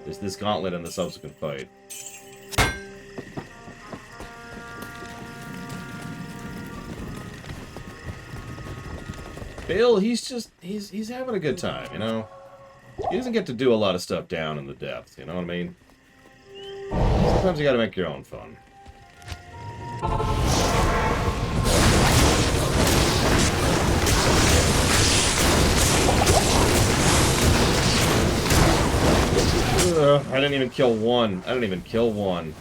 is this gauntlet and the subsequent fight. Baal, he's having a good time, you know? He doesn't get to do a lot of stuff down in the depths, you know what I mean? Sometimes you gotta make your own fun. I didn't even kill one. I didn't even kill one.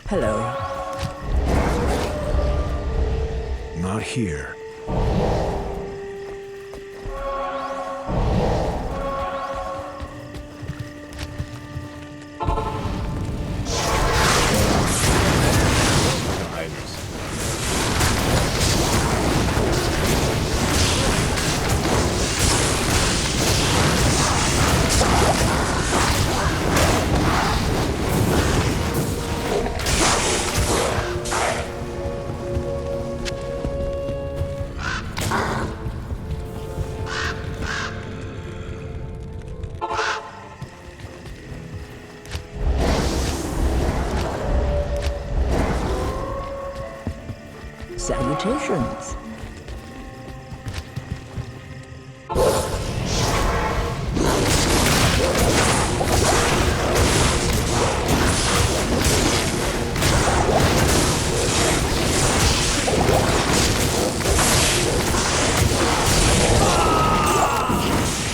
Hello. Not here. Salutations.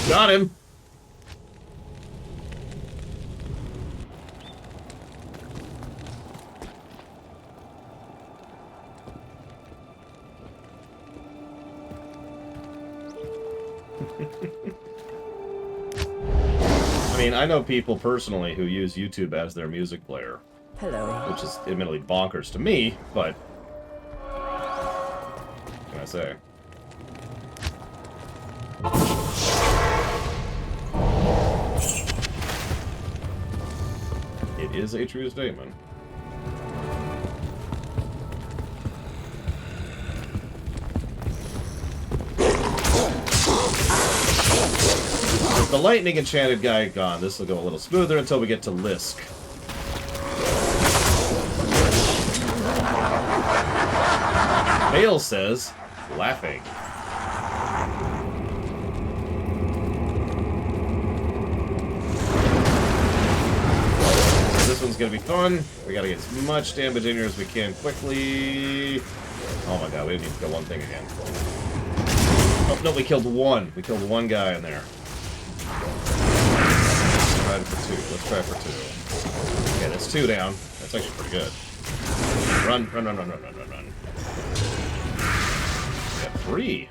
Got him. I mean, I know people personally who use YouTube as their music player. Hello. Which is admittedly bonkers to me, but what can I say? It is a true statement. With the lightning enchanted guy gone, this will go a little smoother until we get to Lisk. Baal says, laughing. This one's gonna be fun. We gotta get as much damage in here as we can quickly. Oh my god, we didn't even kill one thing again. Oh, no, we killed one. We killed one guy in there. Try for two. Let's try for two. Okay, that's two down. That's actually pretty good. Run, run, run, run, run, run, run, run. We got three.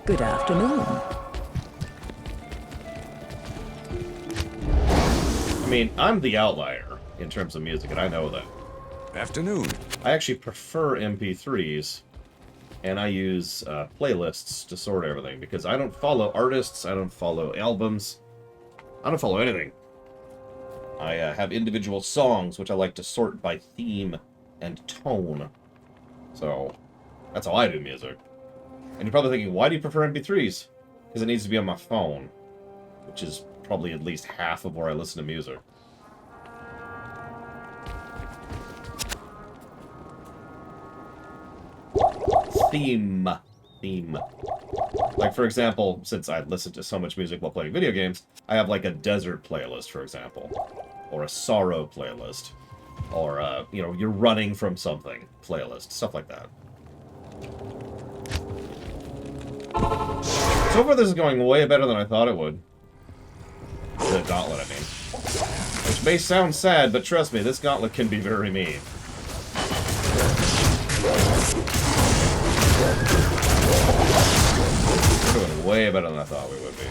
Good afternoon. I mean, I'm the outlier in terms of music, and I know that. Afternoon. I actually prefer MP3s, and I use playlists to sort everything, because I don't follow artists, I don't follow albums, I don't follow anything. I have individual songs, which I like to sort by theme and tone. So, that's how I do music. And you're probably thinking, why do you prefer MP3s? Because it needs to be on my phone, which is probably at least half of where I listen to music. Theme. Like, for example, since I listen to so much music while playing video games, I have, like, a desert playlist, for example. Or a sorrow playlist. Or, you know, you're running from something playlist. Stuff like that. So far, this is going way better than I thought it would. The gauntlet, I mean. Which may sound sad, but trust me, this gauntlet can be very mean. We're doing way better than I thought we would be.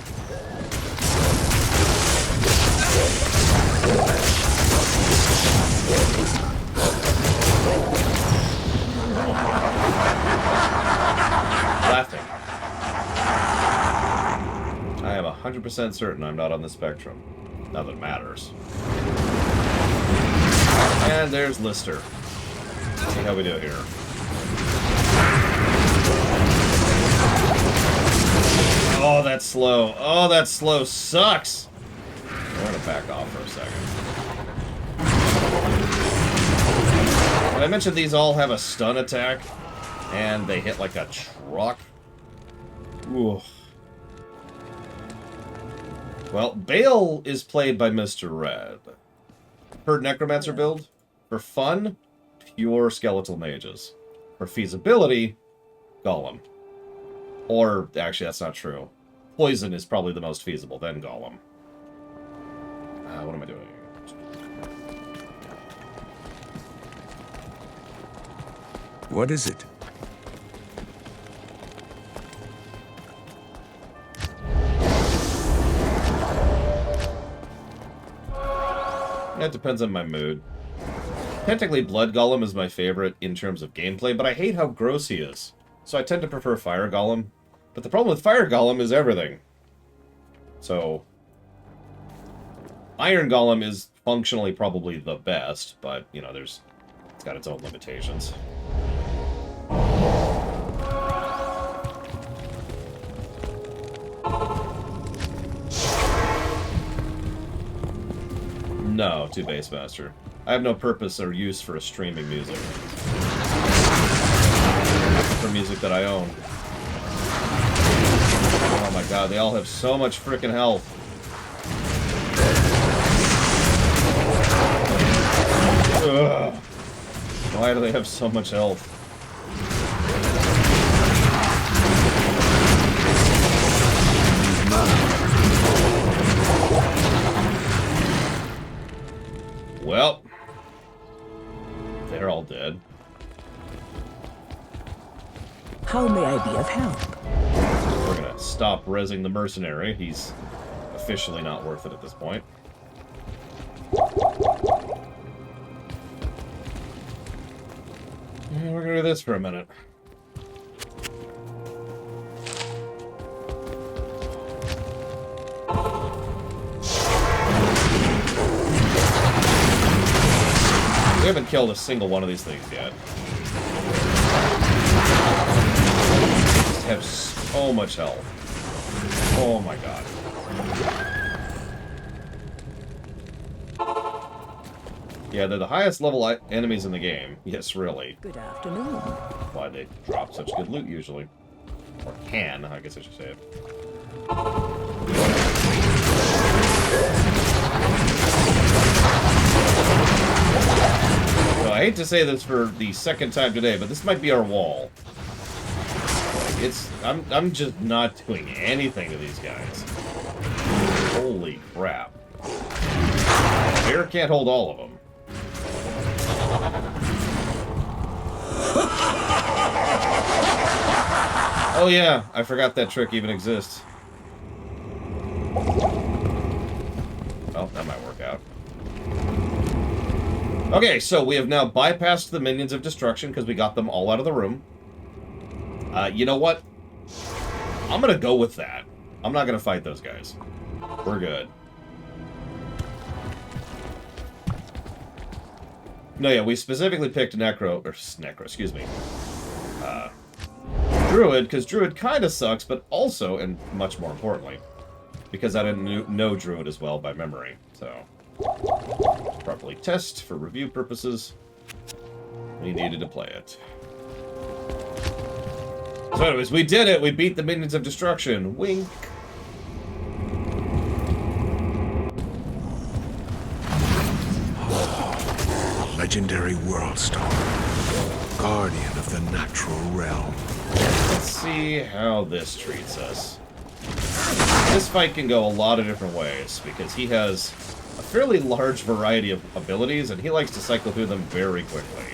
100% certain I'm not on the spectrum. Not that it matters. And there's Lister. Let's see how we do here. Oh, that's slow. Oh, that slow sucks. We're gonna back off for a second. I mentioned these all have a stun attack, and they hit like a truck. Ooh. Well, Baal is played by Mr. Red. Per Necromancer build, for fun, pure skeletal mages. For feasibility, Golem. Or, actually, that's not true. Poison is probably the most feasible, then Golem. What am I doing? What is it? That depends on my mood. Technically, Blood Golem is my favorite in terms of gameplay, but I hate how gross he is. So I tend to prefer Fire Golem. But the problem with Fire Golem is everything. So Iron Golem is functionally probably the best, but, you know, it's got its own limitations. No, to Bassmaster. I have no purpose or use for streaming music. For music that I own. Oh my god, they all have so much frickin' health. Ugh. Why do they have so much health? Well, they're all dead. How may I be of help? We're gonna stop rezzing the mercenary. He's officially not worth it at this point. And we're gonna do this for a minute. We haven't killed a single one of these things yet. Just have so much health. Oh my god. Yeah, they're the highest level enemies in the game. Yes, really. Good afternoon. Why they drop such good loot usually. Or can, I guess I should say it. So I hate to say this for the second time today, but this might be our wall. I'm just not doing anything to these guys. Holy crap. Bear can't hold all of them. Oh yeah, I forgot that trick even exists. Well, that might work out. Okay, so we have now bypassed the minions of destruction because we got them all out of the room. You know what? I'm gonna go with that. I'm not gonna fight those guys. We're good. No, yeah, we specifically picked excuse me. Druid, because Druid kind of sucks, but also, and much more importantly, because I didn't know Druid as well by memory, so... Properly test for review purposes. We needed to play it. So anyways, we did it! We beat the minions of destruction! Wink! Legendary Worldstone, guardian of the natural realm. Let's see how this treats us. This fight can go a lot of different ways, because he has a fairly large variety of abilities, and he likes to cycle through them very quickly.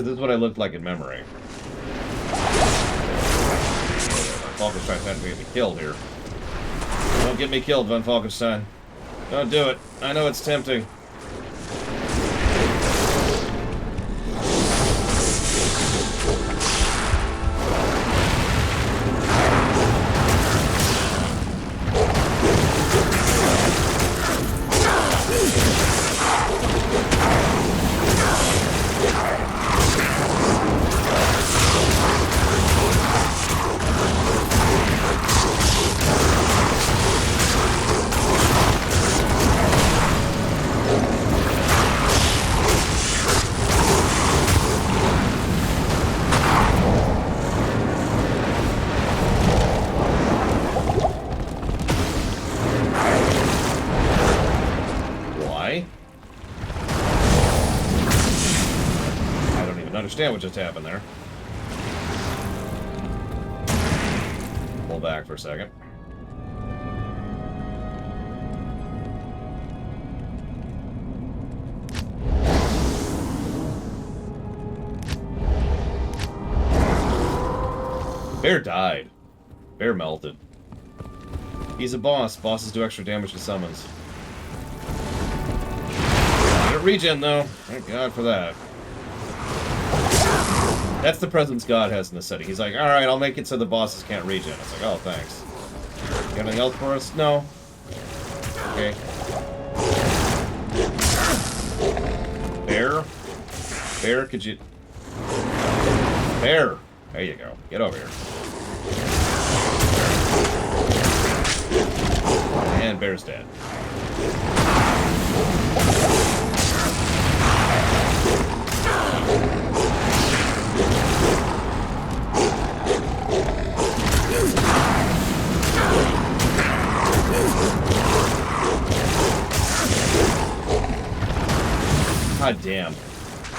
because this is what I looked like in memory. Falkenstein trying to get me killed here. Don't get me killed, Von Falkenstein. Don't do it. I know it's tempting. Understand what just happened there. Pull back for a second. Bear died. Bear melted. He's a boss. Bosses do extra damage to summons. Not a regen though. Thank God for that. That's the presence God has in the setting. He's like, alright, I'll make it so the bosses can't regen. It's like, oh, thanks. You got anything else for us? No. Okay. Bear? Bear, could you... Bear! There you go. Get over here. And Bear's dead. God damn.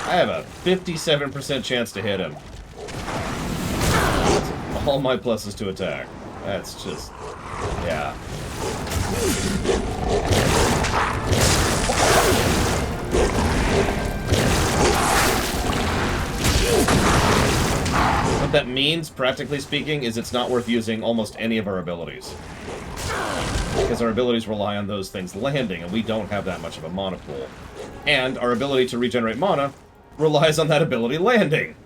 I have a 57% chance to hit him. That's all my pluses to attack. That's just... yeah. What that means, practically speaking, is it's not worth using almost any of our abilities. Because our abilities rely on those things landing, and we don't have that much of a mana pool. And our ability to regenerate mana relies on that ability landing.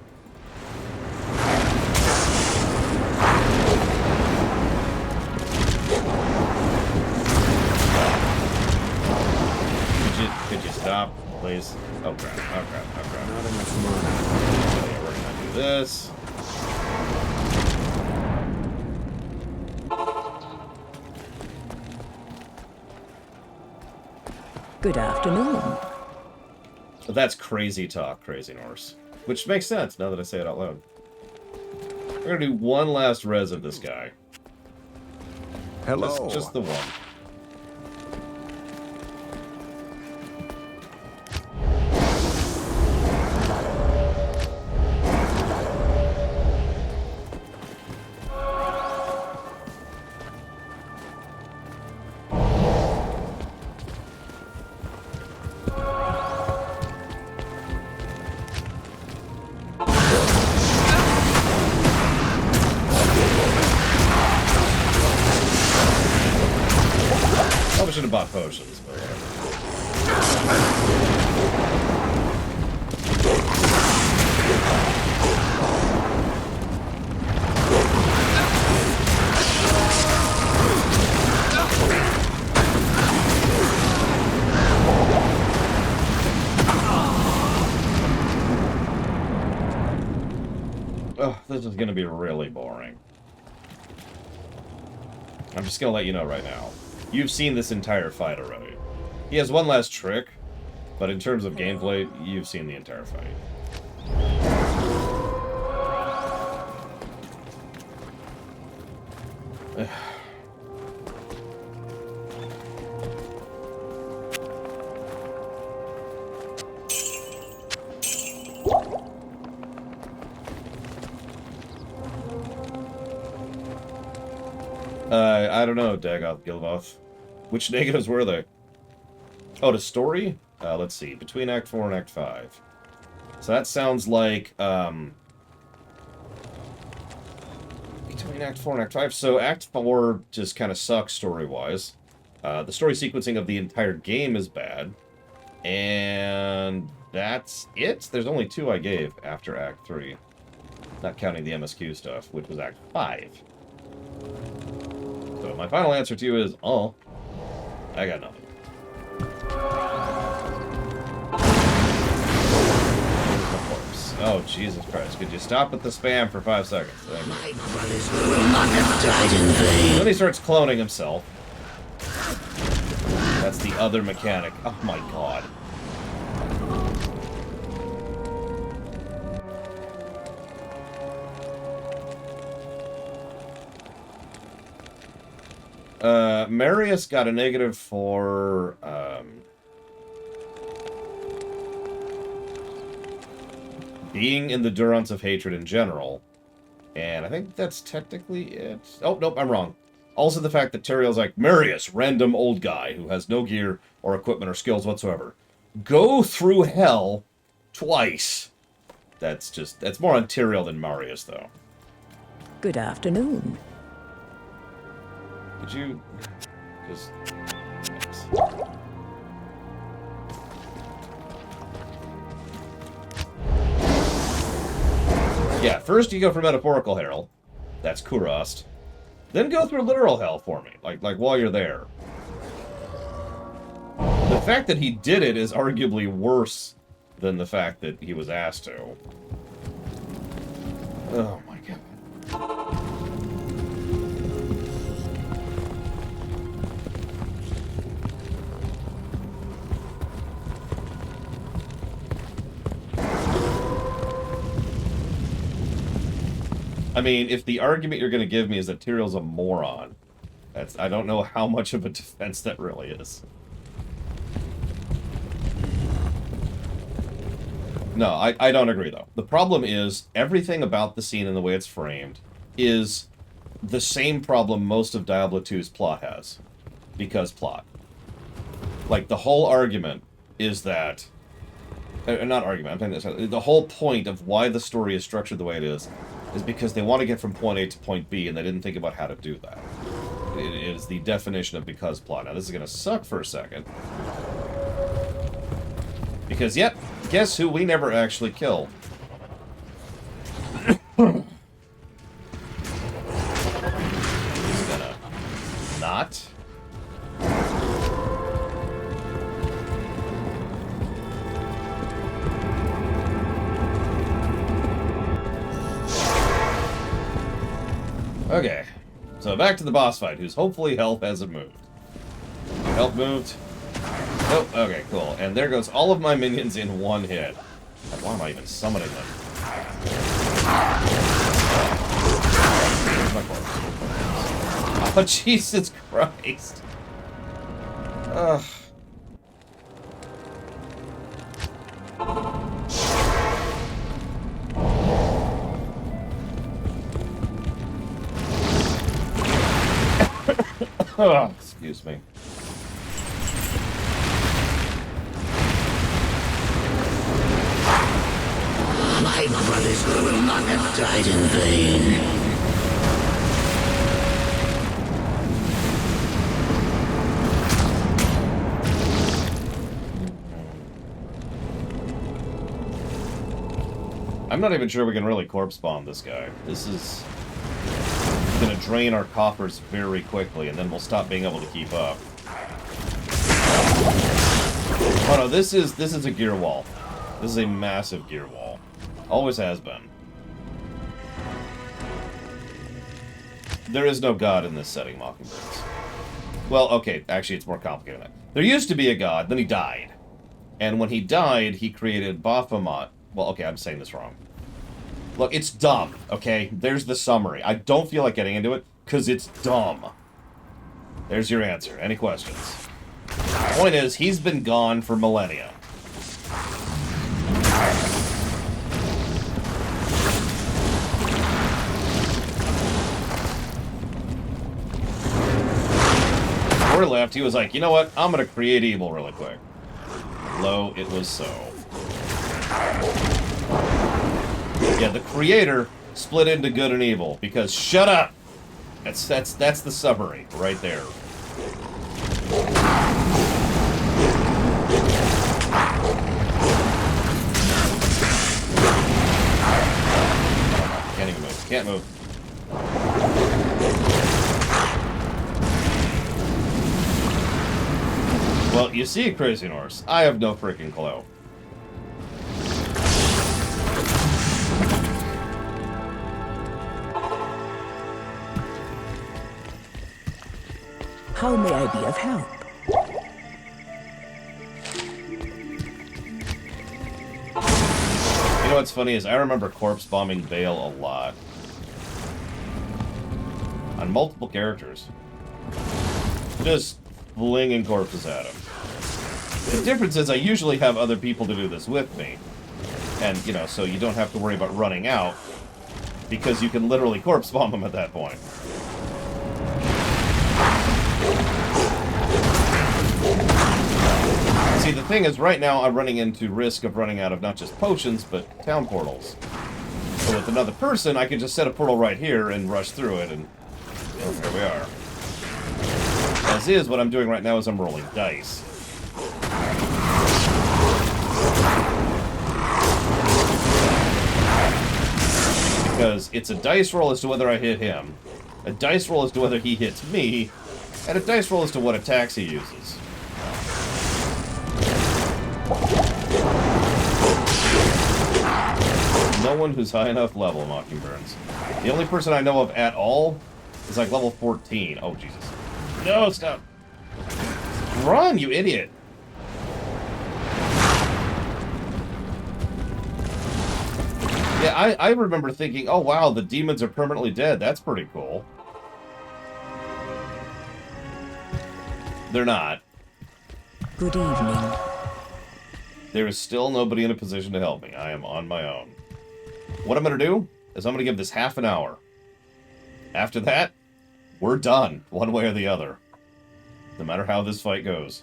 Could you stop, please? Oh crap, oh crap, oh crap. Not enough mana. Okay, we're gonna do this. Good afternoon. But that's crazy talk, Crazy Norse. Which makes sense now that I say it out loud. We're gonna do one last res of this guy. Hello. Just the one. Should have bought potions, but whatever. Oh, this is going to be really boring. I'm just going to let you know right now. You've seen this entire fight already. He has one last trick, but in terms of gameplay, you've seen the entire fight. I don't know, Dagoth Gilvoth. Which negatives were they? Oh, the story? Let's see. Between Act 4 and Act 5. So that sounds like, between Act 4 and Act 5. So Act 4 just kind of sucks story-wise. The story sequencing of the entire game is bad. And that's it? There's only 2 I gave after Act 3. Not counting the MSQ stuff, which was Act 5. So my final answer to you is, oh, I got nothing. Oh, Jesus Christ. Could you stop with the spam for 5 seconds? Thank you. My brothers will not have died in vain. Then he starts cloning himself. That's the other mechanic. Oh my god. Marius got a negative for, being in the durance of hatred in general. And I think that's technically it. Oh, nope, I'm wrong. Also the fact that Teriel's like, Marius, random old guy who has no gear or equipment or skills whatsoever. Go through hell twice. That's more on Teriel than Marius, though. Good afternoon. Could you just... Thanks. Yeah, first you go for metaphorical hell. That's Kurast. Then go through literal hell for me, like while you're there. The fact that he did it is arguably worse than the fact that he was asked to. Oh my god. I mean, if the argument you're going to give me is that Tyrael's a moron, I don't know how much of a defense that really is. No, I don't agree, though. The problem is, everything about the scene and the way it's framed is the same problem most of Diablo 2's plot has. Because plot. Like, the whole argument is that... not argument, I'm saying this. The whole point of why the story is structured the way it is because they want to get from point A to point B, and they didn't think about how to do that. It is the definition of because plot. Now, this is going to suck for a second. Because, yep, guess who we never actually killed? He's gonna not. Okay, so back to the boss fight, whose hopefully health hasn't moved. Health moved. Oh, okay, cool. And there goes all of my minions in one hit. Why am I even summoning them? Where's my corpse? Oh, Jesus Christ. Ugh. Oh, excuse me. My brothers will not have died in vain. I'm not even sure we can really corpse bomb this guy. This is going to drain our coffers very quickly, and then we'll stop being able to keep up. Oh no, this is a gear wall. This is a massive gear wall. Always has been. There is no god in this setting, Mockingbirds. Well, okay, actually it's more complicated than that. There used to be a god, then he died. And when he died, he created Baphomet. Well, okay, I'm saying this wrong. Look, it's dumb, okay? There's the summary. I don't feel like getting into it, because it's dumb. There's your answer. Any questions? The point is, he's been gone for millennia. Before he left, he was like, you know what? I'm going to create evil really quick. Lo, it was so. Yeah, the creator split into good and evil, because shut up! That's the summary right there. Can't even move. Can't move. Well, you see, Crazy Norse, I have no freaking clue. How may I be of help? You know what's funny is I remember corpse bombing Baal a lot. On multiple characters. Just flinging corpses at him. The difference is I usually have other people to do this with me. And, you know, so you don't have to worry about running out, because you can literally corpse bomb them at that point. See, the thing is, right now I'm running into risk of running out of not just potions, but town portals. So with another person, I can just set a portal right here and rush through it, and oh, here we are. As is, what I'm doing right now is I'm rolling dice. Because it's a dice roll as to whether I hit him, a dice roll as to whether he hits me, and a dice roll as to what attacks he uses. No one who's high enough level, Mockingburns. The only person I know of at all is like level 14. Oh, Jesus. No, stop. Run, you idiot. Yeah, I remember thinking, oh wow, the demons are permanently dead. That's pretty cool. They're not. Good evening. There is still nobody in a position to help me. I am on my own. What I'm going to do is I'm going to give this half an hour. After that, we're done, one way or the other. No matter how this fight goes.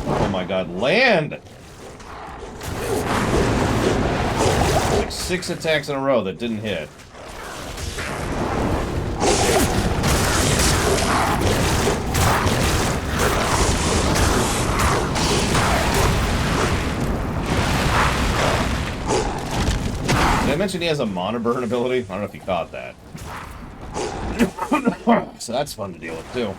Oh my god, land! Like 6 attacks in a row that didn't hit. Did I mention he has a mana burn ability? I don't know if you caught that. So that's fun to deal with, too.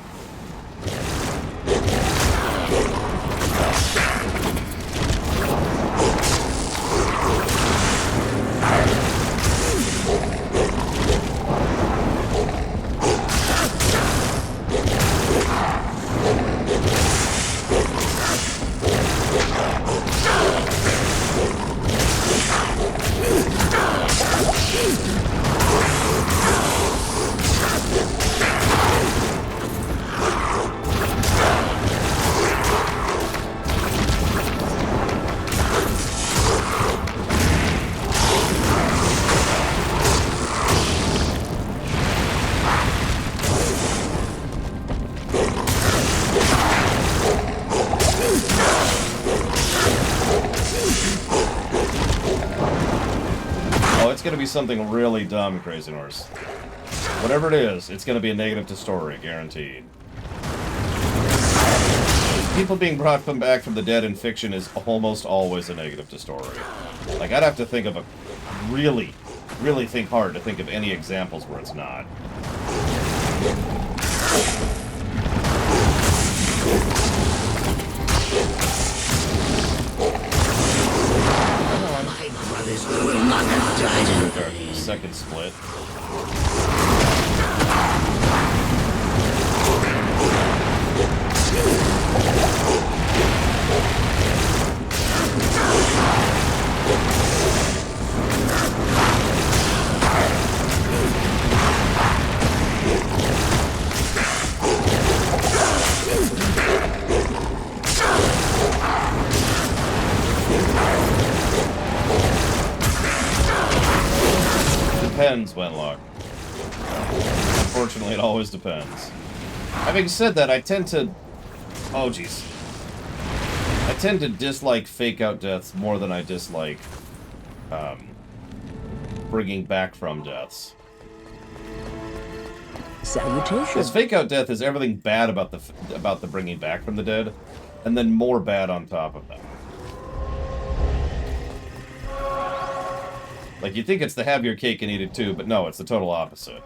Gonna be something really dumb, Crazy Norse. Whatever it is, it's gonna be a negative to story, guaranteed. People being brought back from the dead in fiction is almost always a negative to story. Like, I'd have to think of a really think hard to think of any examples where it's not. Will not have died. Second split. Depends, Wenlock. unfortunately, it always depends. Having said that, I tend to... Oh, jeez. I tend to dislike fake-out deaths more than I dislike bringing back from deaths. Salutations. Because fake-out death is everything bad about the bringing back from the dead, and then more bad on top of that. Like, you think it's the have your cake and eat it too, but no, it's the total opposite.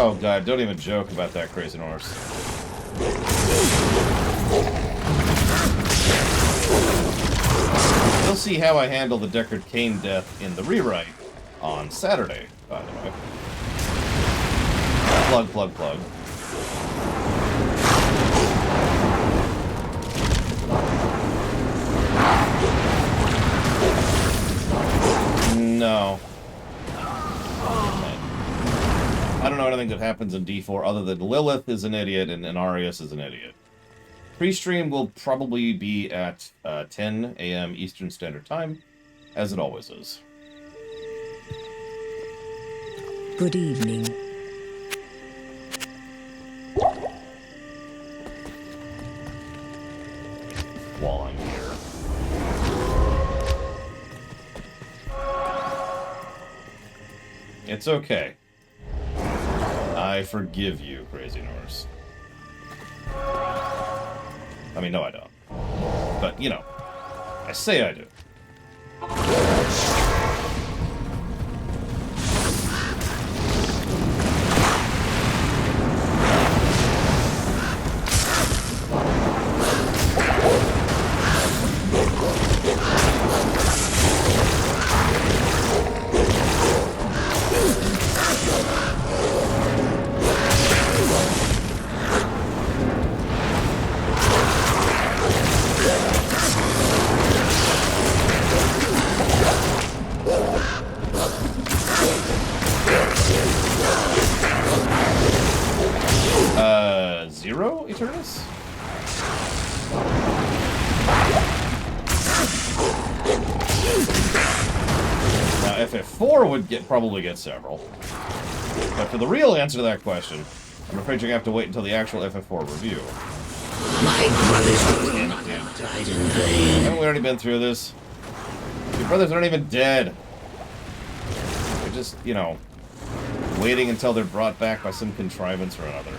Oh god, don't even joke about that, Crazy Norse. You'll see how I handle the Deckard Cain death in the rewrite on Saturday, by the way. Plug, plug, plug. No. I don't know anything that happens in D4 other than Lilith is an idiot and Arius is an idiot. Pre-stream will probably be at 10 a.m. Eastern Standard Time, as it always is. Good evening. While I'm here. It's okay. I forgive you, Crazy Norse. I mean, no, I don't. But, you know, I say I do. Zero Eternus? Now, FF4 would probably get several. But for the real answer to that question, I'm afraid you're going to have to wait until the actual FF4 review. My brothers would not have died in vain. Haven't we already been through this? Your brothers aren't even dead. They're just, you know, waiting until they're brought back by some contrivance or another.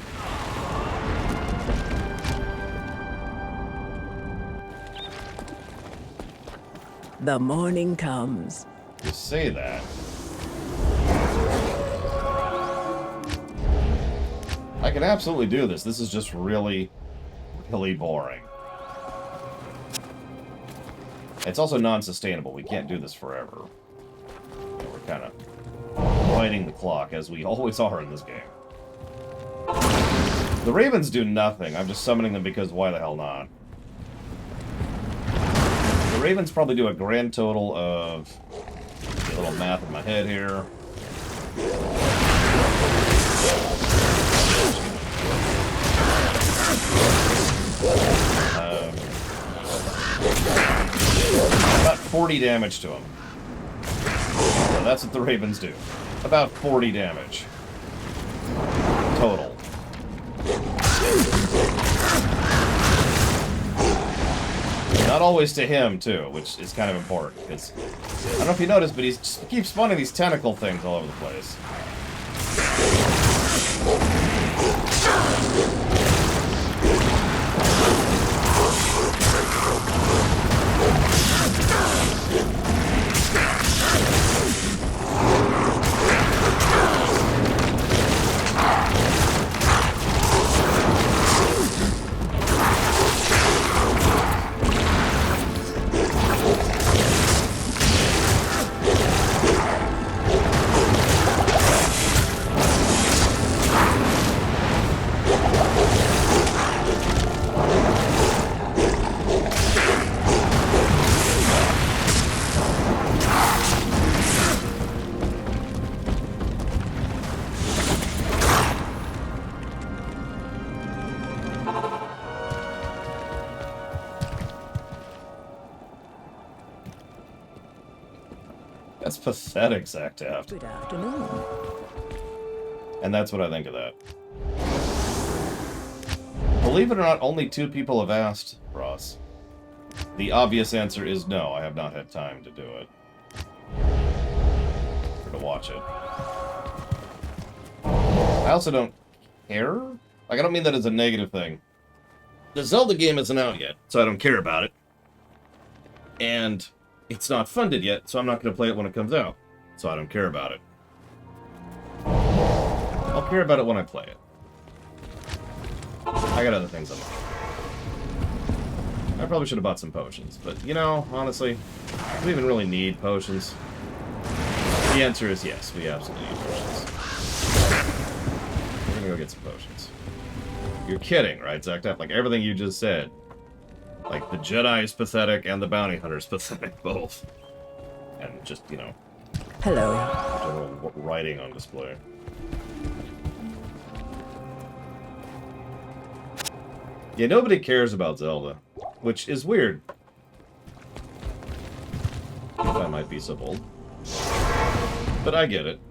The morning comes. You say that. I can absolutely do this. This is just really, really boring. It's also non-sustainable. We can't do this forever. We're kind of fighting the clock, as we always are in this game. The ravens do nothing. I'm just summoning them because why the hell not? The ravens probably do a grand total of... a little math in my head here. About 40 damage to them. So that's what the ravens do. About 40 damage. Total. Not always to him, too, which is kind of important, because... I don't know if you noticed, but he keeps spawning these tentacle things all over the place. pathetic, Zaktaft. Good afternoon. And that's what I think of that. Believe it or not, only 2 people have asked, Ross. The obvious answer is no, I have not had time to do it. Or to watch it. I also don't care? Like, I don't mean that as a negative thing. The Zelda game isn't out yet, so I don't care about it. And it's not funded yet, so I'm not going to play it when it comes out. So I don't care about it. I'll care about it when I play it. I got other things I'm doing. I probably should have bought some potions, but, you know, honestly, do we even really need potions? The answer is yes, we absolutely need potions. We're gonna go get some potions. You're kidding, right, Zaktaft? Like, everything you just said. Like, the Jedi is pathetic and the Bounty Hunter is pathetic, both. And just, you know... Hello. General writing on display. Yeah, nobody cares about Zelda, which is weird. If I might be so bold. But I get it.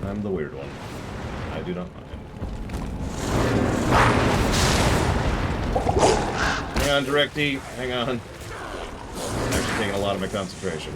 I'm the weird one. I do not mind. Hang on, DirectD. Hang on. I'm actually taking a lot of my concentration.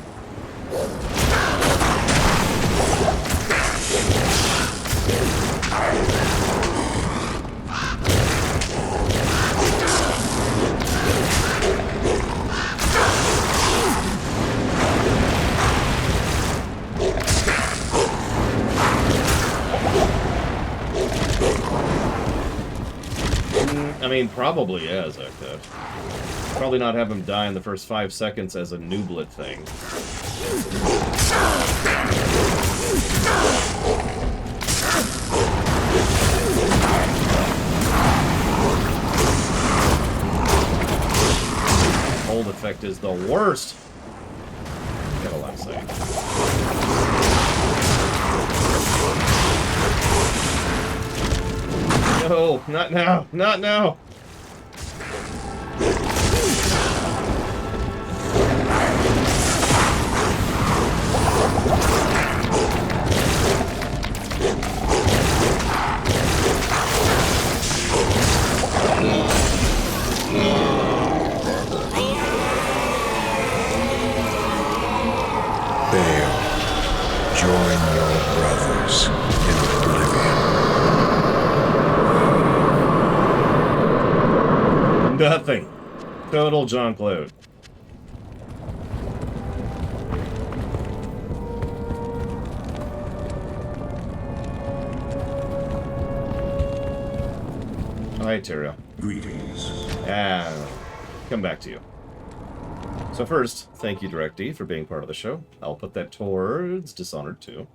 I mean, probably, yeah, Zaktaft. Probably not have him die in the first 5 seconds as a nooblet thing. Hold effect is the worst! Got a lot of saying. No, not now, not now! Baal, join your brothers in oblivion. Nothing. Total Jean-Claude. Alright, Tyrael. Greetings. Come back to you. So first, thank you, DirectD, for being part of the show. I'll put that towards Dishonored 2.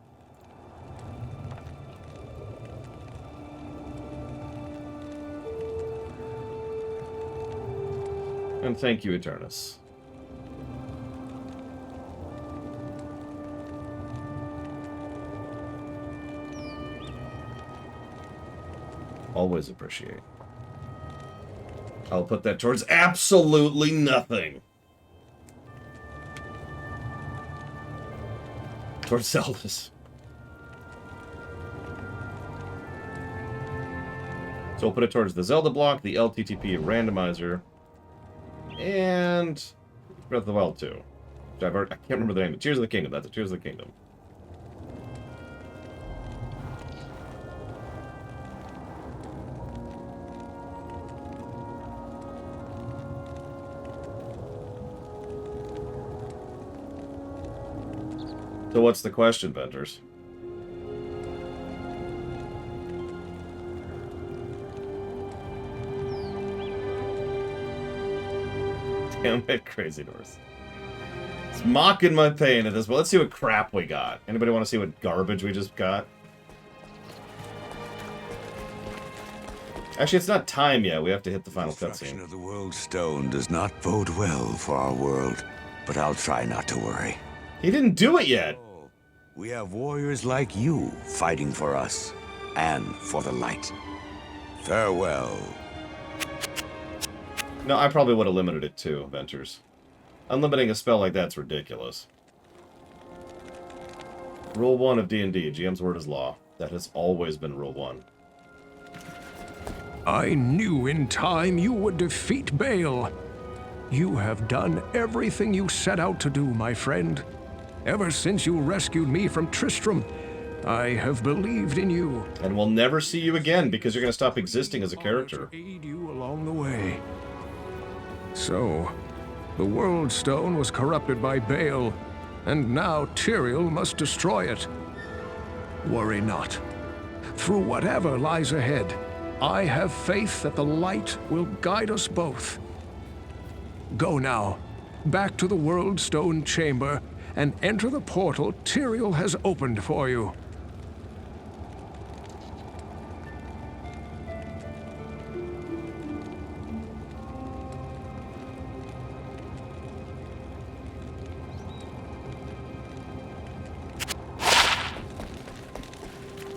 And thank you, Eternus. Always appreciate. I'll put that towards absolutely nothing. Towards Zelda's. So we'll put it towards the Zelda block, the LTTP randomizer, and Breath of the Wild 2. Which I can't remember the name. Tears of the Kingdom. That's it. Tears of the Kingdom. So what's the question, Venters? Damn it, Crazy North. It's mocking my pain at this point. Let's see what crap we got. Anybody want to see what garbage we just got? Actually, it's not time yet. We have to hit the final Destruction cutscene. of the World Stone does not bode well for our world, but I'll try not to worry. He didn't do it yet. We have warriors like you fighting for us and for the light. Farewell. No, I probably would have limited it too, Ventures. Unlimiting a spell like that's ridiculous. Rule 1 of D&D, GM's word is law. That has always been Rule 1. I knew in time you would defeat Baal. You have done everything you set out to do, my friend. Ever since you rescued me from Tristram, I have believed in you. And we'll never see you again because you're going to stop existing as a character. To aid you along the way. So, the World Stone was corrupted by Baal, and now Tyrael must destroy it. Worry not. Through whatever lies ahead, I have faith that the light will guide us both. Go now, back to the World Stone Chamber, and enter the portal Tyrael has opened for you.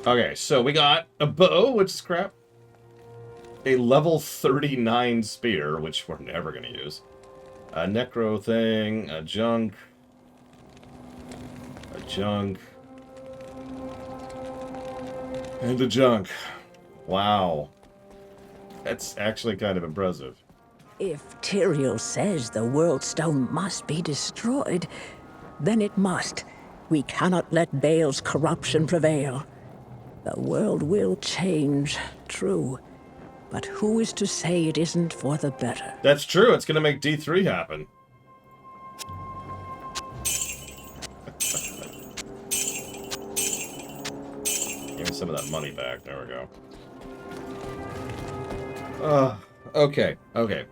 Okay, so we got a bow, which is crap. A level 39 spear, which we're never going to use. A necro thing, a junk. A junk. And a junk. Wow. That's actually kind of impressive. If Tyrael says the World Stone must be destroyed, then it must. We cannot let Baal's corruption prevail. The world will change, true. But who is to say it isn't for the better? That's true. It's going to make D3 happen. Give me some of that money back. There we go. Okay. Okay.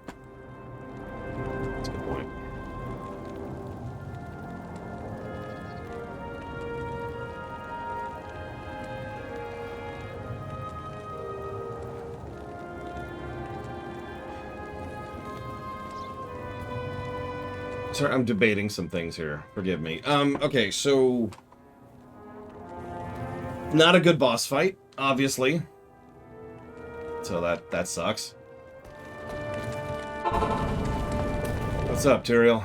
That's a good point. Sorry, I'm debating some things here. Forgive me. Okay, so... Not a good boss fight, obviously. So that sucks. What's up, Tyrael?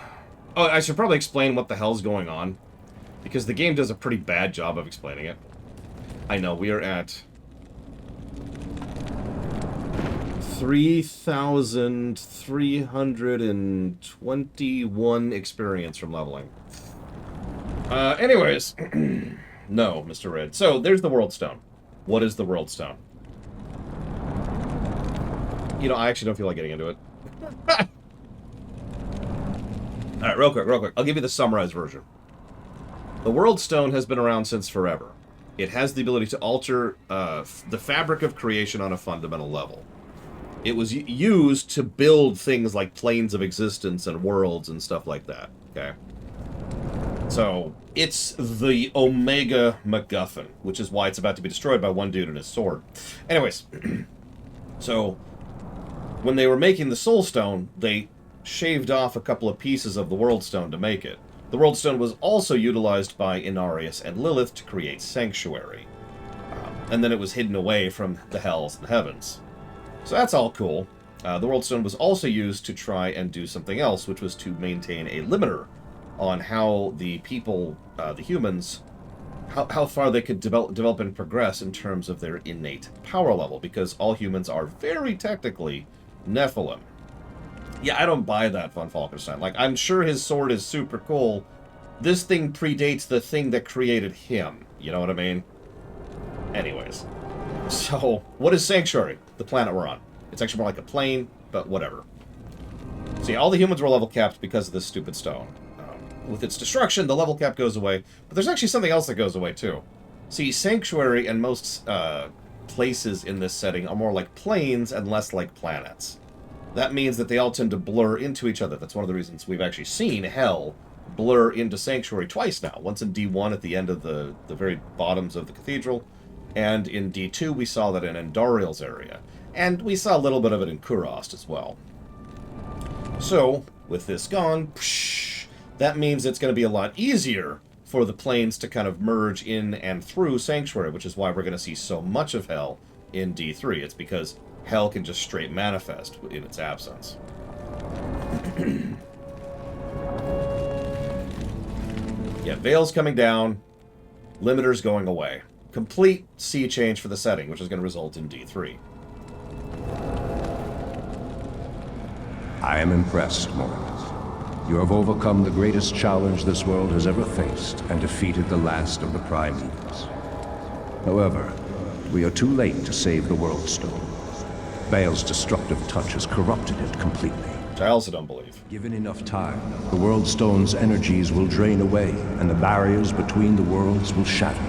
Oh, I should probably explain what the hell's going on. Because the game does a pretty bad job of explaining it. I know, we are at... 3,321 experience from leveling. Anyways. No, Mr. Red. So, there's the World Stone. What is the World Stone? You know, I actually don't feel like getting into it. Alright, real quick. I'll give you the summarized version. The World Stone has been around since forever. It has the ability to alter the fabric of creation on a fundamental level. It was used to build things like planes of existence and worlds and stuff like that, okay? So, it's the Omega MacGuffin, which is why it's about to be destroyed by one dude and his sword. Anyways, so, when they were making the Soul Stone, they shaved off a couple of pieces of the World Stone to make it. The World Stone was also utilized by Inarius and Lilith to create Sanctuary. And then it was hidden away from the Hells and the Heavens. So that's all cool. The World Stone was also used to try and do something else, which was to maintain a limiter on how the people, the humans, how far they could develop and progress in terms of their innate power level, because all humans are very technically Nephilim. Yeah, I don't buy that, Von Falkenstein. Like, I'm sure his sword is super cool. This thing predates the thing that created him. You know what I mean? Anyways. So, what is Sanctuary? The planet we're on. It's actually more like a plane, but whatever. See, all the humans were level capped because of this stupid stone. With its destruction, the level cap goes away, but there's actually something else that goes away, too. See, Sanctuary and most places in this setting are more like planes and less like planets. That means that they all tend to blur into each other. That's one of the reasons we've actually seen Hell blur into Sanctuary twice now. Once in D1 at the end of the very bottoms of the cathedral, and in D2 we saw that in Endariel's area. And we saw a little bit of it in Kurost as well. So, with this gone, that means it's going to be a lot easier for the planes to kind of merge in and through Sanctuary, which is why we're going to see so much of Hell in D3. It's because Hell can just straight manifest in its absence. Yeah, Veil's coming down. Limiters going away. Complete sea change for the setting, which is going to result in D3. I am impressed, Morgan. You have overcome the greatest challenge this world has ever faced and defeated the last of the Primeval. However, we are too late to save the World Stone. Baal's destructive touch has corrupted it completely. Which I also don't believe. Given enough time, the World Stone's energies will drain away, and the barriers between the worlds will shatter.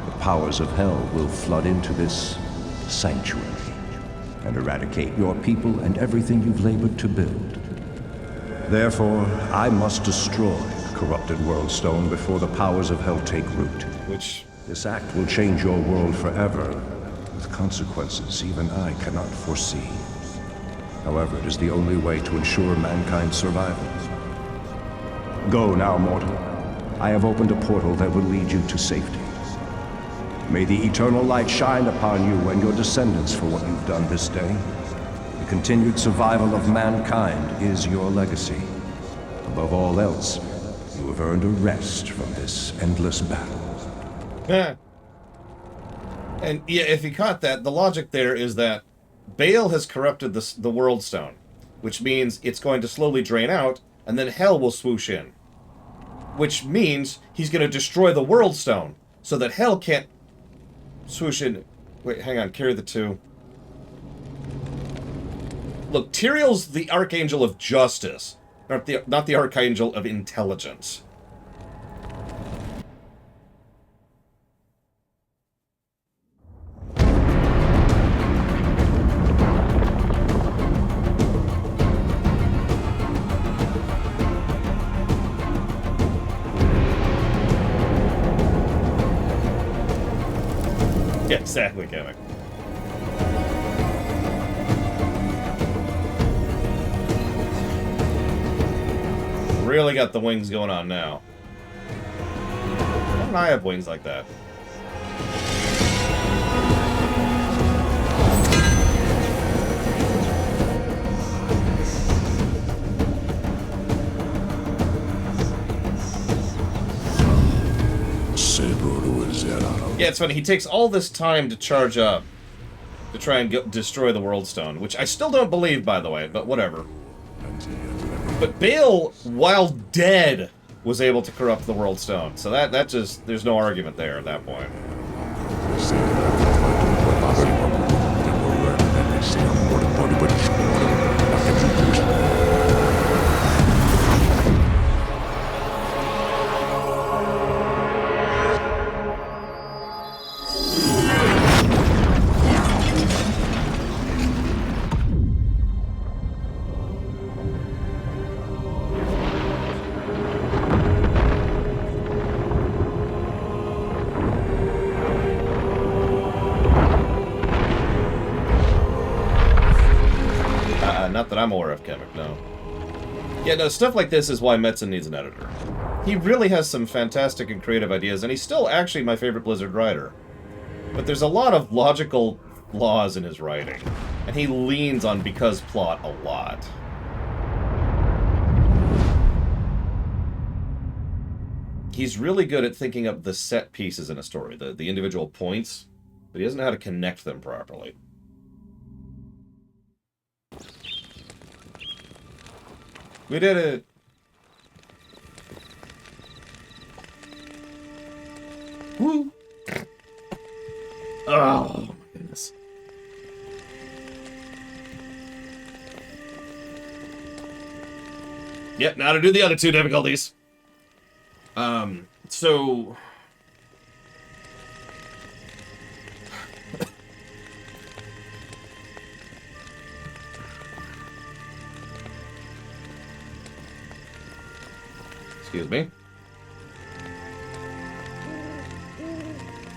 The powers of hell will flood into this sanctuary and eradicate your people and everything you've labored to build. Therefore, I must destroy the corrupted World Stone before the powers of hell take root. Which... This act will change your world forever, with consequences even I cannot foresee. However, it is the only way to ensure mankind's survival. Go now, mortal. I have opened a portal that will lead you to safety. May the eternal light shine upon you and your descendants for what you've done this day. The continued survival of mankind is your legacy. Above all else, you have earned a rest from this endless battle. And yeah, if you caught that, the logic there is that Baal has corrupted the World Stone, which means it's going to slowly drain out, and then hell will swoosh in. Which means he's going to destroy the World Stone, so that hell can't swoosh in. Wait, hang on, carry the two. Look, Tyrael's the Archangel of Justice, not the Archangel of Intelligence. Yeah, exactly, Kevin. Really got the wings going on now. Why don't I have wings like that? Yeah, it's funny. He takes all this time to charge up to try and destroy the World Stone, which I still don't believe, by the way, but whatever. But Baal, while dead, was able to corrupt the World Stone. So that just, there's no argument there at that point. Not that I'm aware of, Kemek, no. Yeah, no, stuff like this is why Metzen needs an editor. He really has some fantastic and creative ideas, and he's still actually my favorite Blizzard writer. But there's a lot of logical flaws in his writing, and he leans on because plot a lot. He's really good at thinking up the set pieces in a story, the individual points, but he doesn't know how to connect them properly. We did it! Woo! Oh, my goodness. Yep, now to do the other two difficulties. So... Excuse me.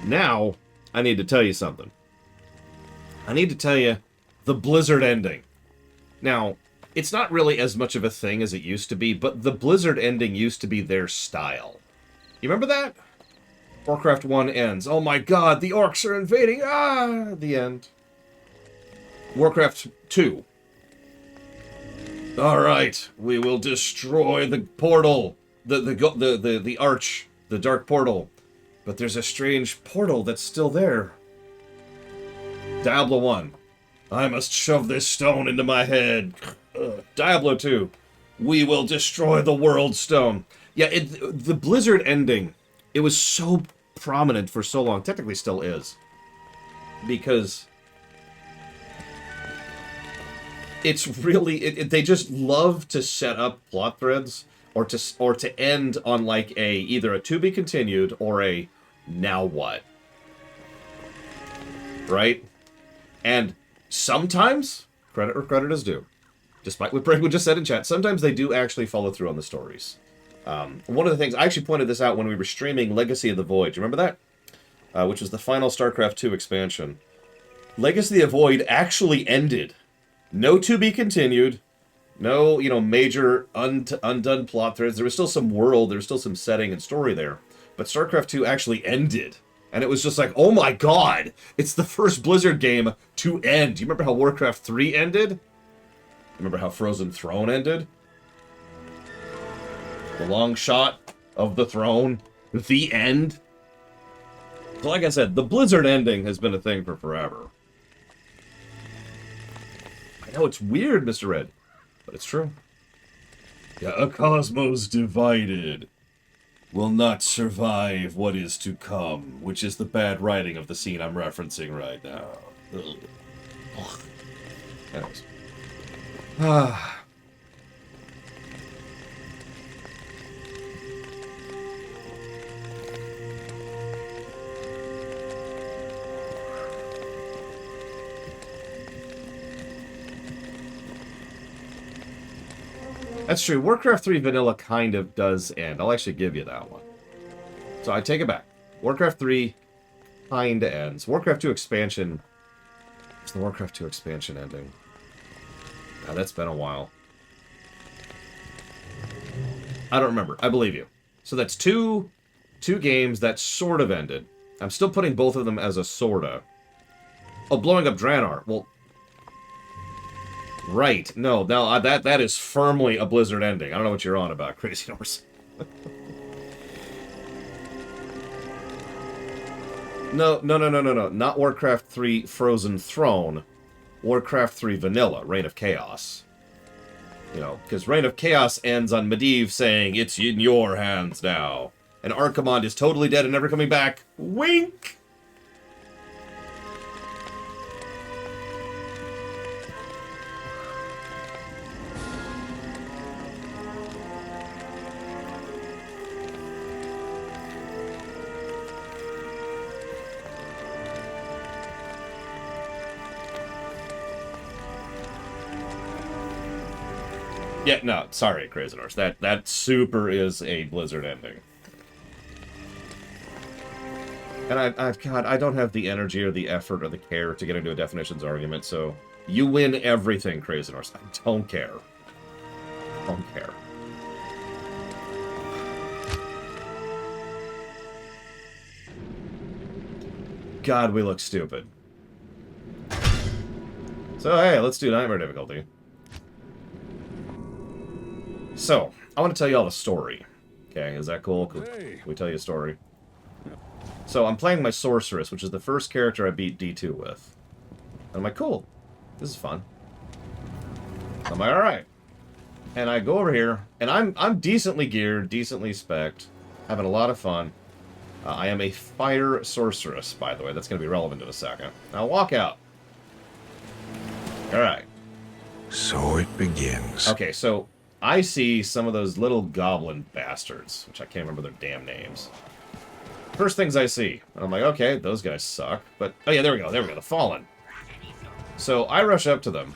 Now, I need to tell you something. I need to tell you the Blizzard ending. Now, it's not really as much of a thing as it used to be, but the Blizzard ending used to be their style. You remember that? Warcraft 1 ends. Oh my god, the orcs are invading! Ah! The end. Warcraft 2. Alright, we will destroy the portal. The arch, the dark portal. But there's a strange portal that's still there. Diablo 1. I must shove this stone into my head. Diablo 2. We will destroy the world stone. Yeah, the Blizzard ending, it was so prominent for so long. Technically still is. Because it's really... they just love to set up plot threads or to end on like either a to be continued or a now what. Right? And sometimes, credit where credit is due, despite what Bragwood just said in chat, sometimes they do actually follow through on the stories. One of the things, I actually pointed this out when we were streaming Legacy of the Void. Do you remember that? Which was the final StarCraft 2 expansion. Legacy of the Void actually ended. No to be continued. No, major undone plot threads. There was still some world, there was still some setting and story there. But StarCraft 2 actually ended. And it was just like, oh my god! It's the first Blizzard game to end. Do you remember how Warcraft 3 ended? Remember how Frozen Throne ended? The long shot of the throne. The end. So like I said, the Blizzard ending has been a thing for forever. I know it's weird, Mr. Red, but it's true. Yeah, a cosmos divided will not survive what is to come, which is the bad writing of the scene I'm referencing right now. Ugh. Anyways. That's true. Warcraft 3 Vanilla kind of does end. I'll actually give you that one. So I take it back. Warcraft 3 kind of ends. Warcraft 2 expansion... What's the Warcraft 2 expansion ending? God, that's been a while. I don't remember. I believe you. So that's two games that sort of ended. I'm still putting both of them as a sorta. Oh, blowing up Draenor. Well... Right. No, that is firmly a Blizzard ending. I don't know what you're on about, Crazy Horse. No. Not Warcraft 3 Frozen Throne. Warcraft 3 Vanilla, Reign of Chaos. Because Reign of Chaos ends on Medivh saying, it's in your hands now. And Archimonde is totally dead and never coming back. Wink! Yeah, no, sorry, Crazy Horse. That super is a Blizzard ending. And I don't have the energy or the effort or the care to get into a definitions argument, so you win everything, Crazy Horse. I don't care. Don't care. God, we look stupid. So, hey, let's do Nightmare difficulty. So, I want to tell you all a story. Okay, is that cool? Can we tell you a story? So, I'm playing my Sorceress, which is the first character I beat D2 with. And I'm like, cool. This is fun. I'm like, alright. And I go over here, and I'm decently geared, decently spec'd, having a lot of fun. I am a Fire Sorceress, by the way. That's going to be relevant in a second. Now, walk out. Alright. So it begins. Okay, so... I see some of those little goblin bastards, which I can't remember their damn names. First things I see, and I'm like, okay, those guys suck. But, oh yeah, there we go, the Fallen. So I rush up to them,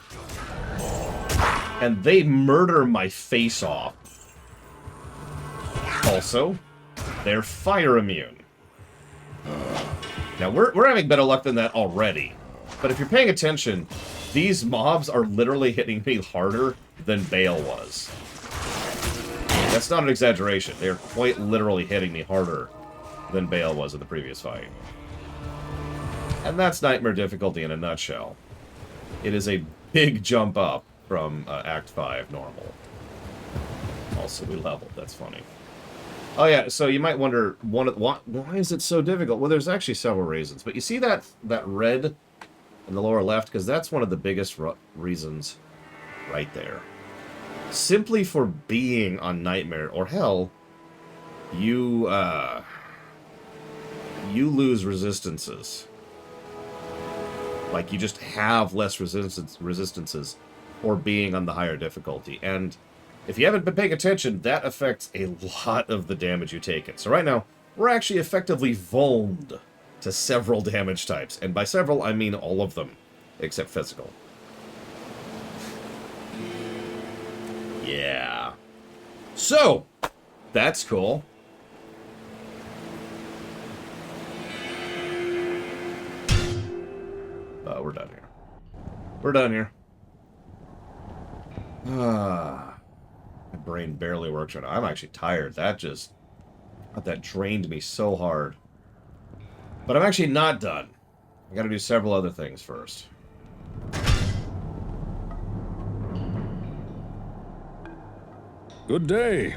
and they murder my face off. Also, they're fire immune. Now, we're having better luck than that already. But if you're paying attention, these mobs are literally hitting me harder than Baal was. That's not an exaggeration. They're quite literally hitting me harder than Baal was in the previous fight. And that's Nightmare difficulty in a nutshell. It is a big jump up from Act 5 normal. Also, we leveled. That's funny. Oh yeah, so you might wonder, why is it so difficult? Well, there's actually several reasons. But you see that red in the lower left? Because that's one of the biggest reasons right there. Simply for being on Nightmare, or hell, you lose resistances. Like, you just have less resistances for being on the higher difficulty. And if you haven't been paying attention, that affects a lot of the damage you take it. So right now, we're actually effectively vulned to several damage types. And by several, I mean all of them, except physical. Yeah. So, that's cool. We're done here. We're done here. My brain barely works right now. I'm actually tired. That drained me so hard. But I'm actually not done. I gotta do several other things first. Good day.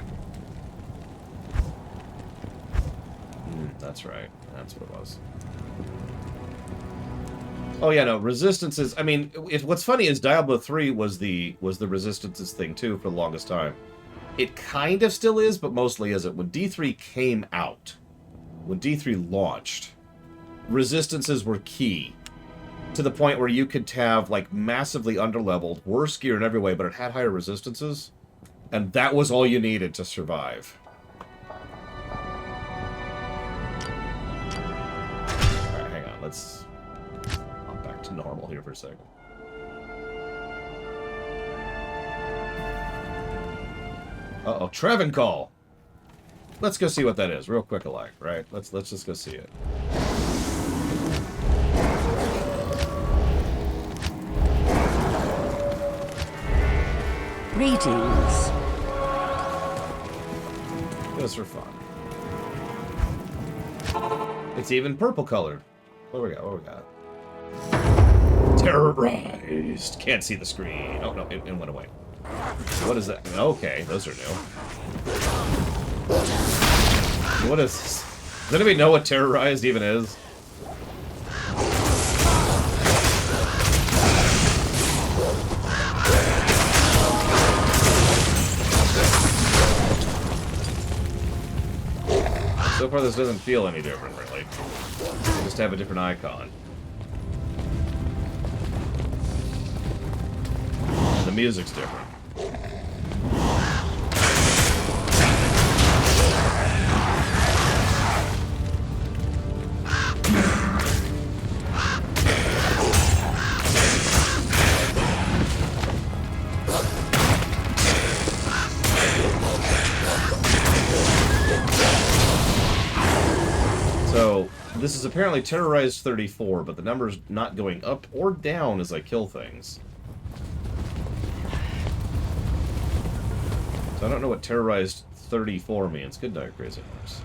That's right. That's what it was. Oh yeah, no, resistances. I mean, what's funny is Diablo 3 was the resistances thing too for the longest time. It kind of still is, but mostly isn't. When D3 came out, when D3 launched, resistances were key. To the point where you could have, like, massively underleveled, worse gear in every way, but it had higher resistances. And that was all you needed to survive. Alright, hang on, let's hop back to normal here for a second. Uh-oh, Travencall! Let's go see what that is, real quick alike, right? Let's just go see it. Greetings. Just for fun. It's even purple colored. What do we got? What do we got? Terrorized. Can't see the screen. Oh no, it went away. What is that? Okay, those are new. What is this? Does anybody know what terrorized even is? So far, this doesn't feel any different, really. I just have a different icon. And the music's different. So, this is apparently Terrorized 34, but the number's not going up or down as I kill things. So I don't know what Terrorized 34 means. Good night, Crazy Horse.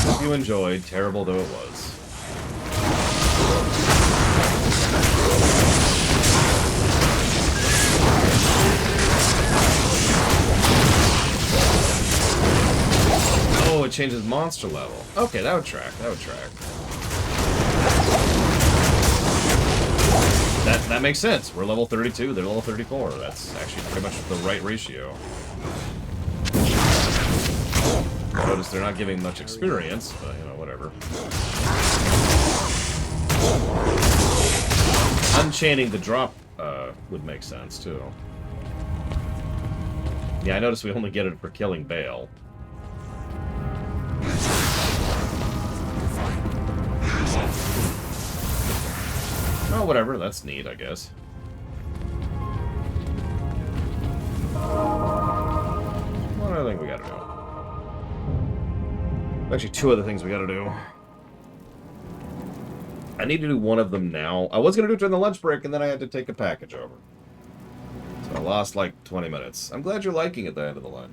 Hope you enjoyed, terrible though it was. Oh, it changes monster level. Okay, that would track. That would track. That makes sense. We're level 32, they're level 34. That's actually pretty much the right ratio. Notice they're not giving much experience, but, you know, whatever. Unchaining the drop would make sense, too. Yeah, I noticed we only get it for killing Baal. Oh, whatever. That's neat, I guess. One other thing we gotta do. Actually, two other things we gotta do. I need to do one of them now. I was gonna do it during the lunch break, and then I had to take a package over. So I lost, like, 20 minutes. I'm glad you're liking it at the end of the line.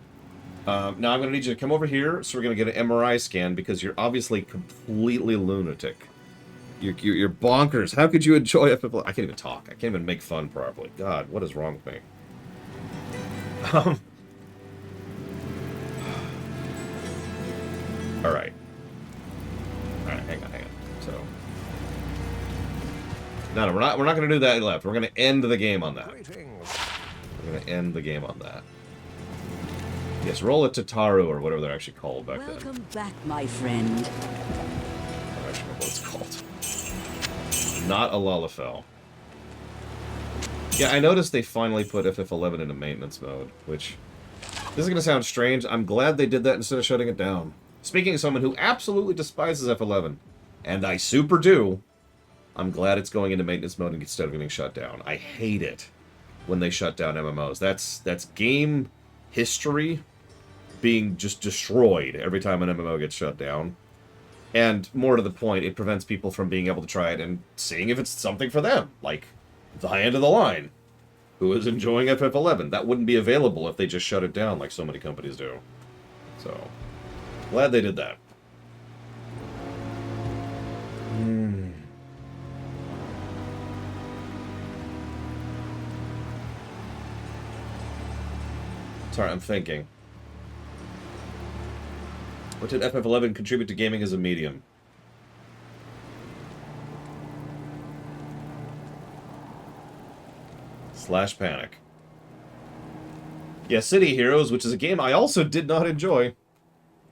Now I'm gonna need you to come over here, so we're gonna get an MRI scan, because you're obviously completely lunatic. You're bonkers. How could you enjoy it? I can't even talk. I can't even make fun properly. God, what is wrong with me? Alright. Alright, hang on. So... No, we're not going to do that left. We're going to end the game on that. We're going to end the game on that. Yes, roll a Tataru, or whatever they're actually called back then. Welcome back, my friend. I don't actually remember what it's called. Not a Lalafell. Yeah, I noticed they finally put FF11 into maintenance mode, which... This is going to sound strange. I'm glad they did that instead of shutting it down. Speaking of someone who absolutely despises FF11, and I super do, I'm glad it's going into maintenance mode instead of getting shut down. I hate it when they shut down MMOs. That's game history being just destroyed every time an MMO gets shut down. And more to the point, it prevents people from being able to try it and seeing if it's something for them. Like, the high end of the line, who is enjoying FF11. That wouldn't be available if they just shut it down like so many companies do. So, glad they did that. Sorry, I'm thinking. What did FF11 contribute to gaming as a medium? Slash Panic. Yeah, City Heroes, which is a game I also did not enjoy.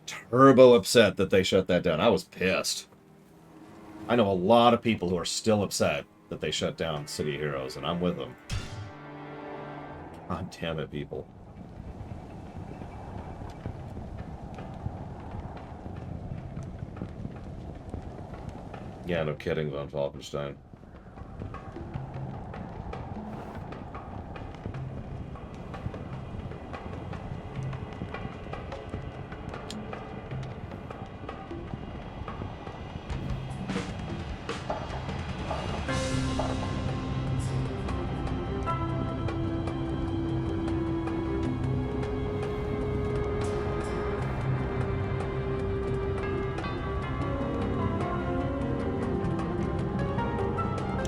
Turbo upset that they shut that down. I was pissed. I know a lot of people who are still upset that they shut down City Heroes, and I'm with them. God damn it, people. Yeah, no kidding, Von Falkenstein.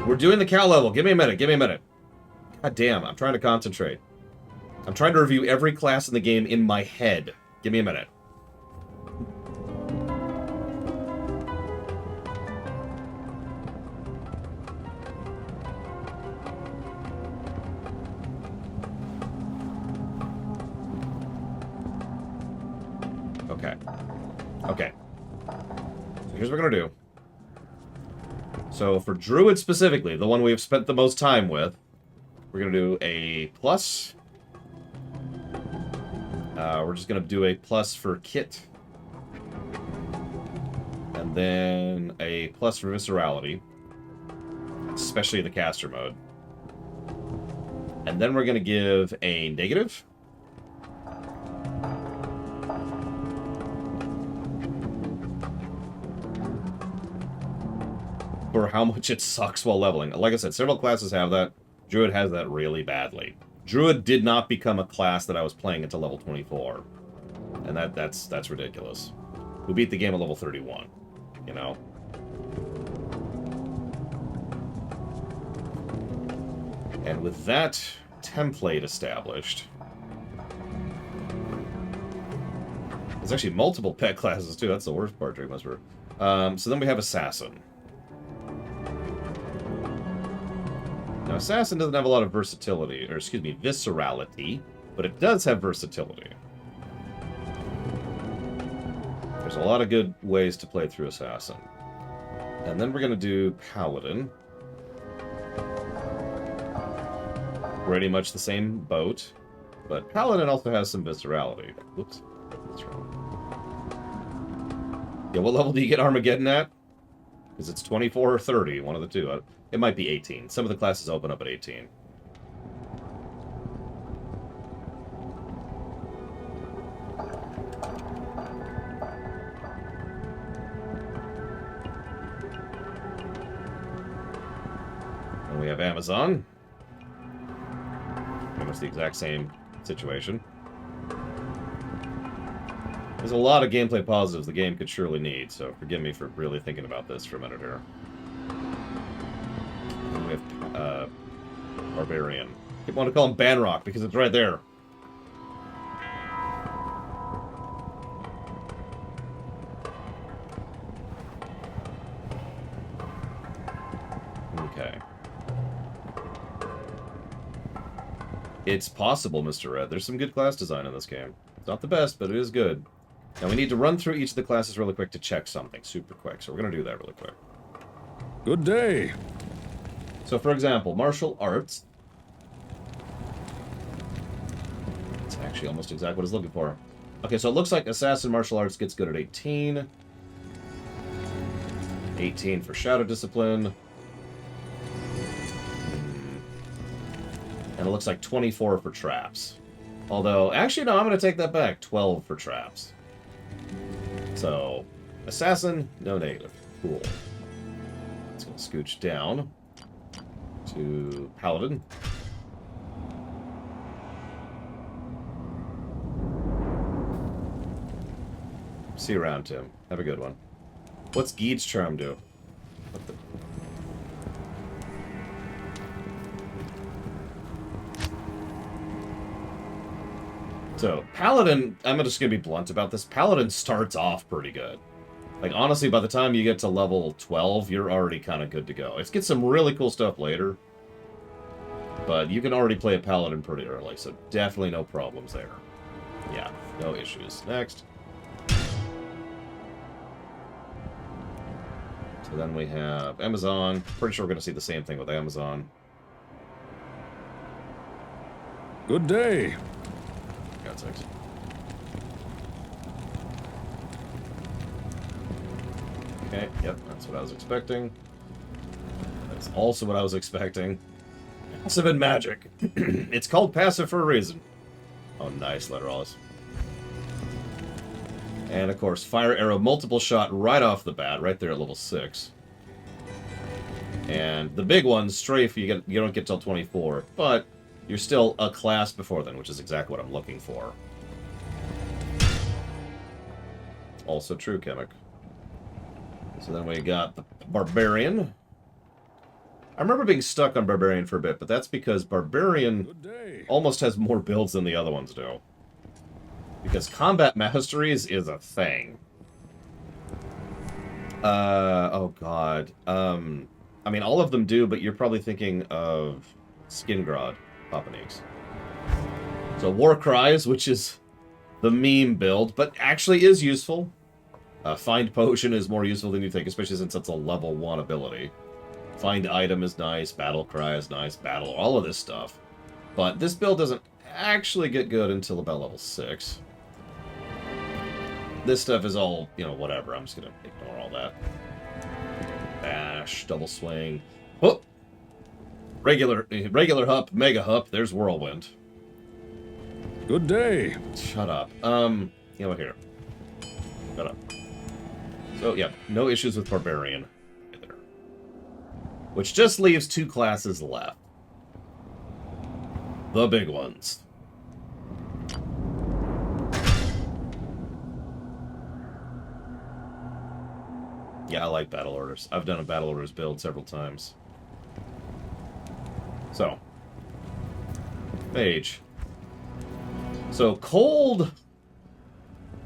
We're doing the cow level. Give me a minute. Give me a minute. God damn, I'm trying to concentrate. I'm trying to review every class in the game in my head. Give me a minute. Okay. Okay. So here's what we're gonna do. So for Druid specifically, the one we've spent the most time with, we're going to do a plus. We're just going to do a plus for Kit. And then a plus for Viscerality. Especially the caster mode. And then we're going to give a negative. For how much it sucks while leveling. Like I said, several classes have that. Druid has that really badly. Druid did not become a class that I was playing until level 24. And that's ridiculous. We beat the game at level 31, you know? And with that template established... There's actually multiple pet classes too, that's the worst part, Drake Whisperer. So then we have Assassin. Now, Assassin doesn't have a lot of versatility, or excuse me, viscerality, but it does have versatility. There's a lot of good ways to play through Assassin. And then we're going to do Paladin. Pretty much the same boat, but Paladin also has some viscerality. Whoops. That's wrong. Yeah, what level do you get Armageddon at? Because it's 24 or 30, one of the two. It might be 18. Some of the classes open up at 18. And we have Amazon. Pretty much the exact same situation. There's a lot of gameplay positives the game could surely need, so forgive me for really thinking about this for a minute here. And we have Barbarian. I want to call him Banrock because it's right there. It's possible, Mr. Red. There's some good class design in this game. It's not the best, but it is good. Now we need to run through each of the classes really quick to check something super quick. So we're going to do that really quick. Good day. So for example, martial arts. It's actually almost exactly what I was looking for. Okay, so it looks like assassin martial arts gets good at 18. 18 for shadow discipline. And it looks like 24 for traps. Although, actually, no, I'm going to take that back. 12 for traps. So, assassin, no negative. Cool. It's going to scooch down to paladin. See you around, Tim. Have a good one. What's Geed's charm do? What the... So, Paladin, I'm just going to be blunt about this. Paladin starts off pretty good. Like, honestly, by the time you get to level 12, you're already kind of good to go. It's get some really cool stuff later. But you can already play a Paladin pretty early, so definitely no problems there. Yeah, no issues. Next. So then we have Amazon. Pretty sure we're going to see the same thing with Amazon. Good day. God's sakes. Okay, yep, that's what I was expecting. That's also what I was expecting. Passive and magic. It's called passive for a reason. Oh, nice, Letterallis. And, of course, fire arrow multiple shot right off the bat, right there at level 6. And the big one, strafe, you don't get till 24, but you're still a class before then, which is exactly what I'm looking for. Also true, Chemic. So then we got the Barbarian. I remember being stuck on Barbarian for a bit, but that's because Barbarian almost has more builds than the other ones do. Because Combat Masteries is a thing. Oh god. I mean, all of them do, but you're probably thinking of Skingrod Popaniques. So War Cries, which is the meme build, but actually is useful. Find Potion is more useful than you think, especially since it's a level 1 ability. Find Item is nice, Battle Cry is nice, Battle, all of this stuff. But this build doesn't actually get good until about level 6. This stuff is all, you know, whatever. I'm just going to ignore all that. Bash, double swing. Oh! Regular hup, mega hup. There's Whirlwind. Good day. Shut up. You know what, here. Shut up. So, yeah, no issues with Barbarian either. Which just leaves 2 classes left. The big ones. Yeah, I like Battle Orders. I've done a Battle Orders build several times. So. Mage. So, Cold...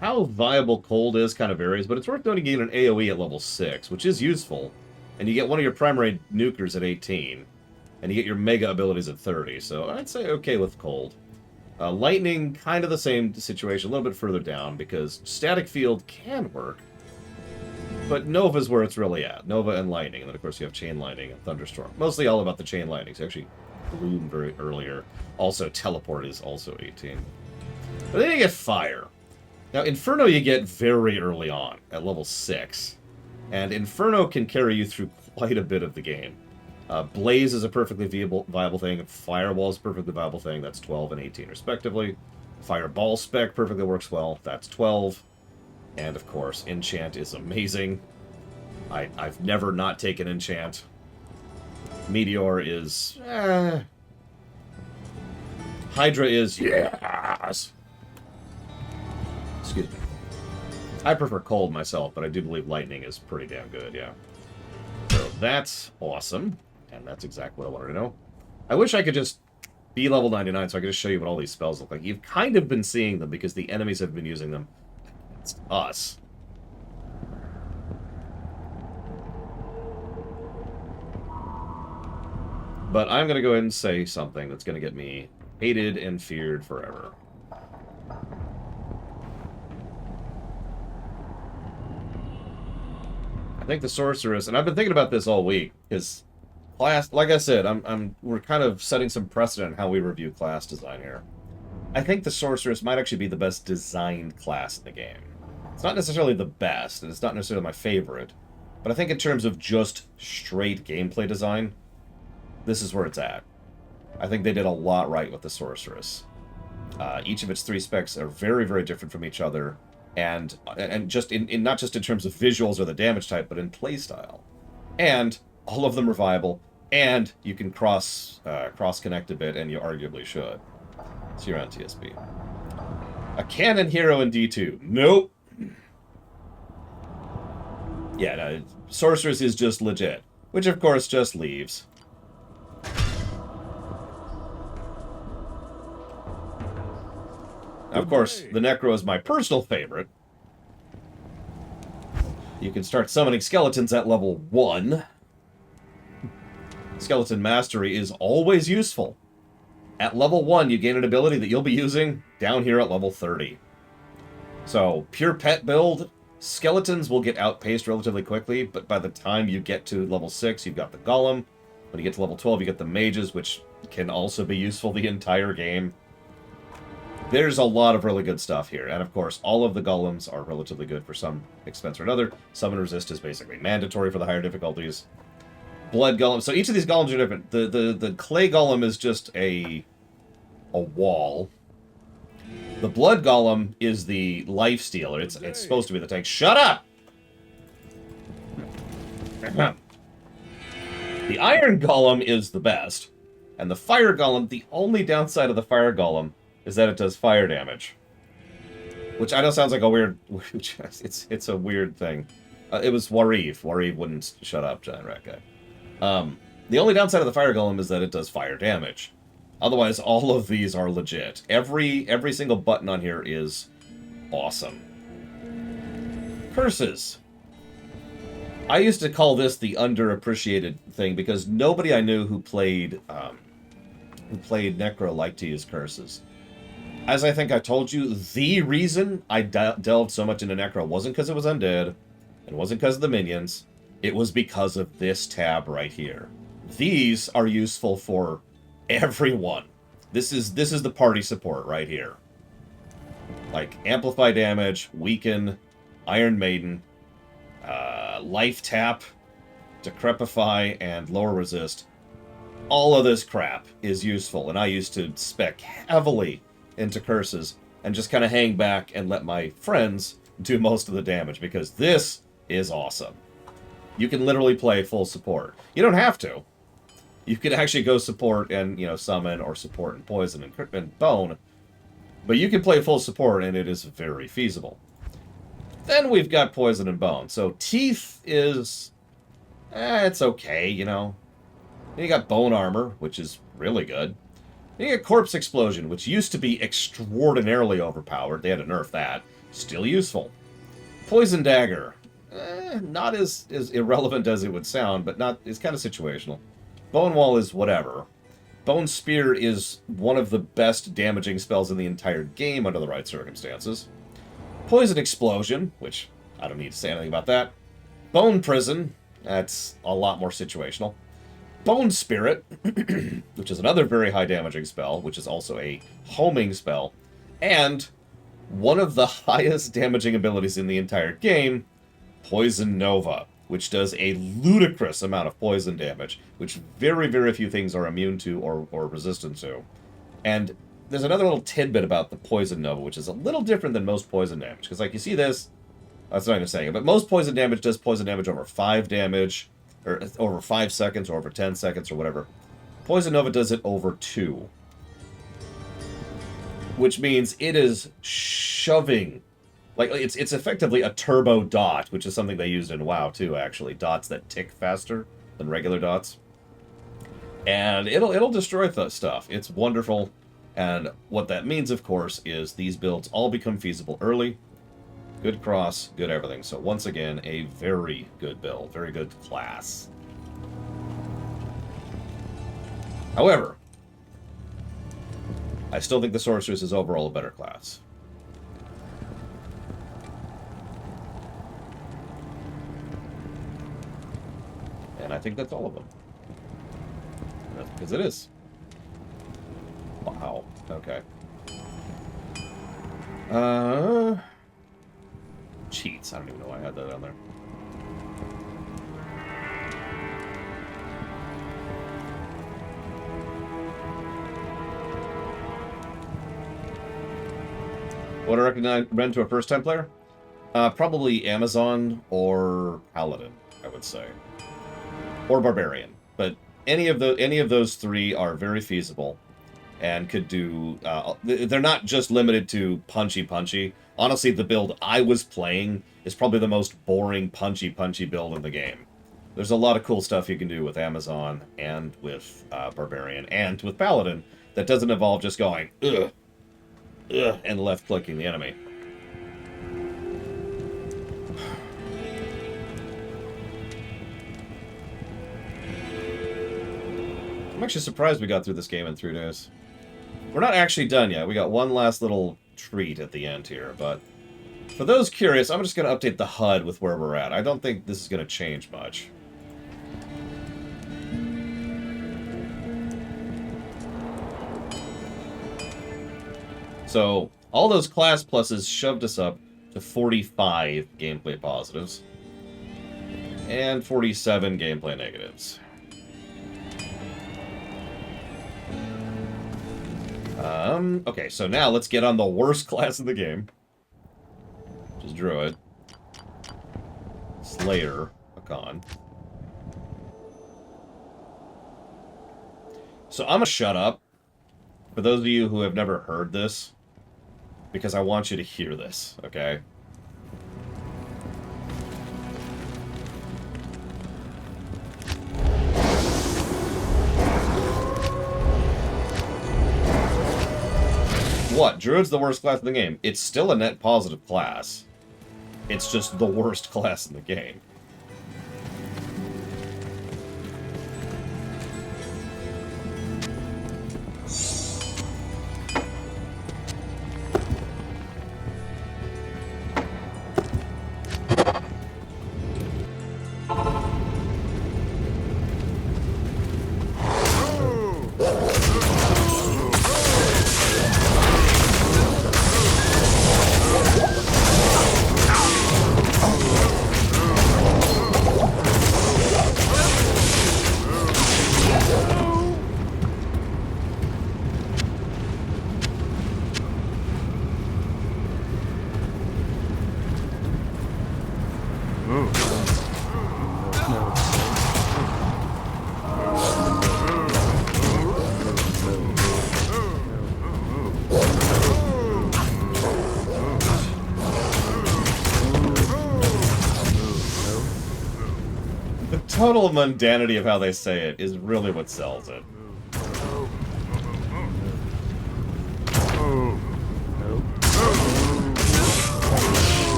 How viable Cold is kind of varies, but it's worth noting you get an AoE at level 6, which is useful. And you get one of your primary nukers at 18. And you get your mega abilities at 30, so I'd say okay with Cold. Lightning, kind of the same situation, a little bit further down, because Static Field can work. But Nova's where it's really at. Nova and Lightning, and then of course you have Chain Lightning and Thunderstorm. Mostly all about the Chain Lightning, so actually Bloom very earlier. Also, Teleport is also 18. But then you get Fire. Now, Inferno you get very early on, at level 6. And Inferno can carry you through quite a bit of the game. Blaze is a perfectly viable thing. Firewall is a perfectly viable thing. That's 12 and 18 respectively. Fireball spec perfectly works well. That's 12. And, of course, Enchant is amazing. I've never not taken Enchant. Meteor is... Hydra is... Yes! Excuse me. I prefer Cold myself, but I do believe Lightning is pretty damn good, yeah. So that's awesome. And that's exactly what I wanted to know. I wish I could just be level 99 so I could just show you what all these spells look like. You've kind of been seeing them because the enemies have been using them. It's us. But I'm going to go ahead and say something that's going to get me Hated and feared forever. I think the sorceress, and I've been thinking about this all week, is class. Like I said, we're kind of setting some precedent in how we review class design here. I think the sorceress might actually be the best designed class in the game. It's not necessarily the best, and it's not necessarily my favorite, but I think in terms of just straight gameplay design, this is where it's at. I think they did a lot right with the sorceress. Each of its 3 specs are very, very different from each other, and just in not just in terms of visuals or the damage type, but in playstyle. And all of them are viable, and you can cross connect a bit, and you arguably should. So you're on TSB. A canon hero in D2. Nope. Yeah, no, sorceress is just legit, which of course just leaves. Now, of course, the Necro is my personal favorite. You can start summoning skeletons at level 1. Skeleton Mastery is always useful. At level 1, you gain an ability that you'll be using down here at level 30. So, pure pet build, skeletons will get outpaced relatively quickly, but by the time you get to level 6, you've got the Golem. When you get to level 12, you get the Mages, which can also be useful the entire game. There's a lot of really good stuff here, and of course, all of the Golems are relatively good for some expense or another. Summon Resist is basically mandatory for the higher difficulties. Blood Golem, so each of these Golems are different. The Clay Golem is just a wall. The Blood Golem is the life stealer. It's supposed to be the tank. Shut up! The Iron Golem is the best, and the Fire Golem, the only downside of the Fire Golem is that it does fire damage. Which I know sounds like a weird... It's a weird thing. It was Wariv. Wariv wouldn't shut up, Giant Rat Guy. The only downside of the Fire Golem is that it does fire damage. Otherwise, all of these are legit. Every single button on here is awesome. Curses. I used to call this the underappreciated thing because nobody I knew who played Necro liked to use curses. As I think I told you, the reason I delved so much into Necro wasn't because it was undead, it wasn't because of the minions, it was because of this tab right here. These are useful for everyone. This is the party support right here. Like, amplify damage, weaken, Iron Maiden, life tap, decrepify, and lower resist. All of this crap is useful, and I used to spec heavily into curses and just kind of hang back and let my friends do most of the damage, because this is awesome. You can literally play full support. You don't have to. You could actually go support and, summon, or support and poison and bone, but you can play full support, and it is very feasible. Then we've got poison and bone. So teeth is... it's okay, Then you got bone armor, which is really good. Then you got corpse explosion, which used to be extraordinarily overpowered. They had to nerf that. Still useful. Poison dagger. Not as irrelevant as it would sound, but it's kind of situational. Bone wall is whatever. Bone spear is one of the best damaging spells in the entire game under the right circumstances. Poison explosion, which I don't need to say anything about that. Bone prison, that's a lot more situational. Bone spirit, which is another very high damaging spell, which is also a homing spell. And one of the highest damaging abilities in the entire game, Poison Nova, which does a ludicrous amount of poison damage, which very, very few things are immune to or resistant to. And there's another little tidbit about the Poison Nova, which is a little different than most poison damage. Because, you see this, that's not even saying it, but most poison damage does poison damage over 5 damage, or over 5 seconds, or over 10 seconds, or whatever. Poison Nova does it over 2. Which means it is shoving... it's effectively a turbo dot, which is something they used in WoW too, actually. Dots that tick faster than regular dots. And it'll destroy the stuff. It's wonderful. And what that means, of course, is these builds all become feasible early. Good cross, good everything. So once again, a very good build, very good class. I still think the Sorceress is overall a better class. And I think that's all of them. That's because it is. Wow. Okay. Cheats. I don't even know why I had that on there. What I recommend to a first-time player? Probably Amazon or Paladin, I would say. Or Barbarian. But any of those three are very feasible and could do... they're not just limited to punchy. Honestly, the build I was playing is probably the most boring punchy build in the game. There's a lot of cool stuff you can do with Amazon and with Barbarian and with Paladin that doesn't involve just going, ugh, and left-clicking the enemy. I'm actually surprised we got through this game in 3 days. We're not actually done yet. We got one last little treat at the end here, but for those curious, I'm just going to update the HUD with where we're at. I don't think this is going to change much. So, all those class pluses shoved us up to 45 gameplay positives and 47 gameplay negatives. Okay, so now let's get on the worst class in the game, which is Druid. Slayer, a con. So I'm gonna shut up, for those of you who have never heard this, because I want you to hear this, okay? What? Druid's the worst class in the game. It's still a net positive class. It's just the worst class in the game. Total mundanity of how they say it is really what sells it.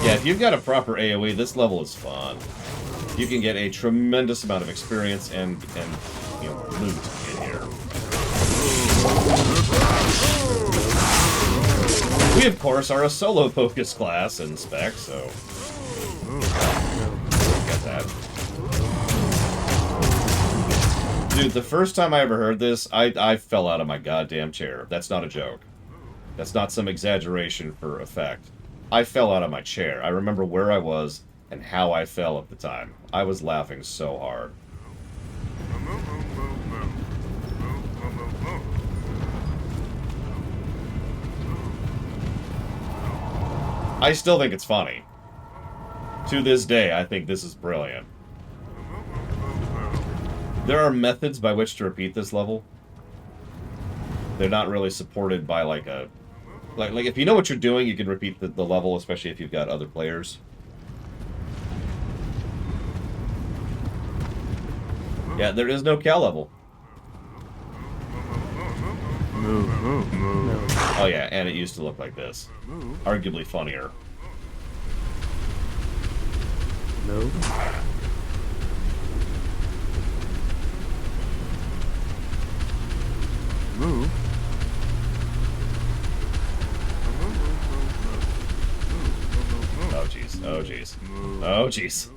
Yeah, if you've got a proper AoE, this level is fun. You can get a tremendous amount of experience and you know, loot in here. We, of course, are a solo-focused class in spec, so... Got that. Dude, the first time I ever heard this, I fell out of my goddamn chair. That's not a joke. That's not some exaggeration for effect. I fell out of my chair. I remember where I was and how I fell at the time. I was laughing so hard. I still think it's funny. To this day, I think this is brilliant. There are methods by which to repeat this level. They're not really supported by like a... Like if you know what you're doing, you can repeat the level, especially if you've got other players. Yeah, there is no Cal level. Oh yeah, and it used to look like this. Arguably funnier. Oh, jeez.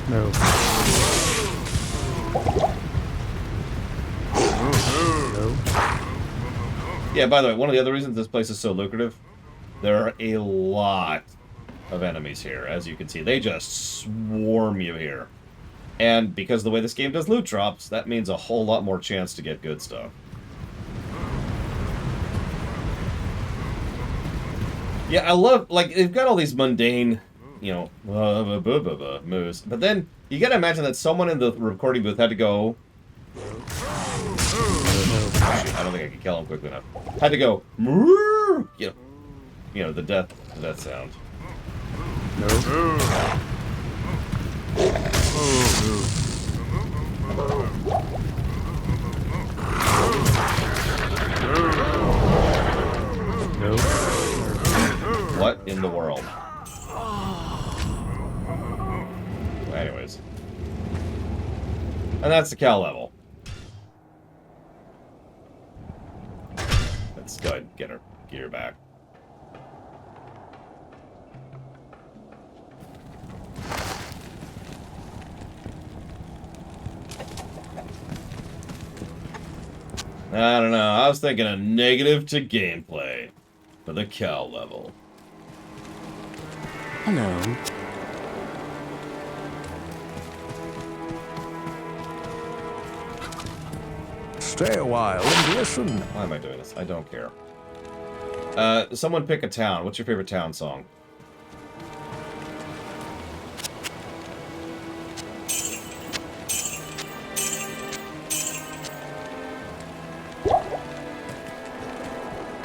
No. Yeah, by the way, one of the other reasons this place is so lucrative, there are a lot of enemies here, as you can see. They just swarm you here. And because of the way this game does loot drops, that means a whole lot more chance to get good stuff. Yeah, I love, like, they've got all these mundane, you know, moves. But then, you gotta imagine that someone in the recording booth had to go... Shoot, I don't think I can kill him quickly enough. Had to go, you know, the death sound. What in the world? Anyways. And that's the cow level. Let's go ahead and get her gear back. I don't know. I was thinking a negative to gameplay for the cow level. Hello. Stay a while and listen. Why am I doing this? I don't care. Someone pick a town. What's your favorite town song?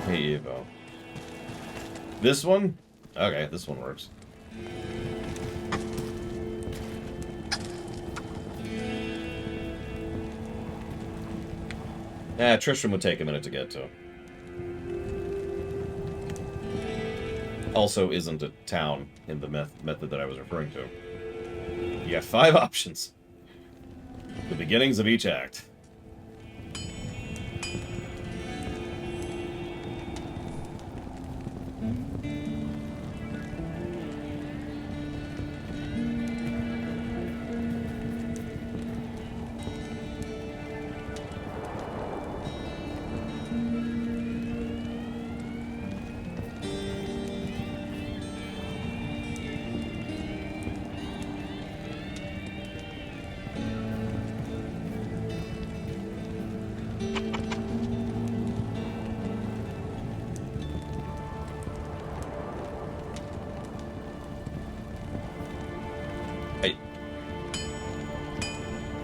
Hey, Evo. This one? Okay, this one works. Tristram would take a minute to get to. Also isn't a town in the method that I was referring to. You have 5 options. The beginnings of each act.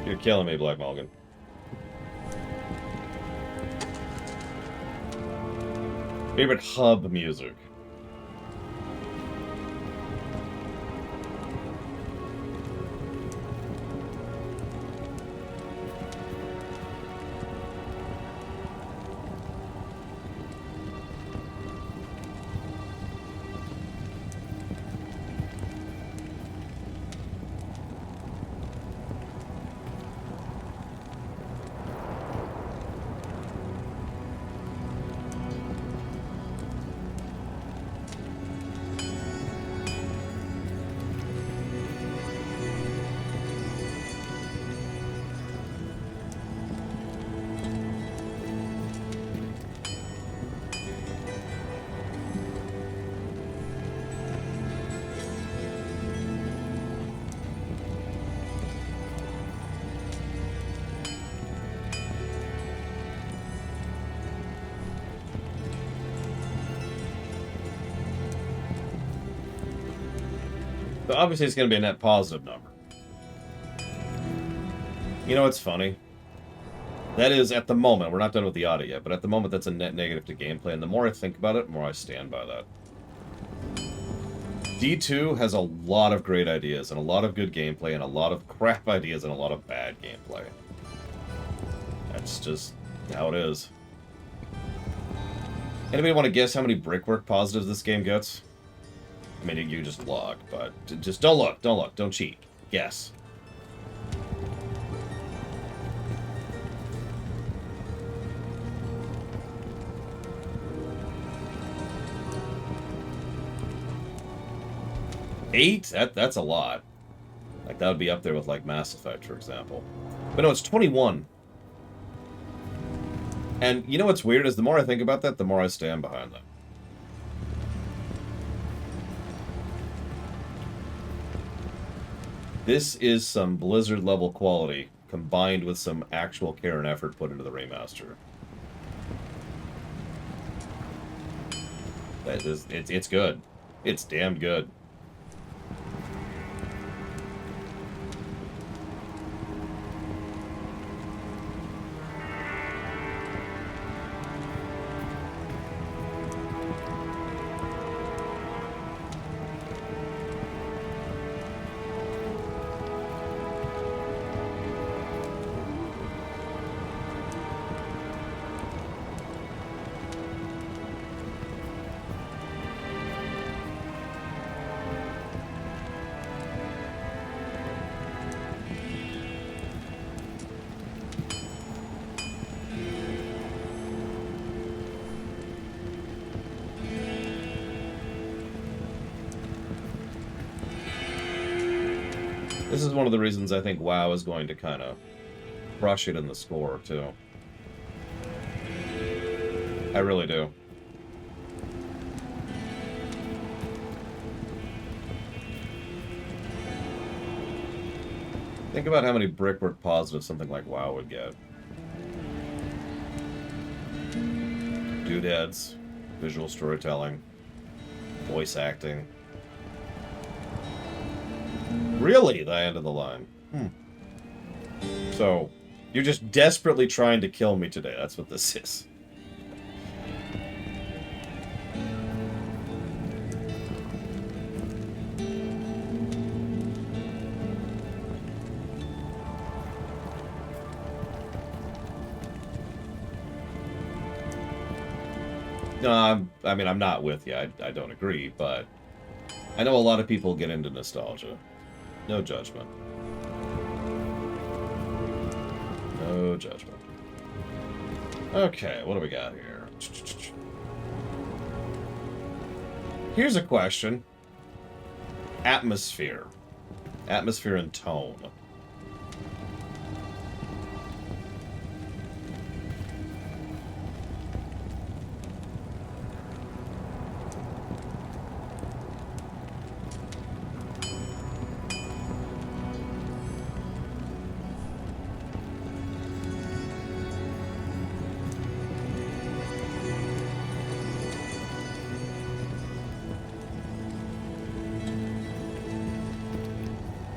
You're killing me, Black Mulligan. Favorite hub music? So obviously it's going to be a net positive number. You know what's funny? That is, at the moment, we're not done with the audit yet, but at the moment that's a net negative to gameplay, and the more I think about it, the more I stand by that. D2 has a lot of great ideas, and a lot of good gameplay, and a lot of crap ideas, and a lot of bad gameplay. That's just how it is. Anybody want to guess how many brickwork positives this game gets? I mean, you just look, but just don't look, don't cheat. Guess. 8? That's a lot. Like, that would be up there with, like, Mass Effect, for example. But no, it's 21. And you know what's weird is the more I think about that, the more I stand behind that. This is some Blizzard-level quality, combined with some actual care and effort put into the remaster. It's good. It's damn good. This is one of the reasons I think WoW is going to kind of crush it in the score, too. I really do. Think about how many brickwork positives something like WoW would get. Doodads, visual storytelling, voice acting. Really, the end of the line. So, you're just desperately trying to kill me today. That's what this is. No, I mean, I'm not with you. I don't agree, but I know a lot of people get into nostalgia. No judgment. No judgment. Okay, what do we got here? Here's a question. Atmosphere. Atmosphere and tone.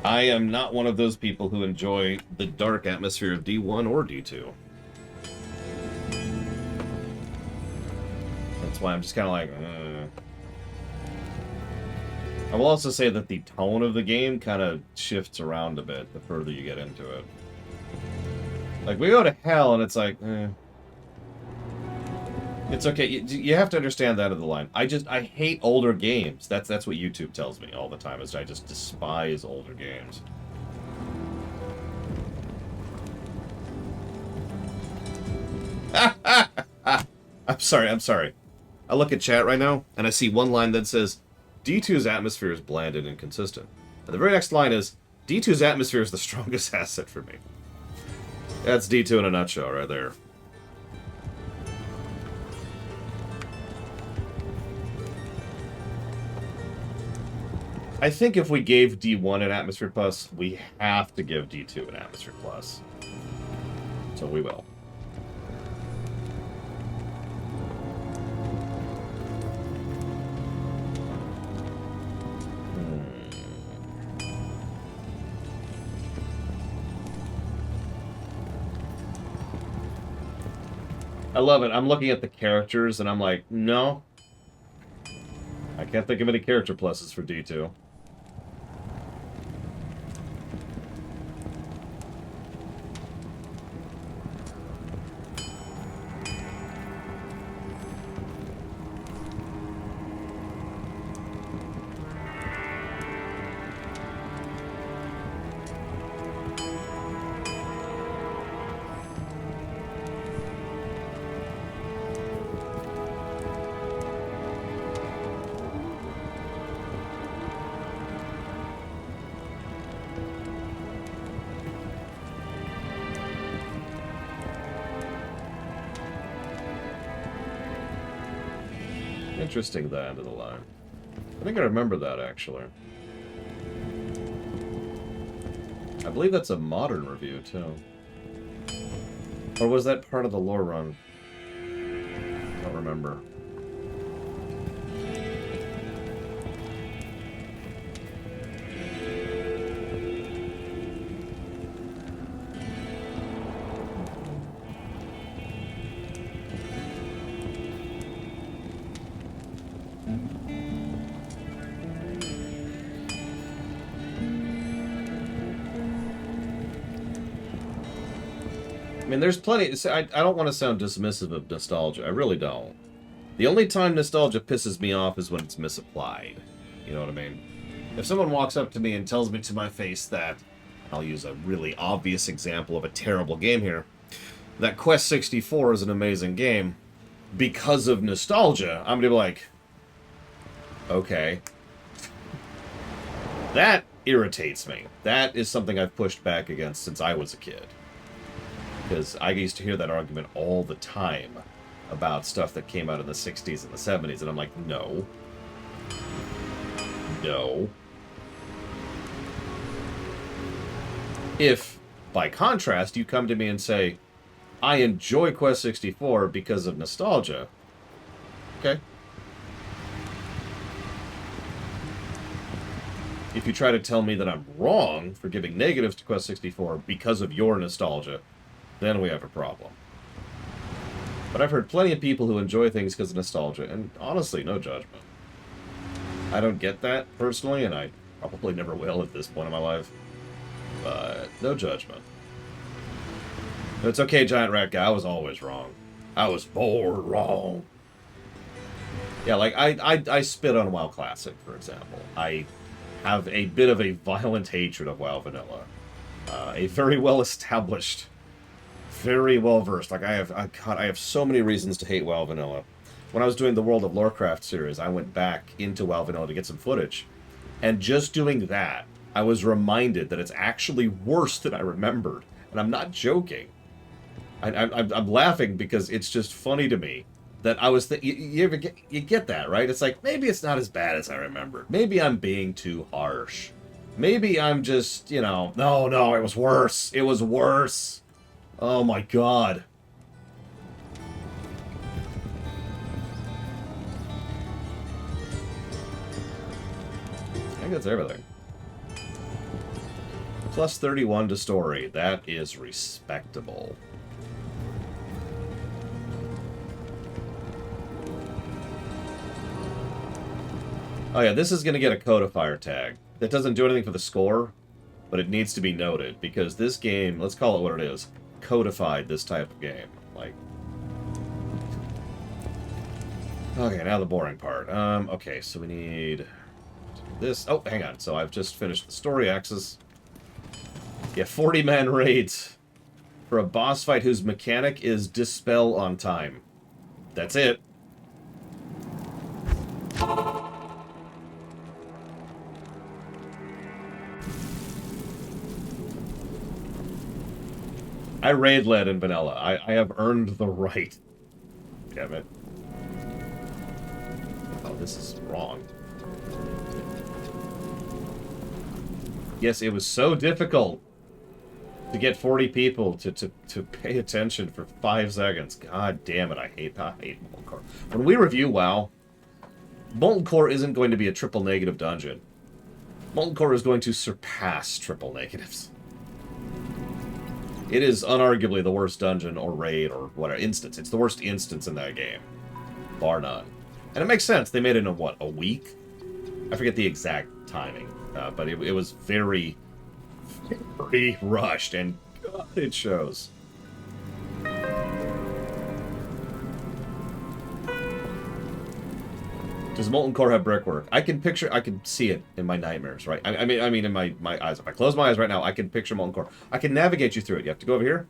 I am not one of those people who enjoy the dark atmosphere of D1 or D2. That's why I'm just kind of like, I will also say that the tone of the game kind of shifts around a bit the further you get into it. Like, we go to hell and it's like, It's okay. You have to understand that of the line. I hate older games. That's what YouTube tells me all the time, is I just despise older games. I'm sorry. I look at chat right now, and I see one line that says, D2's atmosphere is bland and inconsistent. And the very next line is, D2's atmosphere is the strongest asset for me. That's D2 in a nutshell right there. I think if we gave D1 an Atmosphere Plus, we have to give D2 an Atmosphere Plus. So we will. I love it. I'm looking at the characters and I'm like, no. I can't think of any character pluses for D2. Interesting, the end of the line. I think I remember that, actually. I believe that's a modern review, too. Or was that part of the lore run? I don't remember. I mean, there's plenty... I don't want to sound dismissive of nostalgia. I really don't. The only time nostalgia pisses me off is when it's misapplied. You know what I mean? If someone walks up to me and tells me to my face that... I'll use a really obvious example of a terrible game here. That Quest 64 is an amazing game. Because of nostalgia, I'm going to be like... Okay. That irritates me. That is something I've pushed back against since I was a kid. Because I used to hear that argument all the time about stuff that came out in the 60s and the 70s, and I'm like, no. No. If, by contrast, you come to me and say, I enjoy Quest 64 because of nostalgia, okay. If you try to tell me that I'm wrong for giving negatives to Quest 64 because of your nostalgia, then we have a problem. But I've heard plenty of people who enjoy things because of nostalgia, and honestly, no judgment. I don't get that, personally, and I probably never will at this point in my life. But no judgment. It's okay, Giant Rat Guy, I was always wrong. I was born wrong. Yeah, like, I spit on WoW Classic, for example. I have a bit of a violent hatred of WoW Vanilla. A very well-established... very well versed. Like I have so many reasons to hate WoW Vanilla. When I was doing the World of Lorecraft series, I went back into WoW Vanilla to get some footage, and just doing that, I was reminded that it's actually worse than I remembered, and I'm not joking. I'm laughing because it's just funny to me that I was. You get that, right? It's like maybe it's not as bad as I remembered. Maybe I'm being too harsh. Maybe I'm just, you know, no, it was worse. It was worse. Oh my god. I think that's everything. Plus 31 to story. That is respectable. Oh yeah, this is going to get a codifier tag. That doesn't do anything for the score, but it needs to be noted, because this game, let's call it what it is, codified this type of game. Like, okay, now the boring part. Okay, so we need this. Oh, hang on. So I've just finished the story axis. Yeah, 40-man raids for a boss fight whose mechanic is dispel on time. That's it. I raid led in vanilla. I have earned the right. Damn it. Oh, this is wrong. Yes, it was so difficult to get 40 people to pay attention for 5 seconds. God damn it, I hate Molten Core. When we review WoW, Molten Core isn't going to be a triple negative dungeon. Molten Core is going to surpass triple negatives. It is unarguably the worst dungeon or raid or whatever instance. It's the worst instance in that game. Bar none. And it makes sense. They made it in, what, a week? I forget the exact timing. But it was very, very rushed, and God, it shows. Does Molten Core have brickwork? I can see it in my nightmares, right? I mean in my eyes. If I close my eyes right now, I can picture Molten Core. I can navigate you through it. You have to go over here,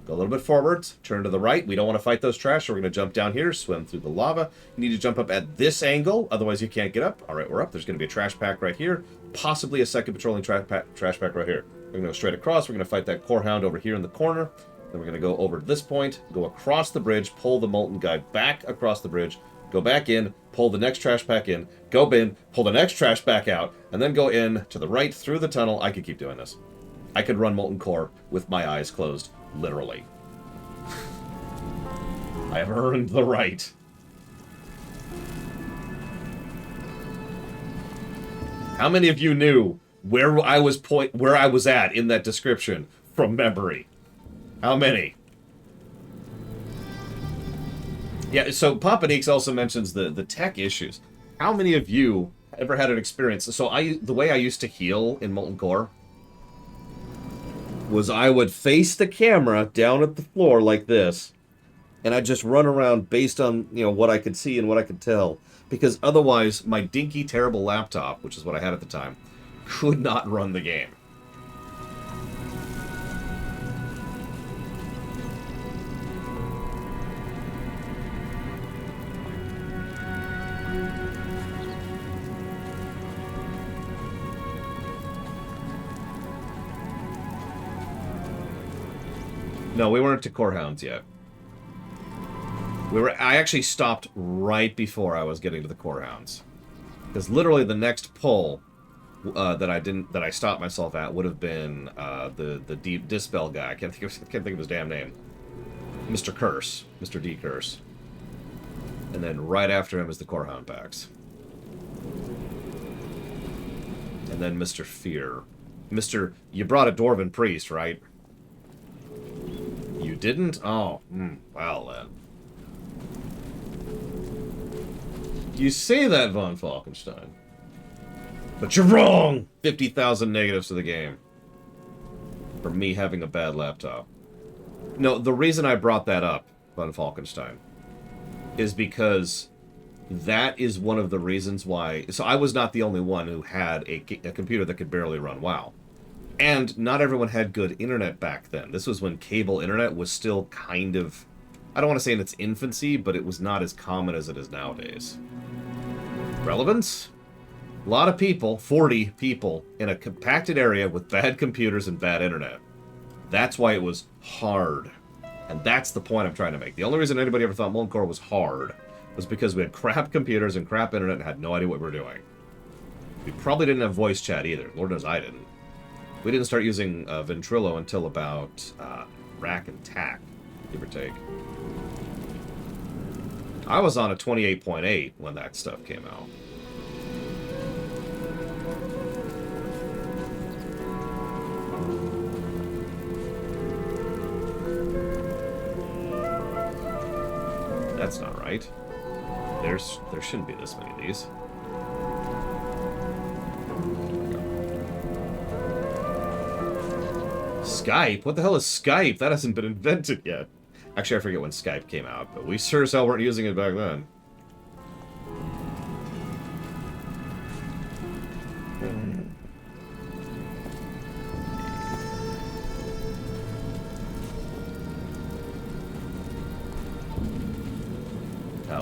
go a little bit forwards, turn to the right. We don't want to fight those trash, so we're going to jump down here, swim through the lava. You need to jump up at this angle, otherwise you can't get up. All right, we're up. There's going to be a trash pack right here, possibly a second patrolling trash pack right here. We're going to go straight across. We're going to fight that core hound over here in the corner. Then we're going to go over to this point, go across the bridge, pull the Molten guy back across the bridge, go back in, pull the next trash pack in, go in, pull the next trash pack out, and then go in to the right through the tunnel. I could keep doing this. I could run Molten Core with my eyes closed, literally. I have earned the right. How many of you knew where I was at in that description from memory? How many? Yeah, so Papa Neeks also mentions the tech issues. How many of you ever had an experience? So the way I used to heal in Molten Core was I would face the camera down at the floor like this, and I'd just run around based on, you know, what I could see and what I could tell. Because otherwise, my dinky, terrible laptop, which is what I had at the time, could not run the game. No, we weren't to Corehounds yet. I actually stopped right before I was getting to the Corehounds. Because literally the next pull that I stopped myself at would have been the deep Dispel guy. I can't think of his damn name. Mr. Curse. Mr. D Curse. And then right after him is the Corehound packs. And then Mr. Fear. You brought a Dwarven Priest, right? You didn't? Oh, well then. You say that, Von Falkenstein. But you're wrong! 50,000 negatives to the game. For me having a bad laptop. No, the reason I brought that up, Von Falkenstein, is because that is one of the reasons why... So I was not the only one who had a computer that could barely run WoW. And not everyone had good internet back then. This was when cable internet was still kind of... I don't want to say in its infancy, but it was not as common as it is nowadays. Relevance? A lot of people, 40 people, in a compacted area with bad computers and bad internet. That's why it was hard. And that's the point I'm trying to make. The only reason anybody ever thought Molten Core was hard was because we had crap computers and crap internet and had no idea what we were doing. We probably didn't have voice chat either. Lord knows I didn't. We didn't start using Ventrilo until about Rack and Tack, give or take. I was on a 28.8 when that stuff came out. That's not right. There shouldn't be this many of these. Skype? What the hell is Skype? That hasn't been invented yet. Actually, I forget when Skype came out, but we sure as hell weren't using it back then.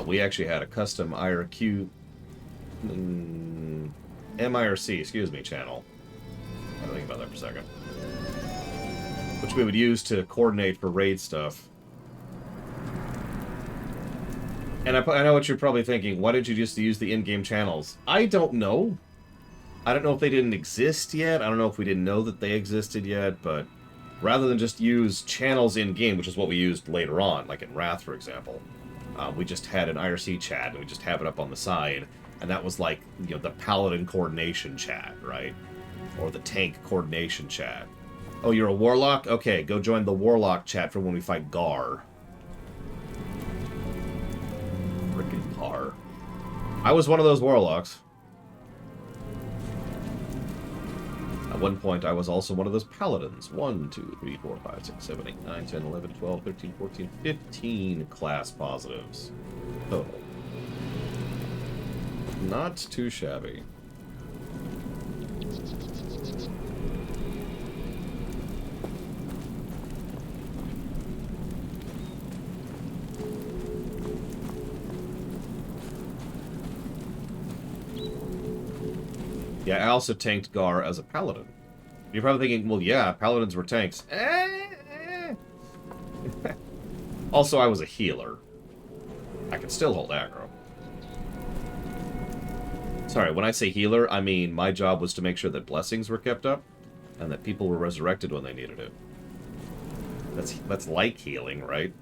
We actually had a custom IRQ... MIRC, excuse me, channel. I don't think about that for a second. Which we would use to coordinate for raid stuff. And I know what you're probably thinking. Why did you just use the in-game channels? I don't know. I don't know if they didn't exist yet. I don't know if we didn't know that they existed yet, but rather than just use channels in-game, which is what we used later on, like in Wrath, for example, we just had an IRC chat, and we just have it up on the side, and that was like, you know, the Paladin coordination chat, right? Or the tank coordination chat. Oh, you're a Warlock? Okay, go join the Warlock chat for when we fight Gar. Frickin' Gar. I was one of those Warlocks. At one point, I was also one of those Paladins. 1, 2, 3, 4, 5, 6, 7, 8, 9, 10, 11, 12, 13, 14, 15 class positives. Total. Not too shabby. Yeah, I also tanked Gar as a Paladin. You're probably thinking, well, yeah, Paladins were tanks. Also, I was a healer. I could still hold aggro. Sorry, when I say healer, I mean my job was to make sure that blessings were kept up and that people were resurrected when they needed it. That's like healing, right?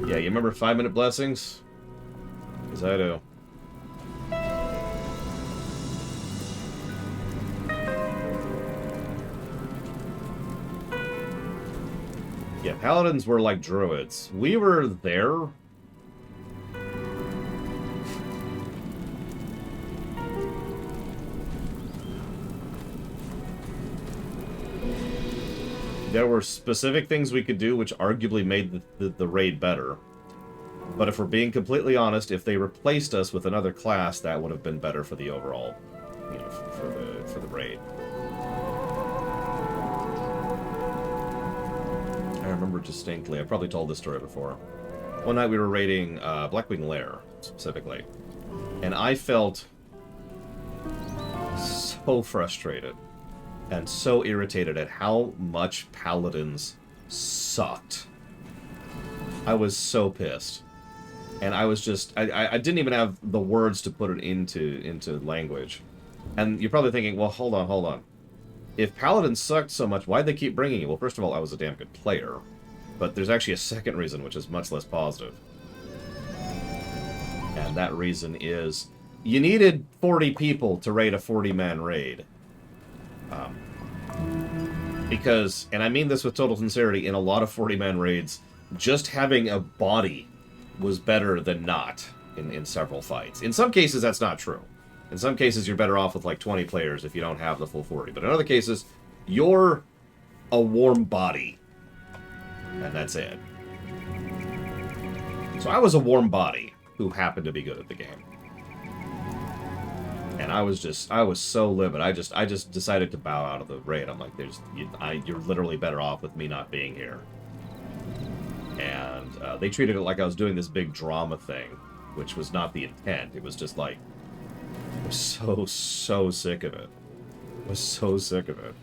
Yeah, you remember 5-minute blessings? Because I do. Yeah, paladins were like druids. We were there. There were specific things we could do which arguably made the raid better. But if we're being completely honest, if they replaced us with another class, that would have been better for the overall, you know, for the raid. I remember distinctly, I probably told this story before. One night we were raiding Blackwing Lair, specifically. And I felt so frustrated and so irritated at how much paladins sucked. I was so pissed. And I was just, I didn't even have the words to put it into language. And you're probably thinking, well, hold on. If paladins sucked so much, why'd they keep bringing you? Well, first of all, I was a damn good player. But there's actually a second reason, which is much less positive. And that reason is, you needed 40 people to raid a 40-man raid. Because, and I mean this with total sincerity, in a lot of 40-man raids, just having a body was better than not in several fights. In some cases, that's not true. In some cases, you're better off with like 20 players if you don't have the full 40. But in other cases, you're a warm body. And that's it. So I was a warm body who happened to be good at the game. And I was so livid. I just decided to bow out of the raid. I'm like, you're literally better off with me not being here. And they treated it like I was doing this big drama thing, which was not the intent. It was just like, I was so sick of it. I was so sick of it.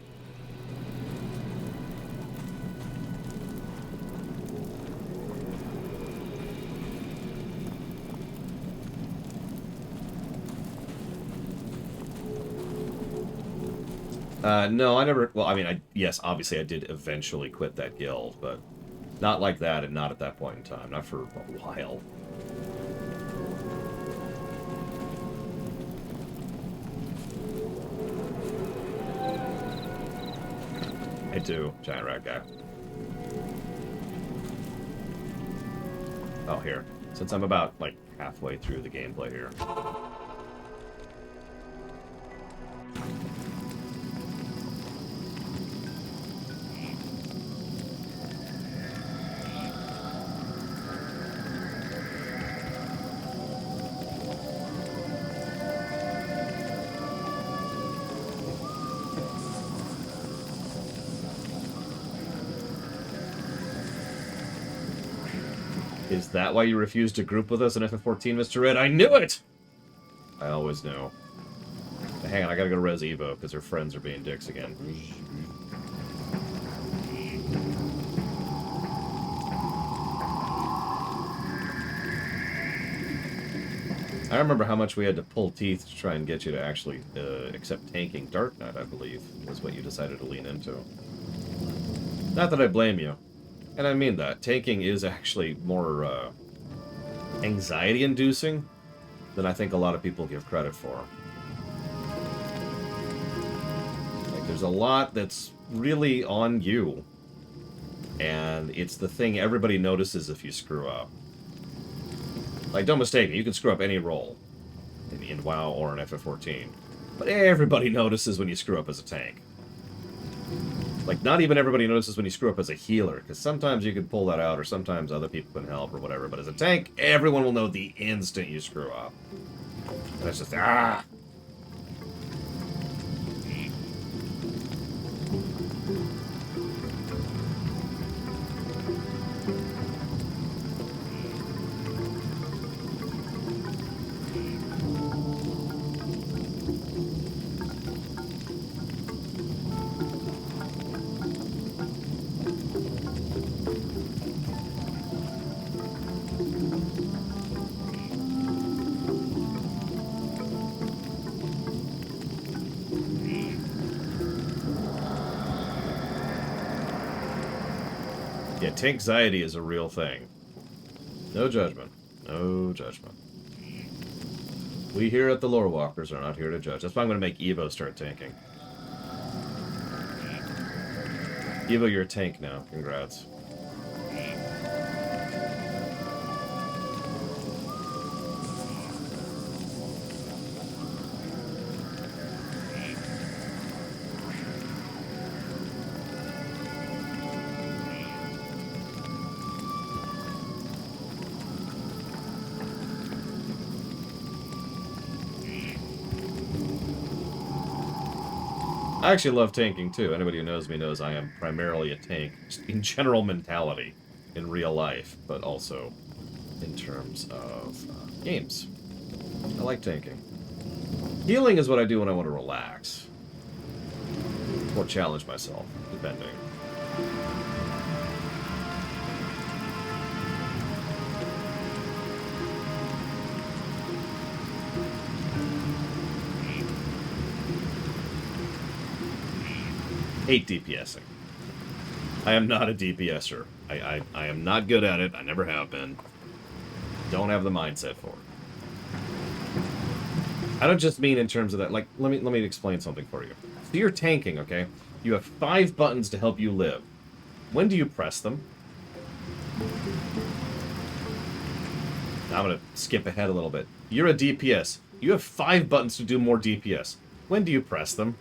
No, I never... Well, I mean, yes, obviously I did eventually quit that guild, but not like that and not at that point in time. Not for a while. I do, giant rat guy. Oh, here. Since I'm about, like, halfway through the gameplay here. Is that why you refused to group with us in FF14, Mr. Red? I knew it! I always knew. Hang on, I gotta go to Res Evo, because her friends are being dicks again. I remember how much we had to pull teeth to try and get you to actually accept tanking. Dark Knight, I believe, was what you decided to lean into. Not that I blame you. And I mean that. Tanking is actually more anxiety-inducing than I think a lot of people give credit for. Like, there's a lot that's really on you. And it's the thing everybody notices if you screw up. Like, don't mistake me, you can screw up any role in WoW or in FF14. But everybody notices when you screw up as a tank. Like, not even everybody notices when you screw up as a healer, because sometimes you can pull that out, or sometimes other people can help, or whatever. But as a tank, everyone will know the instant you screw up. And it's just, ah! Yeah, tankxiety is a real thing. No judgment. No judgment. We here at the Lore Walkers are not here to judge. That's why I'm going to make Evo start tanking. Evo, you're a tank now. Congrats. I actually love tanking too. Anybody who knows me knows I am primarily a tank in general mentality in real life, but also in terms of games. I like tanking. Healing is what I do when I want to relax. Or challenge myself, depending. Hate DPSing. I am not a DPSer. I am not good at it. I never have been. Don't have the mindset for it. I don't just mean in terms of that. Like, let me explain something for you. So you're tanking, okay? You have 5 buttons to help you live. When do you press them? Now I'm going to skip ahead a little bit. You're a DPS. You have 5 buttons to do more DPS. When do you press them?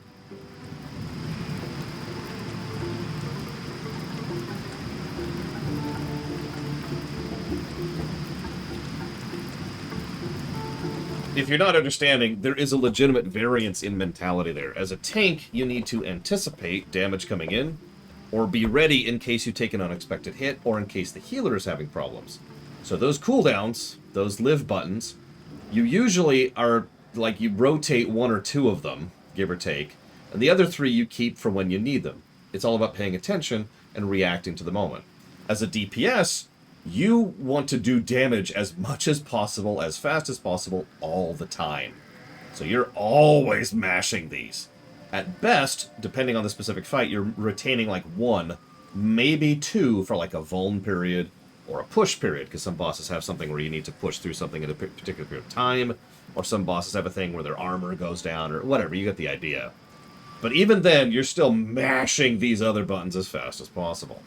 If you're not understanding, there is a legitimate variance in mentality there. As a tank, you need to anticipate damage coming in, or be ready in case you take an unexpected hit, or in case the healer is having problems. So those cooldowns, those live buttons, you usually are, like, you rotate 1 or 2 of them, give or take, and the other 3 you keep for when you need them. It's all about paying attention and reacting to the moment. As a DPS, you want to do damage as much as possible, as fast as possible, all the time. So you're always mashing these. At best, depending on the specific fight, you're retaining like 1, maybe 2 for like a vuln period or a push period, because some bosses have something where you need to push through something in a particular period of time, or some bosses have a thing where their armor goes down, or whatever, you get the idea. But even then, you're still mashing these other buttons as fast as possible.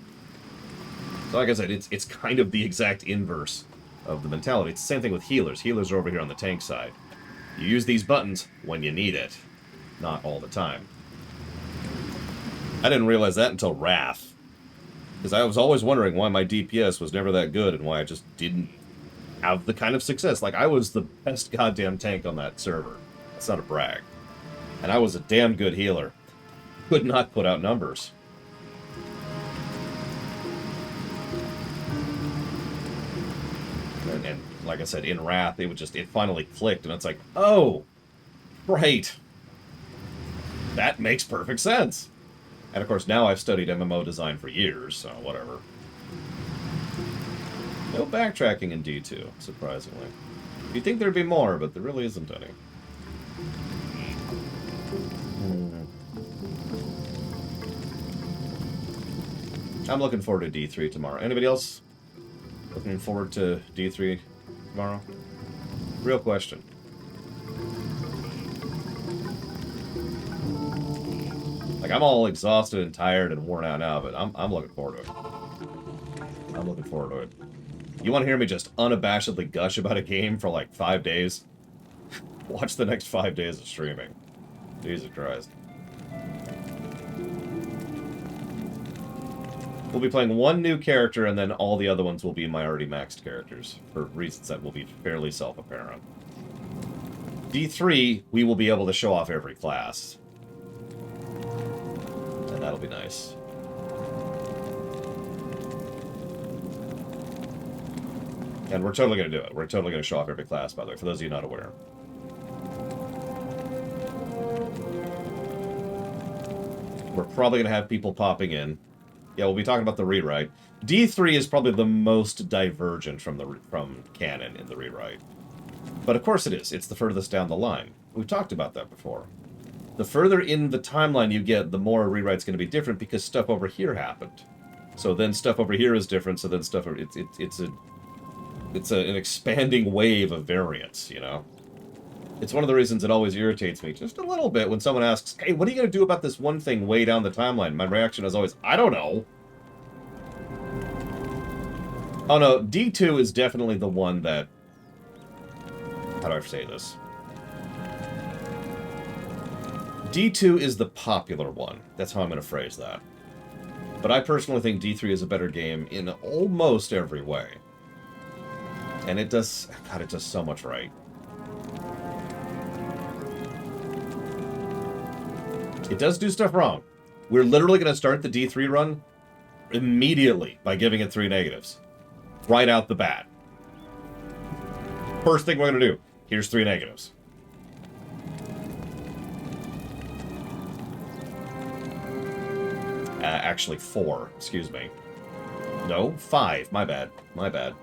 So like I said, it's kind of the exact inverse of the mentality. It's the same thing with healers. Healers are over here on the tank side. You use these buttons when you need it, not all the time. I didn't realize that until Wrath. Because I was always wondering why my DPS was never that good and why I just didn't have the kind of success. Like, I was the best goddamn tank on that server. That's not a brag. And I was a damn good healer. Could not put out numbers. And like I said, in Wrath, it finally clicked, and it's like, oh, right. That makes perfect sense. And of course, now I've studied MMO design for years, so whatever. No backtracking in D2, surprisingly. You'd think there'd be more, but there really isn't any. I'm looking forward to D3 tomorrow. Anybody else looking forward to D3 tomorrow? Real question. Like, I'm all exhausted and tired and worn out now, but I'm looking forward to it. I'm looking forward to it. You want to hear me just unabashedly gush about a game for like 5 days? Watch the next 5 days of streaming. Jesus Christ. We'll be playing 1 new character, and then all the other ones will be my already maxed characters, for reasons that will be fairly self-apparent. D3, we will be able to show off every class. And that'll be nice. And we're totally going to do it. We're totally going to show off every class, by the way, for those of you not aware. We're probably going to have people popping in. Yeah, we'll be talking about the rewrite. D3 is probably the most divergent from canon in the rewrite. But of course it is. It's the furthest down the line. We've talked about that before. The further in the timeline you get, the more a rewrite's going to be different because stuff over here happened. So then stuff over here is different. So then stuff it's an expanding wave of variance. You know, it's one of the reasons it always irritates me just a little bit when someone asks, "Hey, what are you gonna do about this one thing way down the timeline?" My reaction is always, "I don't know." Oh no, D2 is definitely the one that... How do I say this? D2 is the popular one. That's how I'm going to phrase that. But I personally think D3 is a better game in almost every way. And it does... God, it does so much right. It does do stuff wrong. We're literally going to start the D3 run immediately by giving it 3 negatives. Right out the bat. First thing we're going to do. Here's 3 negatives. Actually 4. Excuse me. No, 5. My bad. My bad.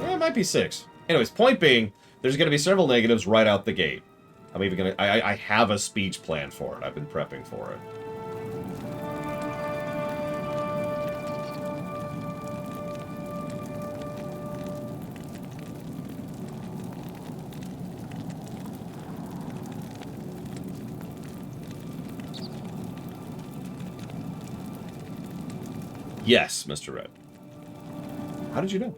Yeah, it might be 6. Anyways, point being, there's going to be several negatives right out the gate. I'm even going to... I have a speech planned for it. I've been prepping for it. Yes, Mr. Red. How did you know?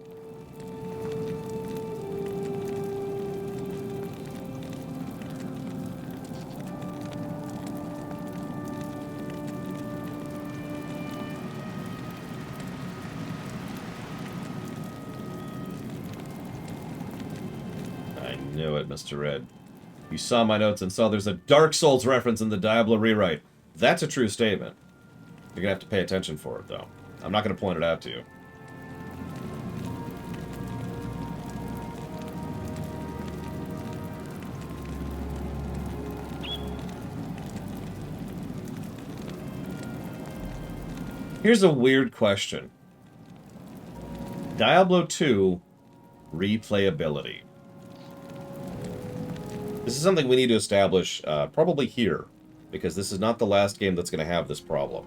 I knew it, Mr. Red. You saw my notes and saw there's a Dark Souls reference in the Diablo rewrite. That's a true statement. You're gonna have to pay attention for it, though. I'm not going to point it out to you. Here's a weird question. Diablo 2 replayability. This is something we need to establish probably here, because this is not the last game that's going to have this problem.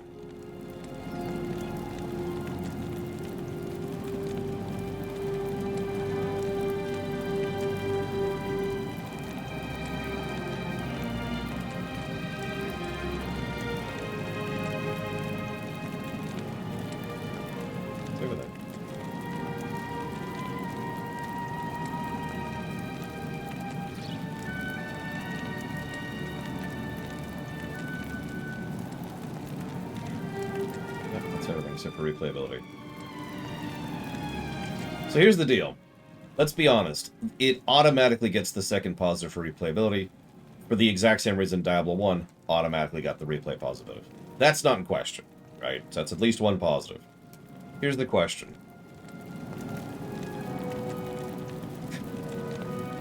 Except for replayability. So here's the deal. Let's be honest. It automatically gets the second positive for replayability for the exact same reason Diablo 1 automatically got the replay positive. That's not in question, right? So that's at least one positive. Here's the question.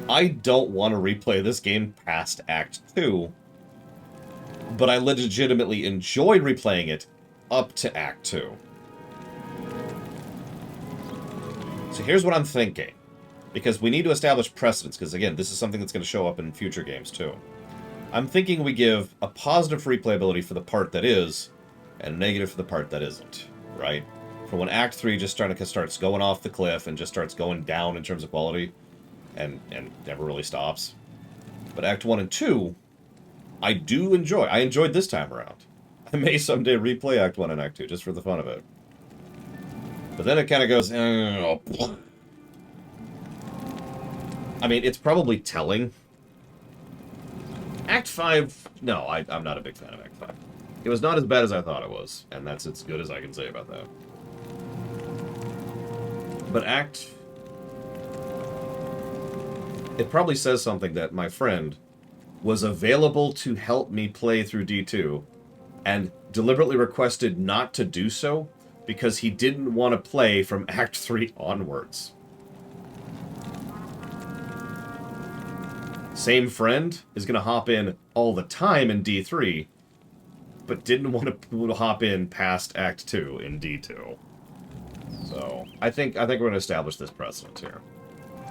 I don't want to replay this game past Act 2, but I legitimately enjoyed replaying it up to Act 2. So here's what I'm thinking. Because we need to establish precedence, because again, this is something that's going to show up in future games too. I'm thinking we give a positive for replayability for the part that is, and a negative for the part that isn't, right? For when Act 3 just starts going off the cliff and just starts going down in terms of quality, and never really stops. But Act 1 and 2, I do enjoy. I enjoyed this time around. I may someday replay Act 1 and Act 2, just for the fun of it. But then it kind of goes... I mean, it's probably telling. Act 5... No, I'm not a big fan of Act 5. It was not as bad as I thought it was, and that's as good as I can say about that. But Act... It probably says something that my friend was available to help me play through D2, and deliberately requested not to do so because he didn't want to play from Act 3 onwards. Same friend is going to hop in all the time in D3, but didn't want to hop in past Act 2 in D2. So, I think we're going to establish this precedent here.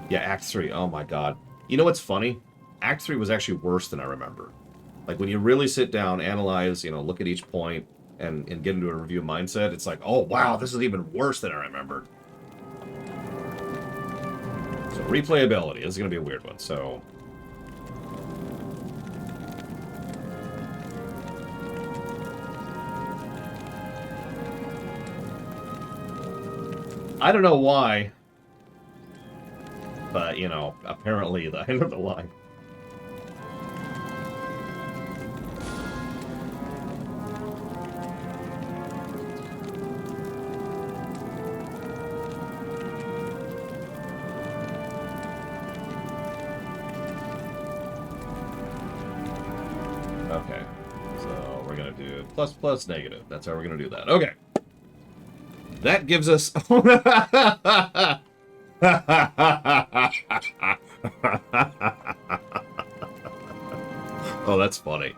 Yeah, Act 3, oh my god. You know what's funny? Act 3 was actually worse than I remember. Like, when you really sit down, analyze, look at each point, and get into a review mindset, it's like, oh wow, this is even worse than I remembered. So replayability, this is going to be a weird one, so... I don't know why, but, you know, apparently the end of the line. Okay, so we're going to do plus, plus, negative. That's how we're going to do that. Okay. That gives us... Oh, that's funny.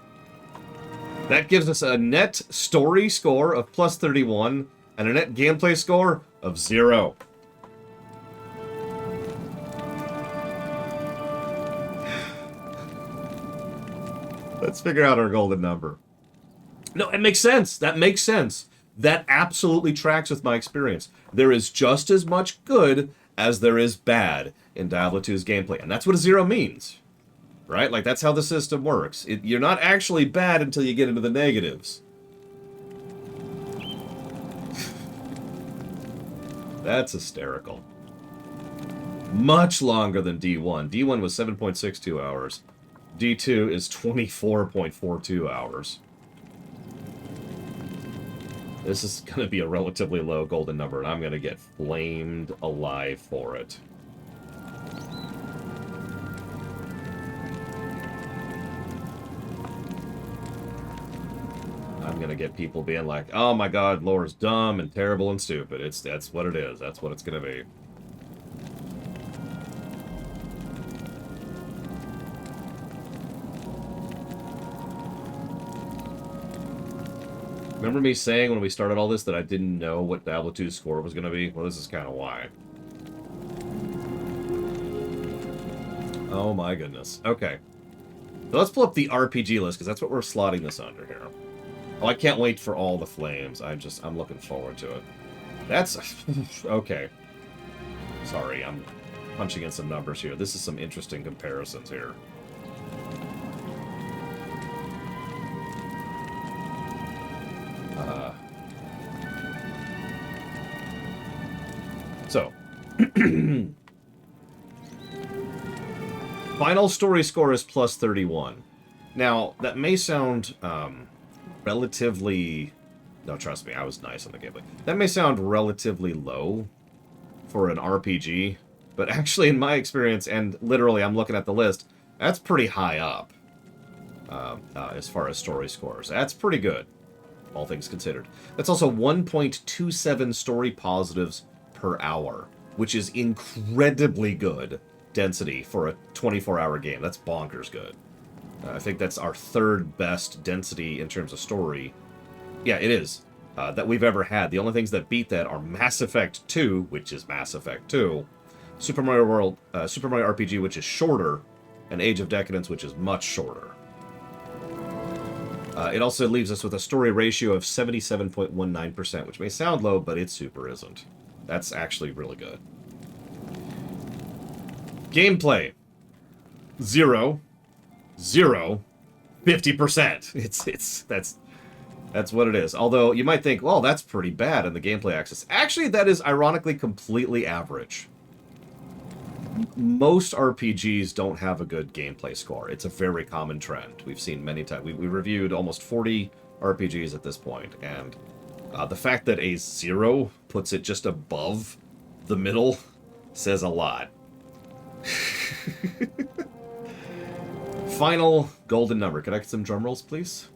That gives us a net story score of plus 31 and a net gameplay score of 0. Let's figure out our golden number. No, it makes sense. That makes sense. That absolutely tracks with my experience. There is just as much good as there is bad in Diablo 2's gameplay. And that's what a 0 means. Right? Like, that's how the system works. You're not actually bad until you get into the negatives. That's hysterical. Much longer than D1. D1 was 7.62 hours. D2 is 24.42 hours. This is going to be a relatively low golden number, and I'm going to get flamed alive for it. I'm going to get people being like, oh my god, lore's dumb and terrible and stupid. That's what it is. That's what it's going to be. Remember me saying when we started all this that I didn't know what Diablo 2's score was going to be? Well, this is kind of why. Oh my goodness. Okay. So let's pull up the RPG list, because that's what we're slotting this under here. Oh, I can't wait for all the flames. I'm looking forward to it. That's... okay. Sorry, I'm punching in some numbers here. This is some interesting comparisons here. So, final story score is plus 31. Now, that may sound relatively... No, trust me, I was nice on the gameplay. That may sound relatively low for an RPG, but actually, in my experience, and literally, I'm looking at the list, that's pretty high up as far as story scores. That's pretty good, all things considered. That's also 1.27 story positives per hour, which is incredibly good density for a 24-hour game. That's bonkers good. I think that's our third best density in terms of story. Yeah, it is. That we've ever had. The only things that beat that are Mass Effect 2, which is Mass Effect 2, Super Mario World, Super Mario RPG, which is shorter, and Age of Decadence, which is much shorter. It also leaves us with a story ratio of 77.19%, which may sound low, but it super isn't. That's actually really good. Gameplay. 0, 0, 50%. That's what it is. Although you might think, well, that's pretty bad in the gameplay axis. Actually, that is ironically completely average. Most RPGs don't have a good gameplay score. It's a very common trend. We've seen many times. We reviewed almost 40 RPGs at this point, and the fact that a 0 puts it just above the middle says a lot. Final golden number. Can I get some drum rolls, please?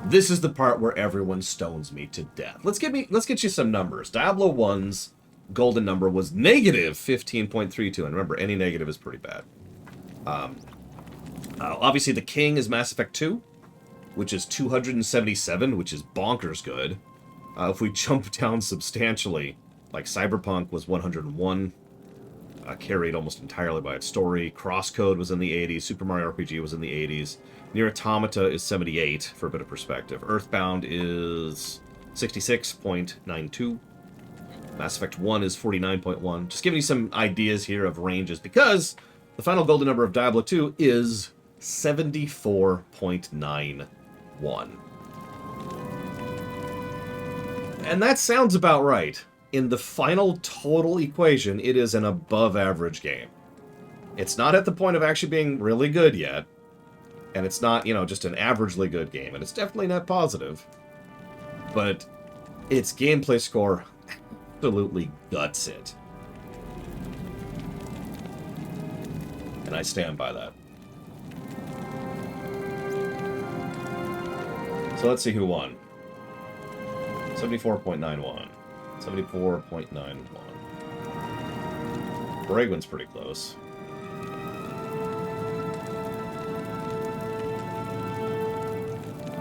This is the part where everyone stones me to death. Let's get you some numbers. Diablo 1's golden number was negative 15.32, and remember, any negative is pretty bad. Obviously, the king is Mass Effect 2, which is 277, which is bonkers good. If we jump down substantially, like Cyberpunk was 101. carried almost entirely by its story. Crosscode was in the 80s. Super Mario RPG was in the 80s. Nier Automata is 78, for a bit of perspective. Earthbound is 66.92. Mass Effect 1 is 49.1. Just giving you some ideas here of ranges, because the final golden number of Diablo 2 is 74.91. And that sounds about right. In the final total equation, it is an above-average game. It's not at the point of actually being really good yet, and it's not, you know, just an averagely good game, and it's definitely not positive, but its gameplay score absolutely guts it. And I stand by that. So let's see who won. 74.91. 74.91. Bragwin's pretty close.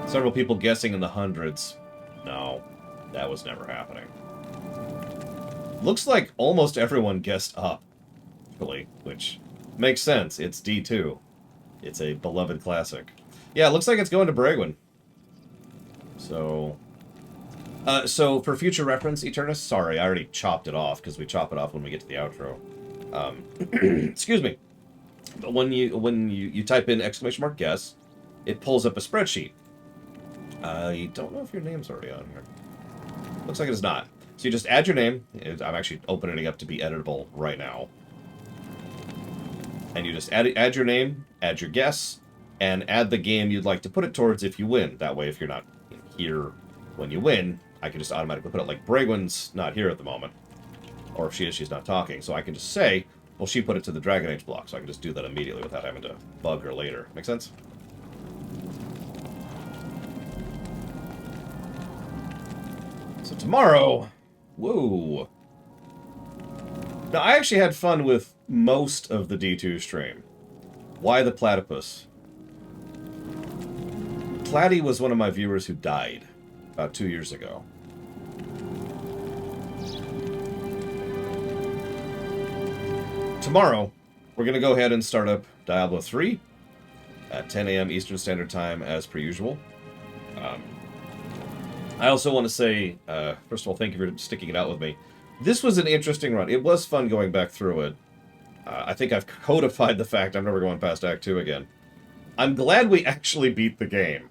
Several people guessing in the hundreds. No, that was never happening. Looks like almost everyone guessed up, really, which makes sense. It's D2. It's a beloved classic. Yeah, it looks like it's going to Bragwin. So... so, for future reference, Eternus, sorry, I already chopped it off, because we chop it off when we get to the outro. Excuse me. But when you type in !guess, it pulls up a spreadsheet. I don't know if your name's already on here. Looks like it is not. So you just add your name. I'm actually opening it up to be editable right now. And you just add your name, add your guess, and add the game you'd like to put it towards if you win. That way, if you're not here when you win, I can just automatically put it, like, Bragwin's not here at the moment. Or if she is, she's not talking. So I can just say, well, she put it to the Dragon Age block. So I can just do that immediately without having to bug her later. Make sense? So tomorrow... Whoa. Now, I actually had fun with most of the D2 stream. Why the platypus? Platty was one of my viewers who died about 2 years ago. Tomorrow, we're going to go ahead and start up Diablo 3 at 10 a.m. Eastern Standard Time, as per usual. I also want to say, first of all, thank you for sticking it out with me. This was an interesting run. It was fun going back through it. I think I've codified the fact I'm never going past Act 2 again. I'm glad we actually beat the game.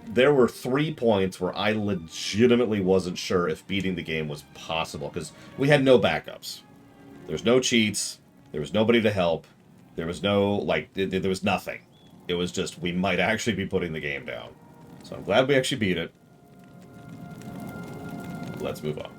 There were 3 points where I legitimately wasn't sure if beating the game was possible, because we had no backups. There's no cheats. There was nobody to help. There was no, like, there was nothing. It was just, we might actually be putting the game down. So I'm glad we actually beat it. Let's move on.